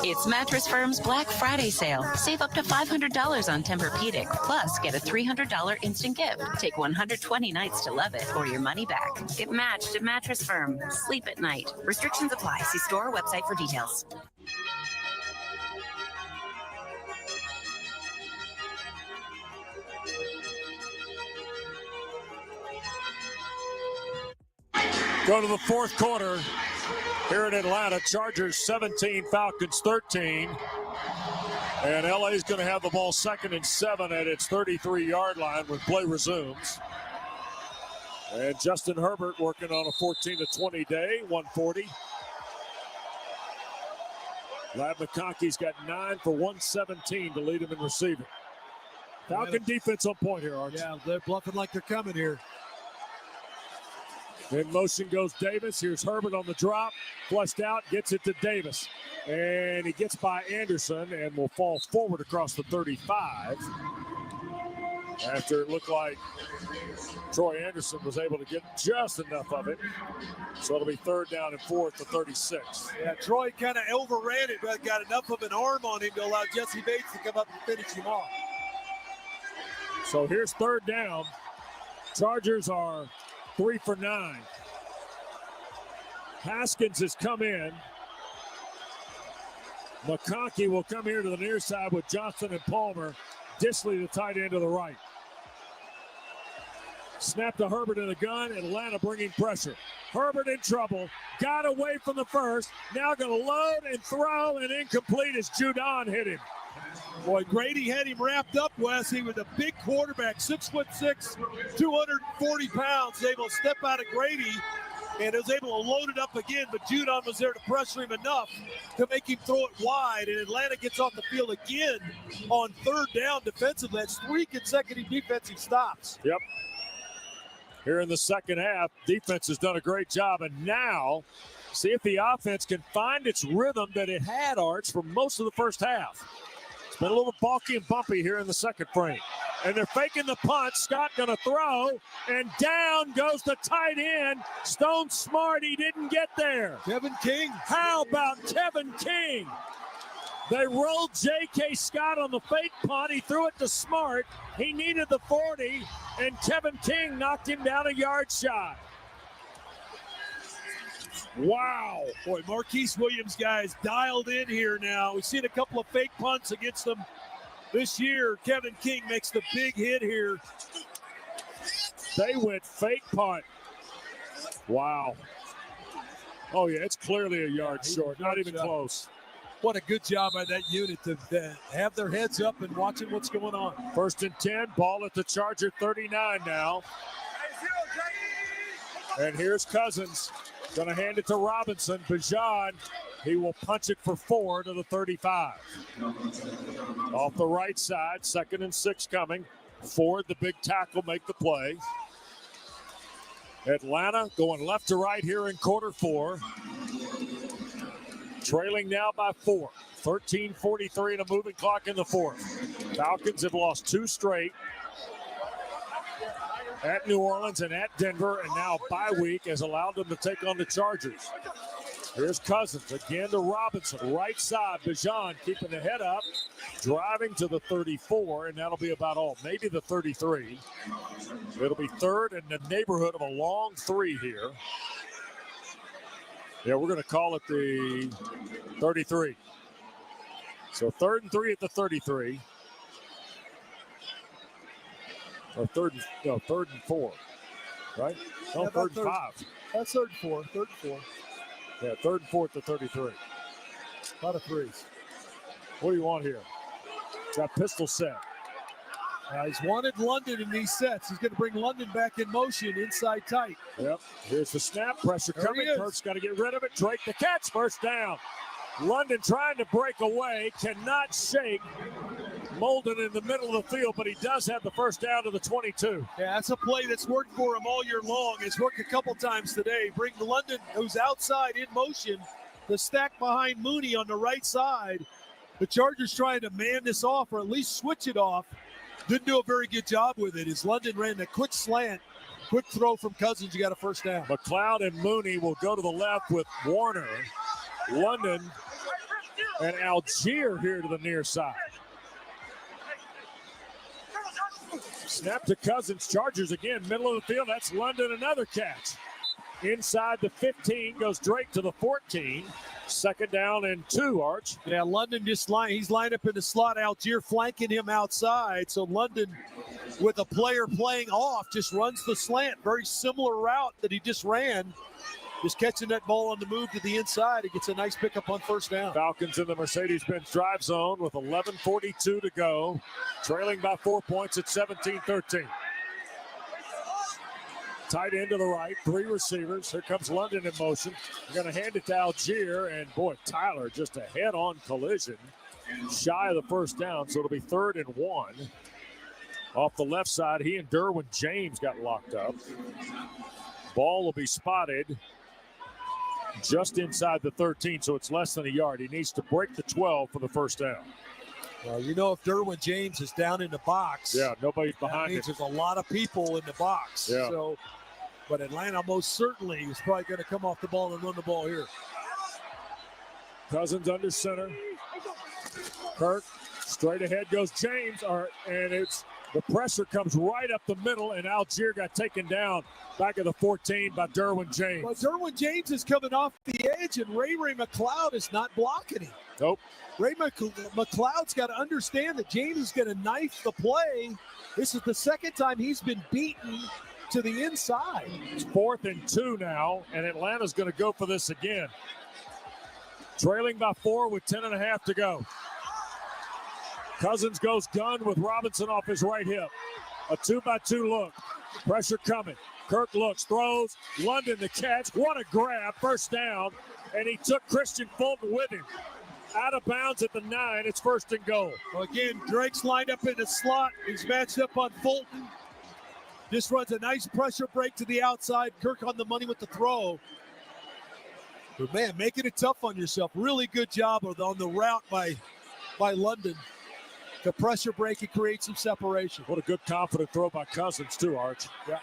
It's Mattress Firm's Black Friday sale. Save up to $500 on Tempur-Pedic. Plus, get a $300 instant gift. Take 120 nights to love it or your money back. Get matched at Mattress Firm. Sleep at night. Restrictions apply. See store or website for details. Go to the fourth quarter here in Atlanta. Chargers 17, Falcons 13. And LA's going to have the ball 2nd and 7 at its 33-yard line when play resumes. And Justin Herbert working on a 14-20 day, 140. Lab McConkey's got 9 for 117 to lead him in receiving. Falcon defense on point here, Arch. Yeah, they're bluffing like they're coming here. In motion goes Davis. Here's Herbert on the drop. Flushed out, gets it to Davis. And he gets by Anderson and will fall forward across the 35. After it looked like Troy Anderson was able to get just enough of it. So it'll be 3rd down and 4 at the 36. Yeah, Troy kind of overran it, but got enough of an arm on him to allow Jesse Bates to come up and finish him off. So here's 3rd down. Chargers are 3 for 9. Haskins has come in. McConkey will come here to the near side with Johnson and Palmer. Disley, the tight end, to the right. Snap to Herbert in the gun. Atlanta bringing pressure. Herbert in trouble. Got away from the first. Now going to load and throw, and incomplete as Judon hit him. Boy, Grady had him wrapped up, Wes. He was a big quarterback, 6'6", 240 pounds, able to step out of Grady and was able to load it up again, but Judon was there to pressure him enough to make him throw it wide, and Atlanta gets off the field again on 3rd down defensively. That's 3 consecutive defensive stops. Yep. Here in the second half, defense has done a great job, and now see if the offense can find its rhythm that it had, Arch, for most of the first half. It's been a little balky and bumpy here in the second frame. And they're faking the punt. Scott going to throw, and down goes the tight end. Stone Smart, he didn't get there. Kevin King. How about Kevin King? They rolled J.K. Scott on the fake punt. He threw it to Smart. He needed the 40, and Kevin King knocked him down a yard shy. Wow. Boy, Marquise Williams, guys, dialed in here now. We've seen a couple of fake punts against them this year. Kevin King makes the big hit here. They went fake punt. Wow. Oh, yeah, it's clearly a yard short. Not even close. What a good job by that unit to have their heads up and watching what's going on. 1st and 10, ball at the Charger 39 now. And here's Cousins. Going to hand it to Robinson. Bijan, he will punch it for 4 to the 35. Off the right side, 2nd and 6 coming. Ford, the big tackle, make the play. Atlanta going left to right here in quarter 4. Trailing now by 4. 13:43 and a moving clock in the 4th. Falcons have lost 2 straight. At New Orleans and at Denver, and now bye week has allowed them to take on the Chargers. Here's Cousins again to Robinson. Right side, Bijan keeping the head up. Driving to the 34, and that'll be about all. Maybe the 33. It'll be third in the neighborhood of a long 3 here. Yeah, we're going to call it the 33. So 3rd and 3 at the 33. Or third and 4, right? No, Yeah, 3rd and 5. That's 3rd and 4. 3rd and 4. Yeah, 3rd and 4 at the 33. A lot of threes. What do you want here? Got pistol set. He's wanted London in these sets. He's going to bring London back in motion, inside tight. Yep. Here's the snap. Pressure There coming. he is. Kirk's got to get rid of it. Drake the catch. First down. London trying to break away. Cannot shake Molden in the middle of the field, but he does have the first down to the 22. Yeah, that's a play that's worked for him all year long. It's worked a couple times today. Bring London, who's outside in motion, the stack behind Mooney on the right side. The Chargers trying to man this off or at least switch it off. Didn't do a very good job with it. As London ran a quick slant, quick throw from Cousins, you got a first down. McLeod and Mooney will go to the left with Warner, London, and Algier here to the near side. Snap to Cousins. Chargers again, middle of the field. That's London, another catch. Inside the 15, goes Drake to the 14. 2nd down and 2, Arch. Yeah, London he's lined up in the slot. Algier flanking him outside. So London, with a player playing off, just runs the slant. Very similar route that he just ran. Just catching that ball on the move to the inside. It gets a nice pickup on first down. Falcons in the Mercedes-Benz drive zone with 11:42 to go. Trailing by 4 points at 17-13. Tight end to the right, 3 receivers. Here comes London in motion. They're going to hand it to Algier, and boy, Tyler, just a head-on collision. Shy of the first down, so it'll be 3rd and 1. Off the left side, he and Derwin James got locked up. Ball will be spotted just inside the 13, so it's less than a yard. He needs to break the 12 for the first down. Well, you know, if Derwin James is down in the box, yeah, nobody's behind means him. There's a lot of people in the box. Yeah. So, but Atlanta most certainly is probably going to come off the ball and run the ball here. Cousins under center. Kirk, straight ahead goes James, and it's the pressure comes right up the middle, and Algier got taken down back of the 14 by Derwin James. Well, Derwin James is coming off the edge, and Ray McLeod is not blocking him. Nope. Ray McLeod's got to understand that James is going to knife the play. This is the second time he's been beaten to the inside. It's 4th and 2 now, and Atlanta's going to go for this again. Trailing by 4 with 10.5 to go. Cousins goes gun with Robinson off his right hip. A 2-by-2 look. Pressure coming. Kirk looks, throws. London the catch. What a grab. First down. And he took Christian Fulton with him. Out of bounds at the 9. It's 1st and goal. Well, again, Drake's lined up in the slot. He's matched up on Fulton. Just runs a nice pressure break to the outside. Kirk on the money with the throw. But, man, making it tough on yourself. Really good job on the route by London. The pressure break, it creates some separation. What a good confident throw by Cousins, too, Arch. Yeah.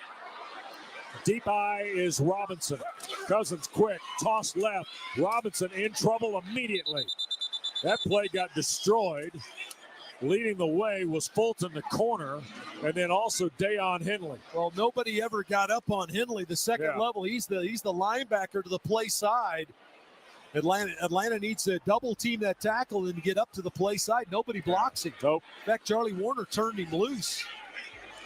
Deep eye is Robinson. Cousins quick, toss left. Robinson in trouble immediately. That play got destroyed. Leading the way was Fulton, the corner, and then also Deion Henley. Well, nobody ever got up on Henley, the second level. He's the linebacker to the play side. Atlanta needs to double team that tackle and get up to the play side. Nobody blocks him. Nope. In fact, Charlie Warner turned him loose.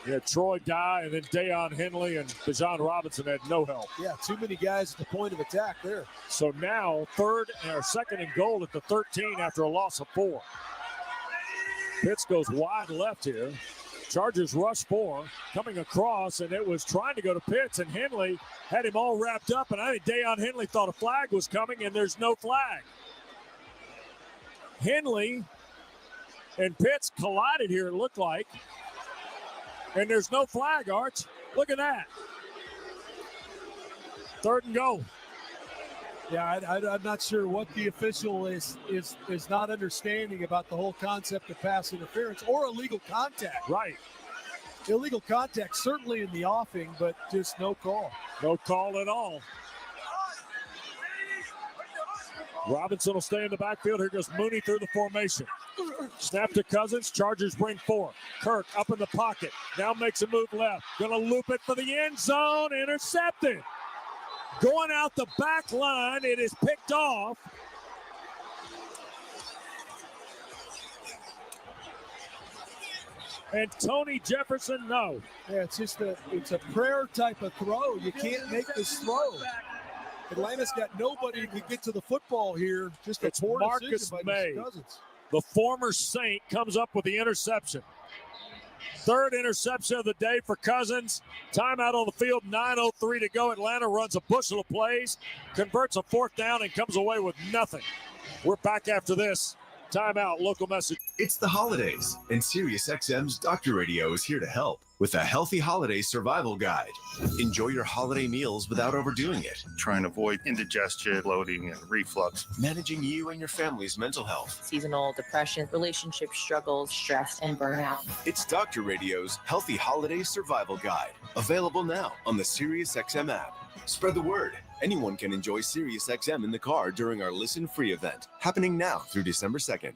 Yeah, Troy Dye and then Deion Henley and Bijan Robinson had no help. Yeah, too many guys at the point of attack there. So now 2nd and goal at the 13 after a loss of 4. Pitts goes wide left here. Chargers rush 4, coming across, and it was trying to go to Pitts, and Henley had him all wrapped up, and I think Deion Henley thought a flag was coming, and there's no flag. Henley and Pitts collided here, it looked like, and there's no flag, Arch. Look at that. 3rd and goal. Yeah, I'm not sure what the official is not understanding about the whole concept of pass interference or illegal contact. Right. Illegal contact certainly in the offing, but just no call. No call at all. Robinson will stay in the backfield. Here goes Mooney through the formation. Snap to Cousins. Chargers bring 4. Kirk up in the pocket. Now makes a move left. Going to loop it for the end zone. Intercepted. Going out the back line. It is picked off. And Tony Jefferson, no. Yeah, it's just it's a prayer type of throw. You can't make this throw. Atlanta's got nobody who can get to the football here. Just a poor Marcus decision by May, Cousins. the former Saint, comes up with the interception. 3rd interception of the day for Cousins. Timeout on the field, 9:03 to go. Atlanta runs a bushel of plays, converts a 4th down, and comes away with nothing. We're back after this. Timeout, local message. It's the holidays, and SiriusXM's Doctor Radio is here to help with a healthy holiday survival guide. Enjoy your holiday meals without overdoing it. Trying to avoid indigestion, bloating, and reflux. Managing you and your family's mental health. Seasonal depression, relationship struggles, stress, and burnout. It's Doctor Radio's Healthy Holiday Survival Guide. Available now on the SiriusXM app. Spread the word. Anyone can enjoy SiriusXM in the car during our Listen Free event, happening now through December 2nd.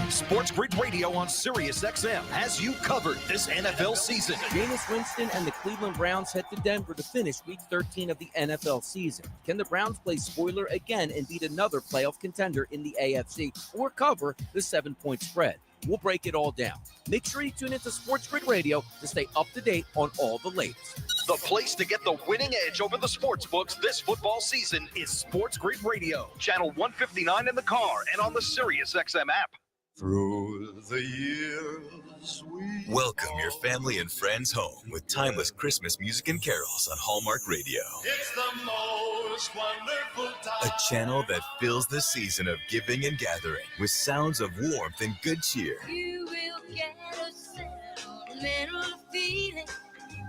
Sports Grid Radio on SiriusXM has you covered this NFL season. Jameis Winston and the Cleveland Browns head to Denver to finish Week 13 of the NFL season. Can the Browns play spoiler again and beat another playoff contender in the AFC or cover the 7-point spread? We'll break it all down. Make sure you tune into Sports Grid Radio to stay up to date on all the latest. The place to get the winning edge over the sports books this football season is Sports Grid Radio. Channel 159 in the car and on the SiriusXM app. Through the years we Welcome your family and friends home with timeless Christmas music and carols on Hallmark Radio. It's the most wonderful time. A channel that fills the season of giving and gathering with sounds of warmth and good cheer. You will get a sentimental feeling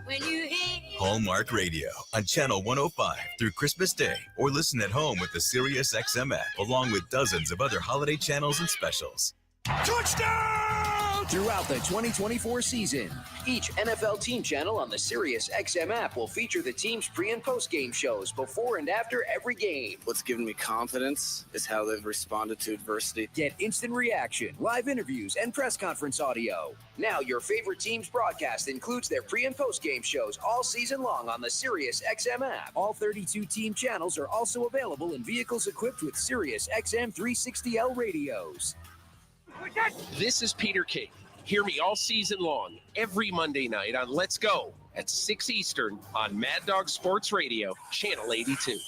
when you hear Hallmark Radio on Channel 105 through Christmas Day, or listen at home with the SiriusXM app, along with dozens of other holiday channels and specials. Touchdown! Throughout the 2024 season, each NFL team channel on the SiriusXM app will feature the team's pre- and post-game shows before and after every game. What's given me confidence is how they've responded to adversity. Get instant reaction, live interviews, and press conference audio. Now your favorite team's broadcast includes their pre- and post-game shows all season long on the SiriusXM app. All 32 team channels are also available in vehicles equipped with SiriusXM 360L radios. This is Peter King. Hear me all season long, every Monday night on Let's Go at 6 Eastern on Mad Dog Sports Radio, Channel 82.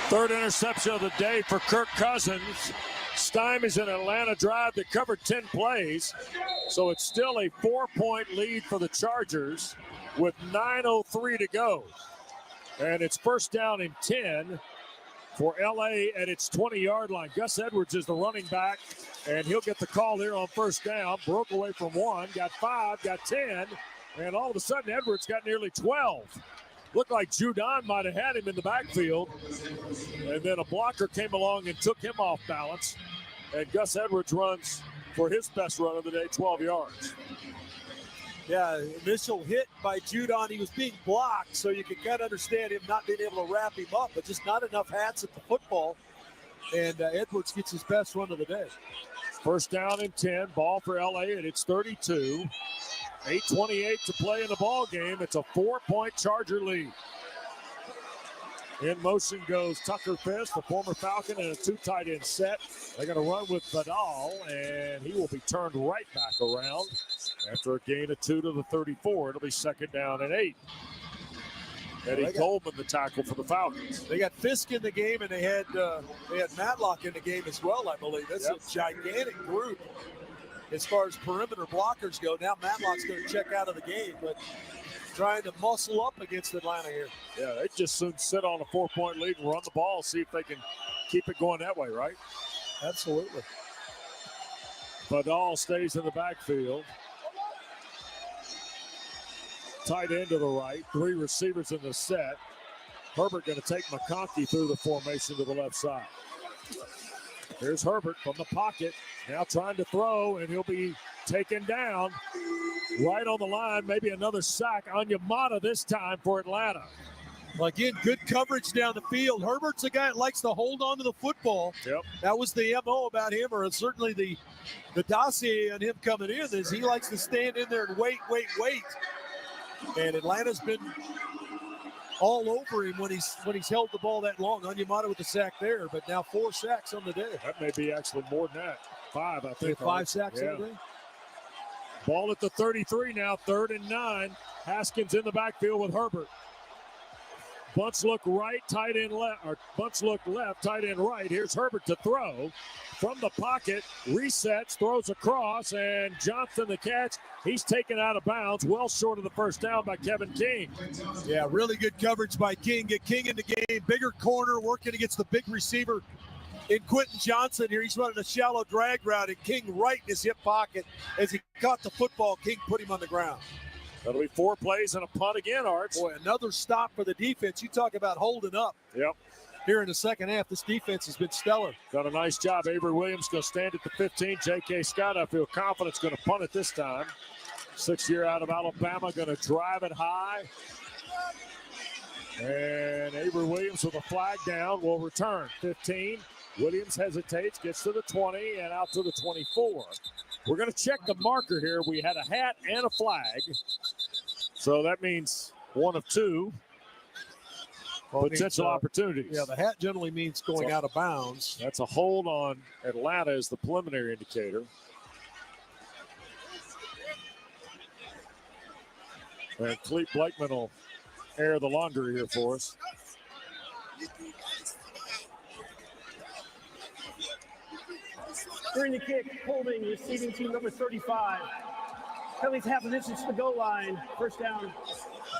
3rd interception of the day for Kirk Cousins. Stymies an Atlanta drive that covered 10 plays. So it's still a 4-point lead for the Chargers with 9:03 to go. And it's 1st down and 10 for LA at its 20-yard line. Gus Edwards is the running back, and he'll get the call here on 1st down. Broke away from 1, got 5, got 10, and all of a sudden Edwards got nearly 12. Looked like Judon might have had him in the backfield, and then a blocker came along and took him off balance, and Gus Edwards runs for his best run of the day, 12 yards. Yeah, initial hit by Judon. He was being blocked, so you can kind of understand him not being able to wrap him up, but just not enough hats at the football. And Edwards gets his best run of the day. 1st down and 10, ball for LA at its 32. 8:28 to play in the ball game. It's a 4-point Charger lead. In motion goes Tucker Fisk, the former Falcon, and a 2 tight end set. They're going to run with Vidal, and he will be turned right back around after a gain of 2 to the 34. It'll be 2nd down and 8. Eddie Coleman, the tackle for the Falcons. They got Fisk in the game, and they had Matlock in the game as well, I believe. That's a gigantic group as far as perimeter blockers go. Now Matlock's going to check out of the game, but trying to muscle up against Atlanta here. Yeah, they just soon sit on a 4-point lead and run the ball, see if they can keep it going that way, right? Absolutely. Vidal stays in the backfield. Tight end to the right, 3 receivers in the set. Herbert going to take McConkey through the formation to the left side. Here's Herbert from the pocket, now trying to throw, and he'll be taken down right on the line. Maybe another sack on Yamada this time for Atlanta. Well, again, good coverage down the field. Herbert's a guy that likes to hold on to the football. Yep. That was the MO about him, or certainly the dossier on him coming in, is he likes to stand in there and wait. And Atlanta's been all over him when he's held the ball that long. Onyemata with the sack there, but now 4 sacks on the day. That may be actually more than that. 5, I think. 5 sacks on the day. Ball at the 33 now, 3rd and 9. Haskins in the backfield with Herbert. Bunts look right, tight end left, or bunts look left, tight end right. Here's Herbert to throw from the pocket, resets, throws across, and Johnson the catch. He's taken out of bounds, well short of the first down by Kevin King. Yeah, really good coverage by King. Get King in the game, bigger corner, working against the big receiver in Quentin Johnson here. He's running a shallow drag route, and King right in his hip pocket. As he caught the football, King put him on the ground. That'll be 4 plays and a punt again, Arts. Boy, another stop for the defense. You talk about holding up. Yep. Here in the second half, this defense has been stellar. Done a nice job. Avery Williams going to stand at the 15. J.K. Scott, I feel confident, is going to punt it this time. 6th year out of Alabama, going to drive it high. And Avery Williams with a flag down will return. 15. Williams hesitates, gets to the 20, and out to the 24. We're going to check the marker here. We had a hat and a flag. So that means 1 of 2 potential opportunities. Yeah, the hat generally means going out of bounds. That's a hold on Atlanta as the preliminary indicator. And Clete Blakeman will air the laundry here for us. During the kick, holding, receiving team number 35. Penalties half an inch to the goal line. First down,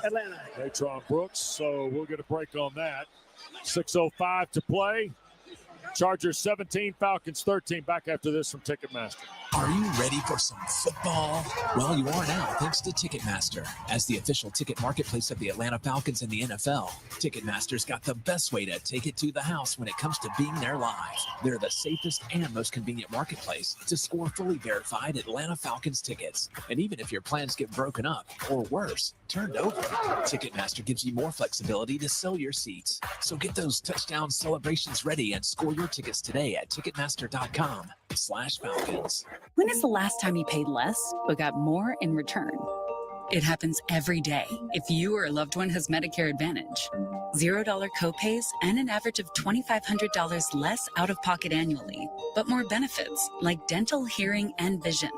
Atlanta. Natron Brooks, so we'll get a break on that. 6:05 to play. Chargers 17, Falcons 13. Back after this from Ticketmaster. Are you ready for some football? Well, you are now, thanks to Ticketmaster. As the official ticket marketplace of the Atlanta Falcons and the NFL, Ticketmaster's got the best way to take it to the house when it comes to being there live. They're the safest and most convenient marketplace to score fully verified Atlanta Falcons tickets. And even if your plans get broken up, or worse, turned over, Ticketmaster gives you more flexibility to sell your seats. So get those touchdown celebrations ready and score your tickets today at Ticketmaster.com/Falcons. When is the last time you paid less but got more in return? It happens every day if you or a loved one has Medicare Advantage. $0 copays and an average of $2,500 less out of pocket annually, but more benefits like dental, hearing, and vision.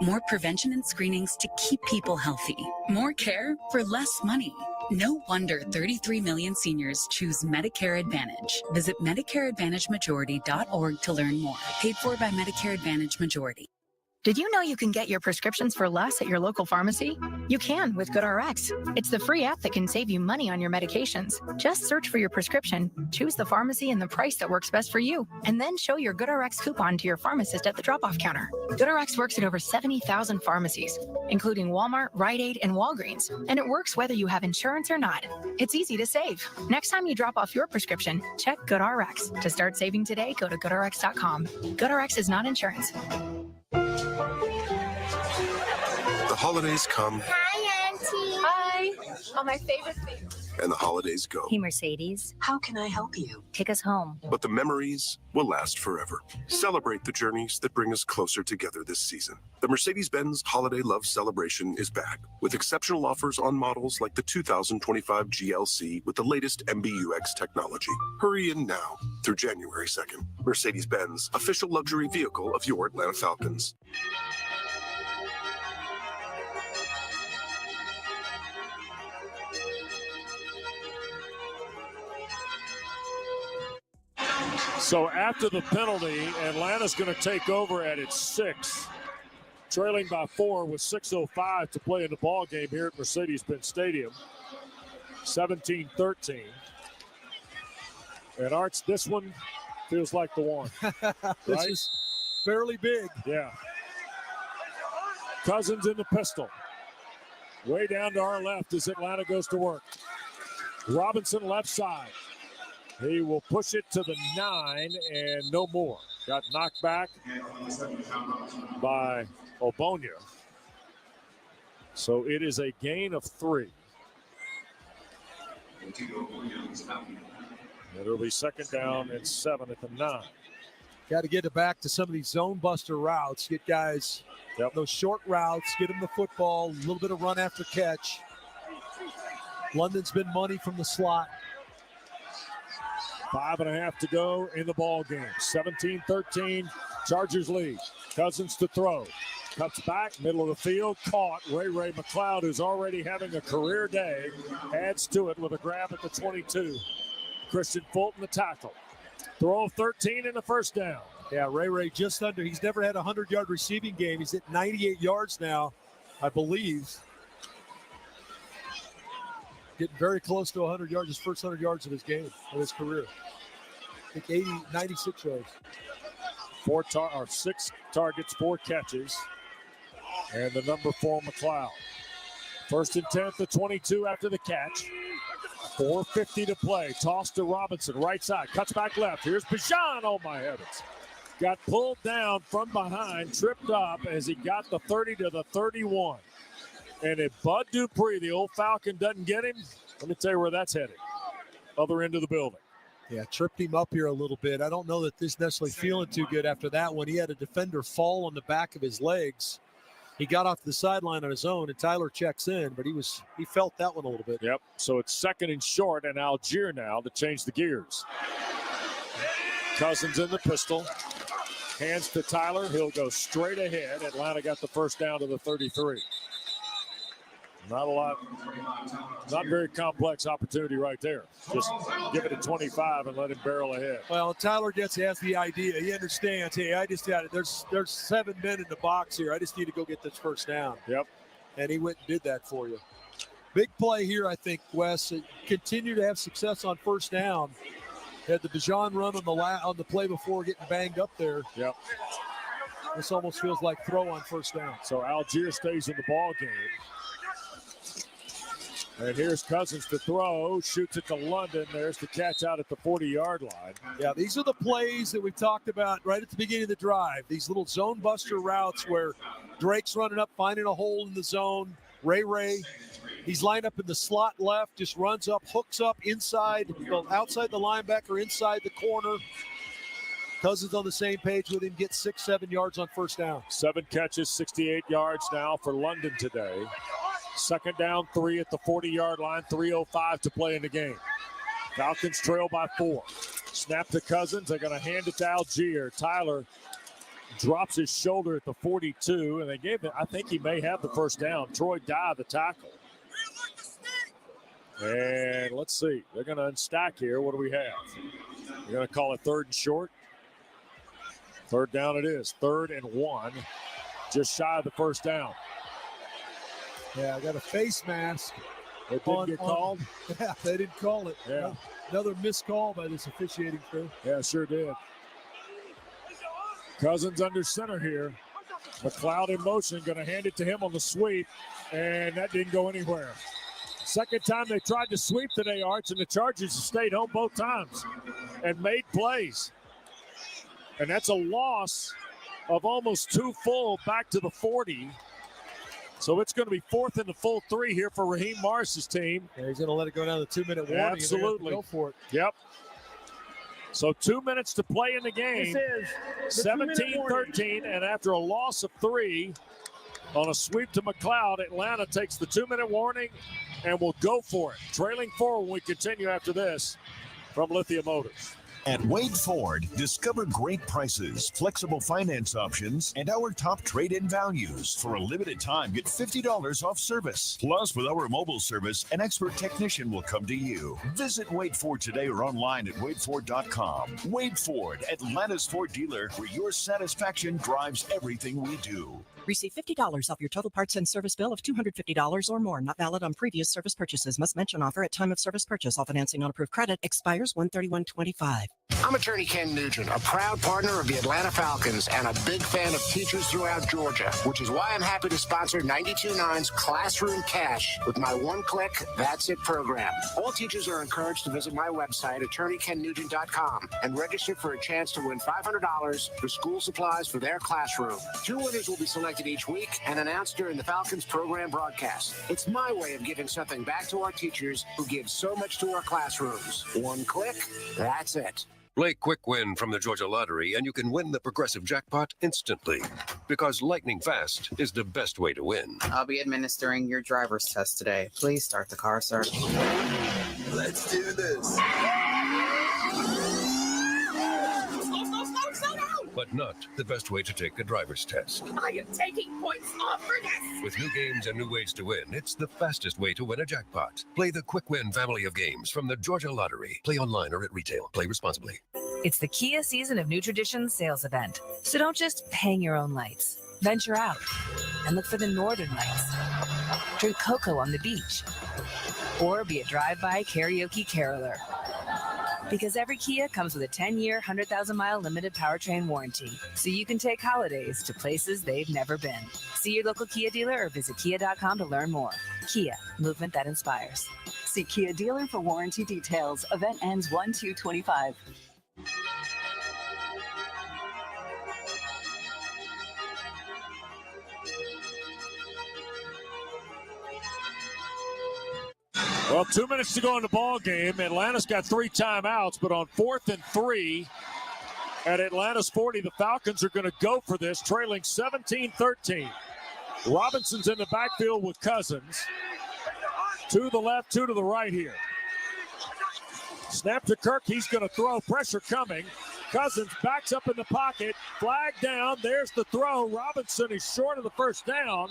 More prevention and screenings to keep people healthy. More care for less money. No wonder 33 million seniors choose Medicare Advantage. Visit MedicareAdvantageMajority.org to learn more. Paid for by Medicare Advantage Majority. Did you know you can get your prescriptions for less at your local pharmacy? You can with GoodRx. It's the free app that can save you money on your medications. Just search for your prescription, choose the pharmacy and the price that works best for you, and then show your GoodRx coupon to your pharmacist at the drop-off counter. GoodRx works at over 70,000 pharmacies, including Walmart, Rite Aid, and Walgreens, and it works whether you have insurance or not. It's easy to save. Next time you drop off your prescription, check GoodRx. To start saving today, go to GoodRx.com. GoodRx is not insurance. The holidays come. Hi, Auntie. Hi. Oh, my favorite thing. And the holidays go. Hey, Mercedes. How can I help you? Take us home. But the memories will last forever. Celebrate the journeys that bring us closer together this season. The Mercedes-Benz Holiday Love Celebration is back with exceptional offers on models like the 2025 GLC with the latest MBUX technology. Hurry in now through January 2nd. Mercedes-Benz, official luxury vehicle of your Atlanta Falcons. So after the penalty, Atlanta's going to take over at its 6, trailing by 4 with 6:05 to play in the ball game here at Mercedes-Benz Stadium. 17-13. And Arts, this one feels like the one. This right? is fairly big. Yeah. Cousins in the pistol. Way down to our left as Atlanta goes to work. Robinson left side. He will push it to the 9 and no more. Got knocked back by Obonya. So it is a gain of 3. It'll be second down and 7 at the 9. Got to get it back to some of these zone buster routes. Get guys those short routes, get them the football, a little bit of run after catch. London's been money from the slot. 5.5 to go in the ball game. 17-13, Chargers lead. Cousins to throw. Cuts back, middle of the field, caught. Ray McLeod, who's already having a career day, adds to it with a grab at the 22. Christian Fulton, the tackle. Throw of 13 and a first down. Yeah, Ray just under. He's never had a 100-yard receiving game. He's at 98 yards now, I believe. Getting very close to 100 yards, his first 100 yards of his game, of his career. I think 96 yards. 6 targets, 4 catches. And the number 4, McLeod. First and 10 at the 22 after the catch. 4:50 to play. Toss to Robinson, right side. Cuts back left. Here's Bijan. Oh, my heavens. Got pulled down from behind, tripped up as he got the 30 to the 31. And if Bud Dupree, the old Falcon, doesn't get him, let me tell you where that's headed. Other end of the building. Yeah, tripped him up here a little bit. I don't know that this necessarily feeling too good after that one. He had a defender fall on the back of his legs. He got off the sideline on his own, and Tyler checks in, but he felt that one a little bit. Yep, so it's second and short, and Algier now to change the gears. Cousins in the pistol. Hands to Tyler. He'll go straight ahead. Atlanta got the first down to the 33. Not a lot, not very complex opportunity right there. Just give it a 25 and let him barrel ahead. Well, Tyler has the idea. He understands, hey, I just got it. There's 7 men in the box here. I just need to go get this first down. Yep. And he went and did that for you. Big play here, I think, Wes. Continue to have success on first down. Had the Bijan run on the play before getting banged up there. Yep. This almost feels like throw on first down. So Algier stays in the ball game. And here's Cousins to throw, shoots it to London. There's the catch out at the 40-yard line. Yeah, these are the plays that we've talked about right at the beginning of the drive. These little zone buster routes where Drake's running up, finding a hole in the zone. Ray, he's lined up in the slot left, just runs up, hooks up inside, outside the linebacker, inside the corner. Cousins on the same page with him, gets 6-7 yards on first down. 7 catches, 68 yards now for London today. Second down, 3 at the 40-yard line, 3:05 to play in the game. Falcons trail by 4. Snap to Cousins. They're going to hand it to Algier. Tyler drops his shoulder at the 42, and they gave it. I think he may have the first down. Troy Dye, the tackle. And let's see. They're going to unstack here. What do we have? They're going to call it 3rd and short. 3rd down it is. 3rd and 1. Just shy of the first down. Yeah, I got a face mask. It didn't get called? Yeah, they didn't call it. Yeah. Another missed call by this officiating crew. Yeah, sure did. Cousins under center here. McLeod in motion, going to hand it to him on the sweep, and that didn't go anywhere. Second time they tried to sweep today, Arch, and the Chargers stayed home both times and made plays. And that's a loss of almost 2 full back to the 40. So it's going to be 4th and the full 3 here for Raheem Morris's team. Yeah, he's going to let it go down to 2-minute warning. Absolutely. Go for it. Yep. So 2 minutes to play in the game. 17-13, and after a loss of 3 on a sweep to McLeod, Atlanta takes the 2-minute warning and will go for it. Trailing 4 when we continue after this from Lithia Motors. At Wade Ford, discover great prices, flexible finance options, and our top trade-in values. For a limited time, get $50 off service. Plus, with our mobile service, an expert technician will come to you. Visit Wade Ford today or online at wadeford.com. Wade Ford, Atlanta's Ford dealer, where your satisfaction drives everything we do. Receive $50 off your total parts and service bill of $250 or more. Not valid on previous service purchases. Must mention offer at time of service purchase. All financing on approved credit expires 1/31/25. I'm attorney Ken Nugent, a proud partner of the Atlanta Falcons and a big fan of teachers throughout Georgia, which is why I'm happy to sponsor 92.9's Classroom Cash with my one-click, that's it program. All teachers are encouraged to visit my website, attorneykennugent.com, and register for a chance to win $500 for school supplies for their classroom. 2 winners will be selected each week and announced during the Falcons program broadcast. It's my way of giving something back to our teachers who give so much to our classrooms. One click, that's it. Play Quick Win from the Georgia Lottery and you can win the progressive jackpot instantly. Because lightning fast is the best way to win. I'll be administering your driver's test today. Please start the car, sir. Let's do this. Slow down! But not the best way to take a driver's test. I am taking points off for this! With new games and new ways to win, it's the fastest way to win a jackpot. Play the Quick Win family of games from the Georgia Lottery. Play online or at retail. Play responsibly. It's the Kia Season of New Traditions sales event. So don't just hang your own lights. Venture out and look for the northern lights. Drink cocoa on the beach. Or be a drive-by karaoke caroler. Because every Kia comes with a 10-year, 100,000-mile limited powertrain warranty, so you can take holidays to places they've never been. See your local Kia dealer or visit kia.com to learn more. Kia, movement that inspires. See Kia dealer for warranty details. Event ends 1/2/25. Well, 2 minutes to go in the ball game. Atlanta's got 3 timeouts, but on 4th and 3 at Atlanta's 40, the Falcons are going to go for this, trailing 17-13. Robinson's in the backfield with Cousins. 2 to the left, 2 to the right here. Snap to Kirk. He's going to throw. Pressure coming. Cousins backs up in the pocket. Flag down. There's the throw. Robinson is short of the first down,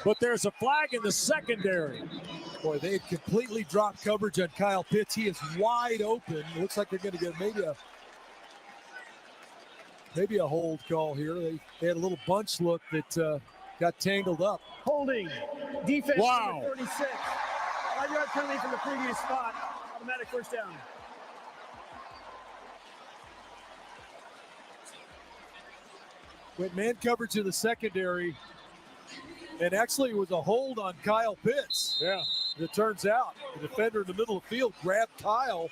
but there's a flag in the secondary. Boy, they had completely dropped coverage on Kyle Pitts. He is wide open. It looks like they're going to get maybe a hold call here. They had a little bunch look that got tangled up. Holding. Defense Wow. number 36. 5-yard penalty from the previous spot. Automatic first down. Went man coverage in the secondary. And actually it was a hold on Kyle Pitts. Yeah. It turns out the defender in the middle of the field grabbed Kyle.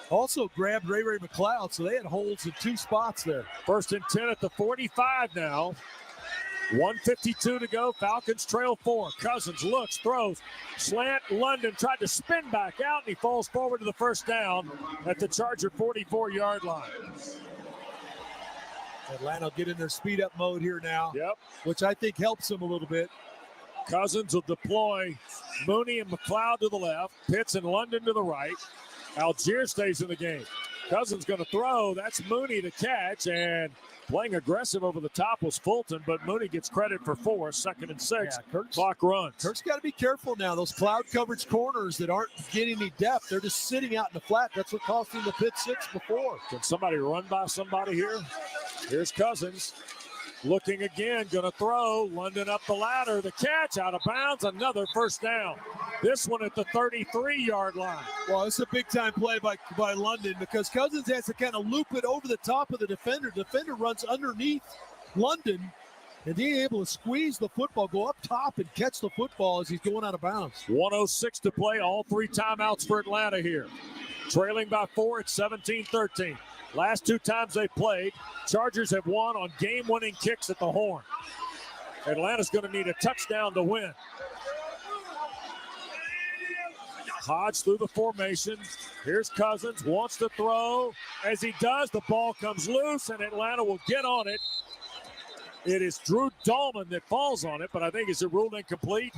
Also grabbed Ray McLeod, so they had holds in 2 spots there. 1st and 10 at the 45 now. 1:52 to go. Falcons trail 4. Cousins looks, throws, slant. London tried to spin back out, and he falls forward to the first down at the Charger 44-yard line. Atlanta will get in their speed-up mode here now. Yep. Which I think helps them a little bit. Cousins will deploy Mooney and McLeod to the left, Pitts and London to the right. Algier stays in the game. Cousins going to throw. That's Mooney to catch, and playing aggressive over the top was Fulton, but Mooney gets credit for 4, 2nd and 6. Yeah, Clock runs. Kirk's got to be careful now. Those cloud coverage corners that aren't getting any depth, they're just sitting out in the flat. That's what cost him the Pitt 6 before. Can somebody run by somebody here? Here's Cousins. Looking again, going to throw. London up the ladder. The catch out of bounds. Another first down. This one at the 33-yard line. Well, it's a big-time play by London because Cousins has to kind of loop it over the top of the defender. The defender runs underneath London, and being able to squeeze the football, go up top and catch the football as he's going out of bounds. 1:06 to play. All 3 timeouts for Atlanta here. Trailing by 4 at 17-13. Last 2 times they played, Chargers have won on game-winning kicks at the horn. Atlanta's going to need a touchdown to win. Hodge through the formation. Here's Cousins, wants to throw. As he does, the ball comes loose, and Atlanta will get on it. It is Drew Dahlman that falls on it, but I think is it ruled incomplete?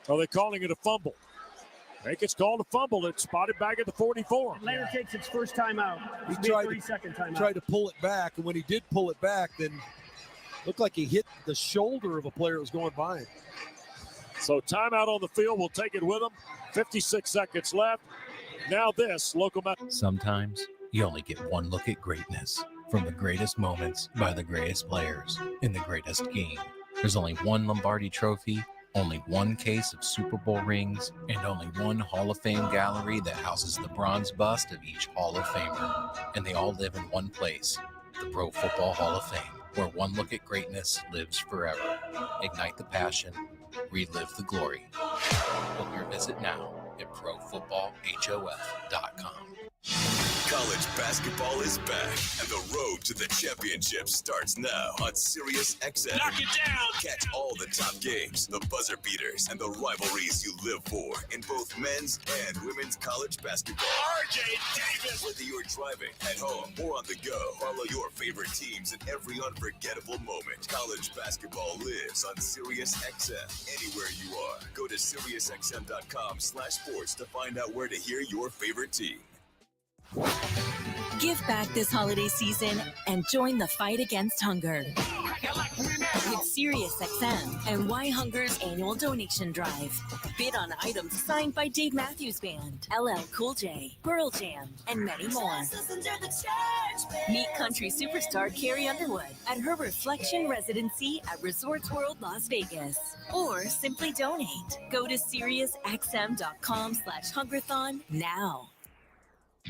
Are they calling it a fumble? I think it's called a fumble. It's spotted back at the 44. Atlanta takes its first timeout. He tried 30-second timeout. Tried to pull it back, and when he did pull it back, then looked like he hit the shoulder of a player that was going by him. So timeout on the field. We'll take it with them. 56 seconds left. Now this, Locomotive. Sometimes you only get one look at greatness. From the greatest moments by the greatest players in the greatest game. There's only one Lombardi Trophy Only one case of Super Bowl rings, and only one Hall of Fame gallery that houses the bronze bust of each Hall of Famer. And they all live in one place, the Pro Football Hall of Fame, where one look at greatness lives forever. Ignite the passion, relive the glory. Book your visit now at ProFootballHOF.com. College basketball is back, and the road to the championship starts now on Sirius XM. Knock it down! Catch all the top games, the buzzer beaters, and the rivalries you live for in both men's and women's college basketball. RJ Davis! Whether you're driving, at home, or on the go, follow your favorite teams in every unforgettable moment. College basketball lives on Sirius XM. Anywhere you are, go to SiriusXM.com/sports to find out where to hear your favorite team. Give back this holiday season and join the fight against hunger with SiriusXM and Why Hunger's annual donation drive. Bid on items signed by Dave Matthews Band, LL Cool J, Pearl Jam, and many more. Meet country superstar Carrie Underwood at her Reflection residency at Resorts World Las Vegas. Or simply donate. Go to SiriusXM.com/Hungerthon now.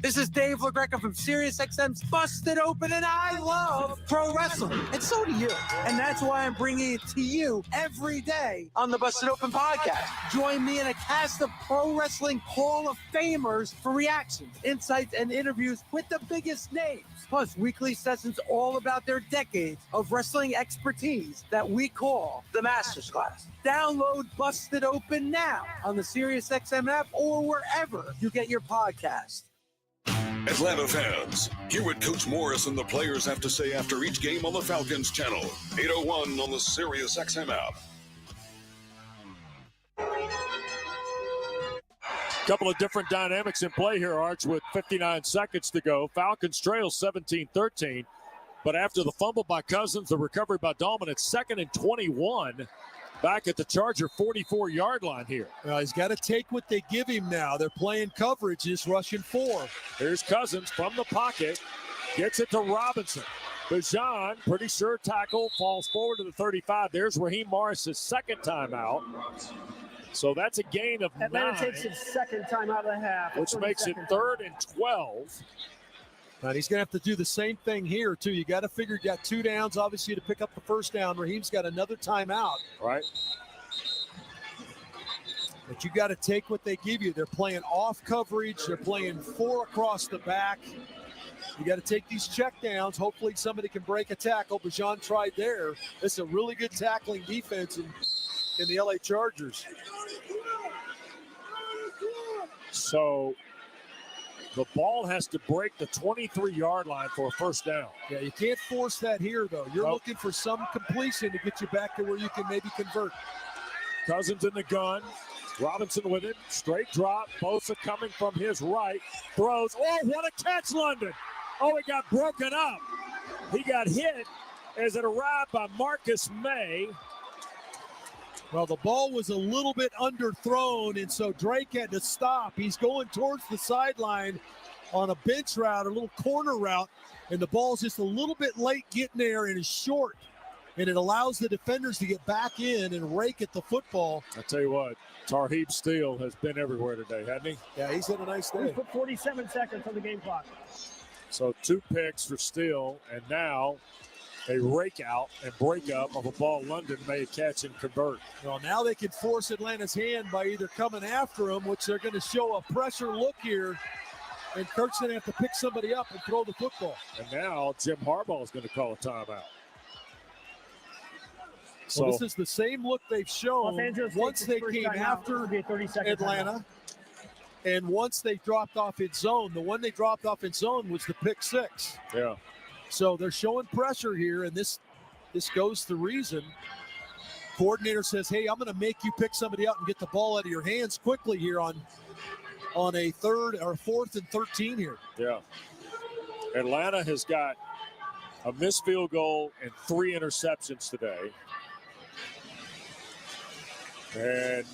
This is Dave LaGreca from SiriusXM's Busted Open, and I love pro wrestling, and so do you. And that's why I'm bringing it to you every day on the Busted Open podcast. Join me in a cast of pro wrestling Hall of Famers for reactions, insights, and interviews with the biggest names. Plus, weekly sessions all about their decades of wrestling expertise that we call the Masters Class. Download Busted Open now on the SiriusXM app or wherever you get your podcast. Atlanta fans, hear what Coach Morris and the players have to say after each game on the Falcons channel. 801 on the SiriusXM app. Couple of different dynamics in play here, Arch, with 59 seconds to go. Falcons trail 17-13, but after the fumble by Cousins, the recovery by Dahlman, it's 2nd and 21. Back at the Charger 44-yard line here. He's got to take what they give him now. They're playing coverage, just rushing 4. Here's Cousins from the pocket. Gets it to Robinson. Bijan, pretty sure tackle, falls forward to the 35. There's Raheem Morris's second timeout. So that's a gain of Atlanta 9. takes its second timeout of the half. Which makes it 3rd and 12. And he's going to have to do the same thing here, too. You got to figure you got 2 downs, obviously, to pick up the first down. Raheem's got another timeout. Right. But you got to take what they give you. They're playing off coverage. They're playing 4 across the back. You got to take these check downs. Hopefully somebody can break a tackle. Bijan tried there. This is a really good tackling defense in the LA Chargers. So the ball has to break the 23-yard line for a first down. Yeah, you can't force that here, though. You're looking for some completion to get you back to where you can maybe convert. Cousins in the gun. Robinson with it. Straight drop. Bosa coming from his right. Throws. Oh, what a catch, London. Oh, it got broken up. He got hit as it arrived by Marcus May. Well, the ball was a little bit underthrown, and so Drake had to stop. He's going towards the sideline on a bench route, a little corner route, and the ball's just a little bit late getting there and is short. And it allows the defenders to get back in and rake at the football. I tell you what, Tarheeb Steele has been everywhere today, hasn't he? Yeah, he's had a nice day. He's put 47 seconds on the game clock. So 2 picks for Steele, and now a rake out and break up of a ball London may catch and convert. Well, now they can force Atlanta's hand by either coming after them, which they're going to show a pressure look here, and Kirk's going to have to pick somebody up and throw the football. And now Jim Harbaugh is going to call a timeout. So this is the same look they've shown once they came after Atlanta and once they dropped off in zone. The one they dropped off in zone was the pick 6. Yeah. So they're showing pressure here, and this goes to reason. Coordinator says, hey, I'm going to make you pick somebody out and get the ball out of your hands quickly here on a 3rd or 4th and 13 here. Yeah. Atlanta has got a missed field goal and 3 interceptions today. And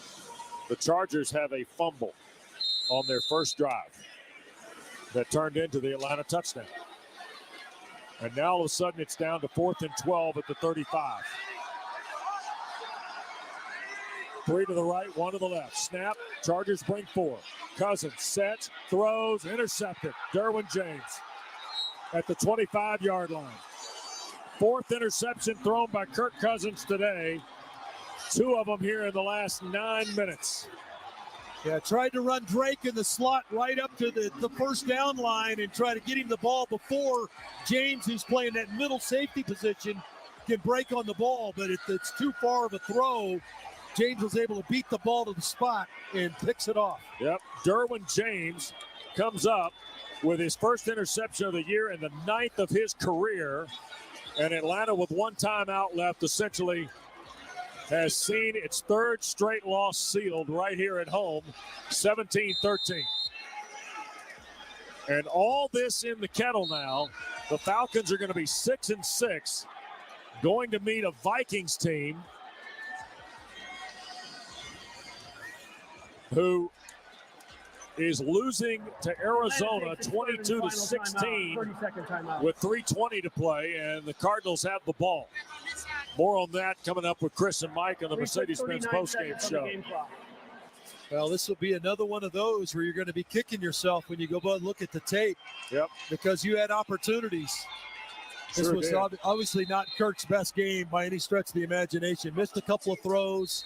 the Chargers have a fumble on their first drive that turned into the Atlanta touchdown. And now all of a sudden it's down to 4th and 12 at the 35. 3 to the right, 1 to the left. Snap. Chargers bring 4. Cousins sets, throws, intercepted. Derwin James at the 25-yard line. 4th interception thrown by Kirk Cousins today. 2 of them here in the last 9 minutes. Yeah, tried to run Drake in the slot right up to the first down line and try to get him the ball before James, who's playing that middle safety position, can break on the ball, but it's too far of a throw. James was able to beat the ball to the spot and picks it off. Yep, Derwin James comes up with his first interception of the year and the 9th of his career. And Atlanta, with 1 timeout left, essentially has seen its 3rd straight loss sealed right here at home, 17-13. And all this in the kettle now. The Falcons are going to be 6-6, going to meet a Vikings team who is losing to Arizona 22-16 with 3:20 to play, and the Cardinals have the ball. More on that coming up with Chris and Mike on the Mercedes-Benz postgame show. Well, this will be another one of those where you're going to be kicking yourself when you go and look at the tape. Yep. Because you had opportunities. This Sure was did. obviously not Kirk's best game by any stretch of the imagination. Missed a couple of throws,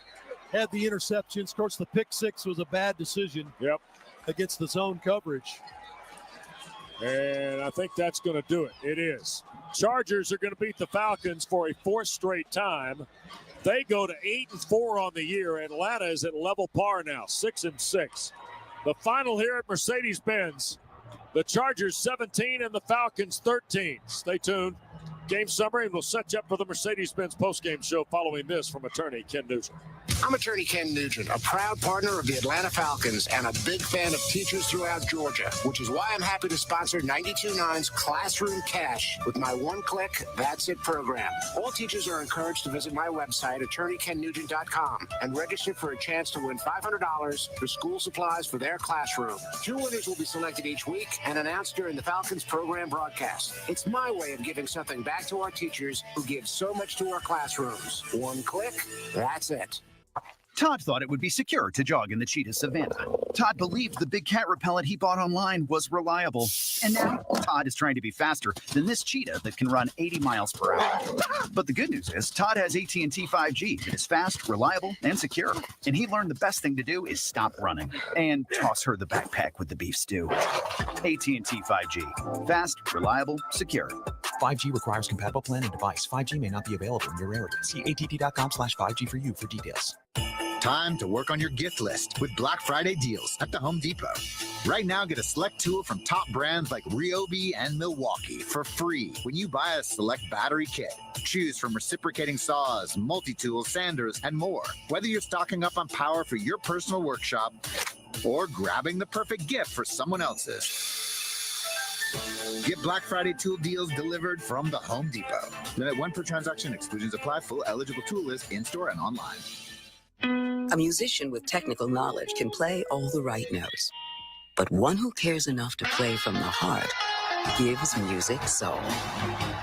had the interceptions. Of course, the pick 6 was a bad decision. Yep. Against the zone coverage. And I think that's going to do it. It is. Chargers are going to beat the Falcons for a 4th straight time. They go to 8-4 on the year. Atlanta is at level par now, 6-6. The final here at Mercedes-Benz. The Chargers 17 and the Falcons 13. Stay tuned. Game summary, and we'll set you up for the Mercedes-Benz postgame show following this from attorney Ken Nugent. I'm attorney Ken Nugent, a proud partner of the Atlanta Falcons and a big fan of teachers throughout Georgia, which is why I'm happy to sponsor 92.9's Classroom Cash with my one-click, that's it program. All teachers are encouraged to visit my website, attorneykennugent.com, and register for a chance to win $500 for school supplies for their classroom. 2 winners will be selected each week and announced during the Falcons program broadcast. It's my way of giving something back to our teachers who give so much to our classrooms. One click, that's it. Todd thought it would be secure to jog in the cheetah savanna. Todd believed the big cat repellent he bought online was reliable. And now Todd is trying to be faster than this cheetah that can run 80 miles per hour. But the good news is Todd has AT&T 5G that is fast, reliable, and secure. And he learned the best thing to do is stop running and toss her the backpack with the beef stew. AT&T 5G. Fast, reliable, secure. 5G requires compatible plan and device. 5G may not be available in your area. See att.com/5G for you for details. Time to work on your gift list with Black Friday deals at the Home Depot. Right now, get a select tool from top brands like Ryobi and Milwaukee for free when you buy a select battery kit. Choose from reciprocating saws, multi-tools, sanders, and more. Whether you're stocking up on power for your personal workshop or grabbing the perfect gift for someone else's. Get Black Friday tool deals delivered from the Home Depot. Limit 1 per transaction. Exclusions apply. Full eligible tool list in-store and online. A musician with technical knowledge can play all the right notes. But one who cares enough to play from the heart gives music soul.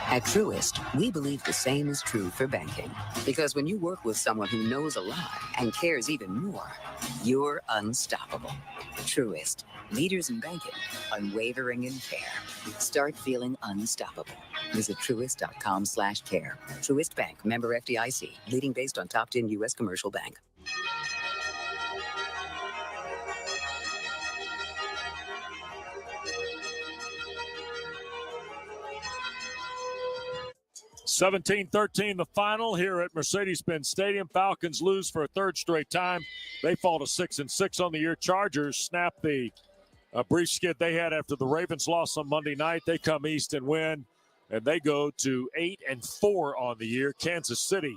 At Truist, we believe the same is true for banking. Because when you work with someone who knows a lot and cares even more, you're unstoppable. Truist, leaders in banking, unwavering in care. Start feeling unstoppable. Visit truist.com/care. Truist Bank, member FDIC, leading based on top 10 U.S. commercial bank. 17-13 the final here at Mercedes-Benz Stadium. Falcons lose for a 3rd straight time. They fall to 6-6 on the year. Chargers snap the brief skid they had after the Ravens lost on Monday night. They come east and win, and they go to 8-4 on the year. Kansas City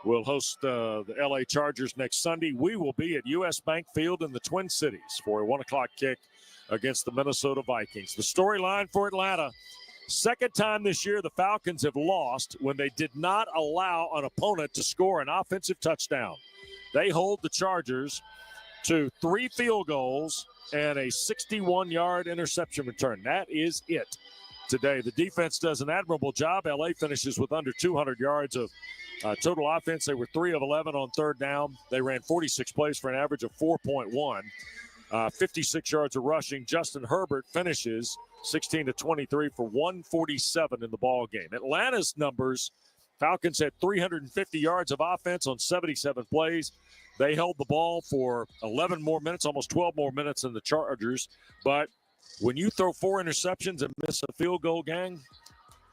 will host the LA Chargers next Sunday. We will be at US Bank Field in the Twin Cities for a 1 o'clock kick against the Minnesota Vikings. The storyline for Atlanta: second time this year the Falcons have lost when they did not allow an opponent to score an offensive touchdown. They hold the Chargers to 3 field goals and a 61-yard interception return. That is it. today. The defense does an admirable job. LA finishes with under 200 yards of total offense. They were 3 of 11 on third down. They ran 46 plays for an average of 4.1. 56 yards of rushing. Justin Herbert finishes 16-23 for 147 in the ball game. Atlanta's numbers, Falcons had 350 yards of offense on 77 plays. They held the ball for 11 more minutes, almost 12 more minutes than the Chargers. But when you throw 4 interceptions and miss a field goal, gang,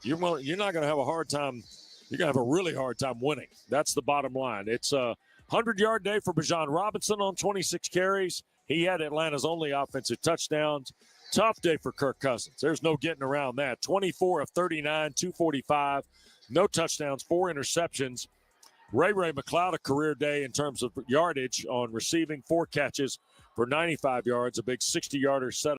you're not going to have a hard time. You're going to have a really hard time winning. That's the bottom line. It's a 100-yard day for Bijan Robinson on 26 carries. He had Atlanta's only offensive touchdowns. Tough day for Kirk Cousins. There's no getting around that. 24 of 39, 245, no touchdowns, 4 interceptions. Ray McLeod, a career day in terms of yardage on receiving, 4 catches for 95 yards, a big 60-yarder set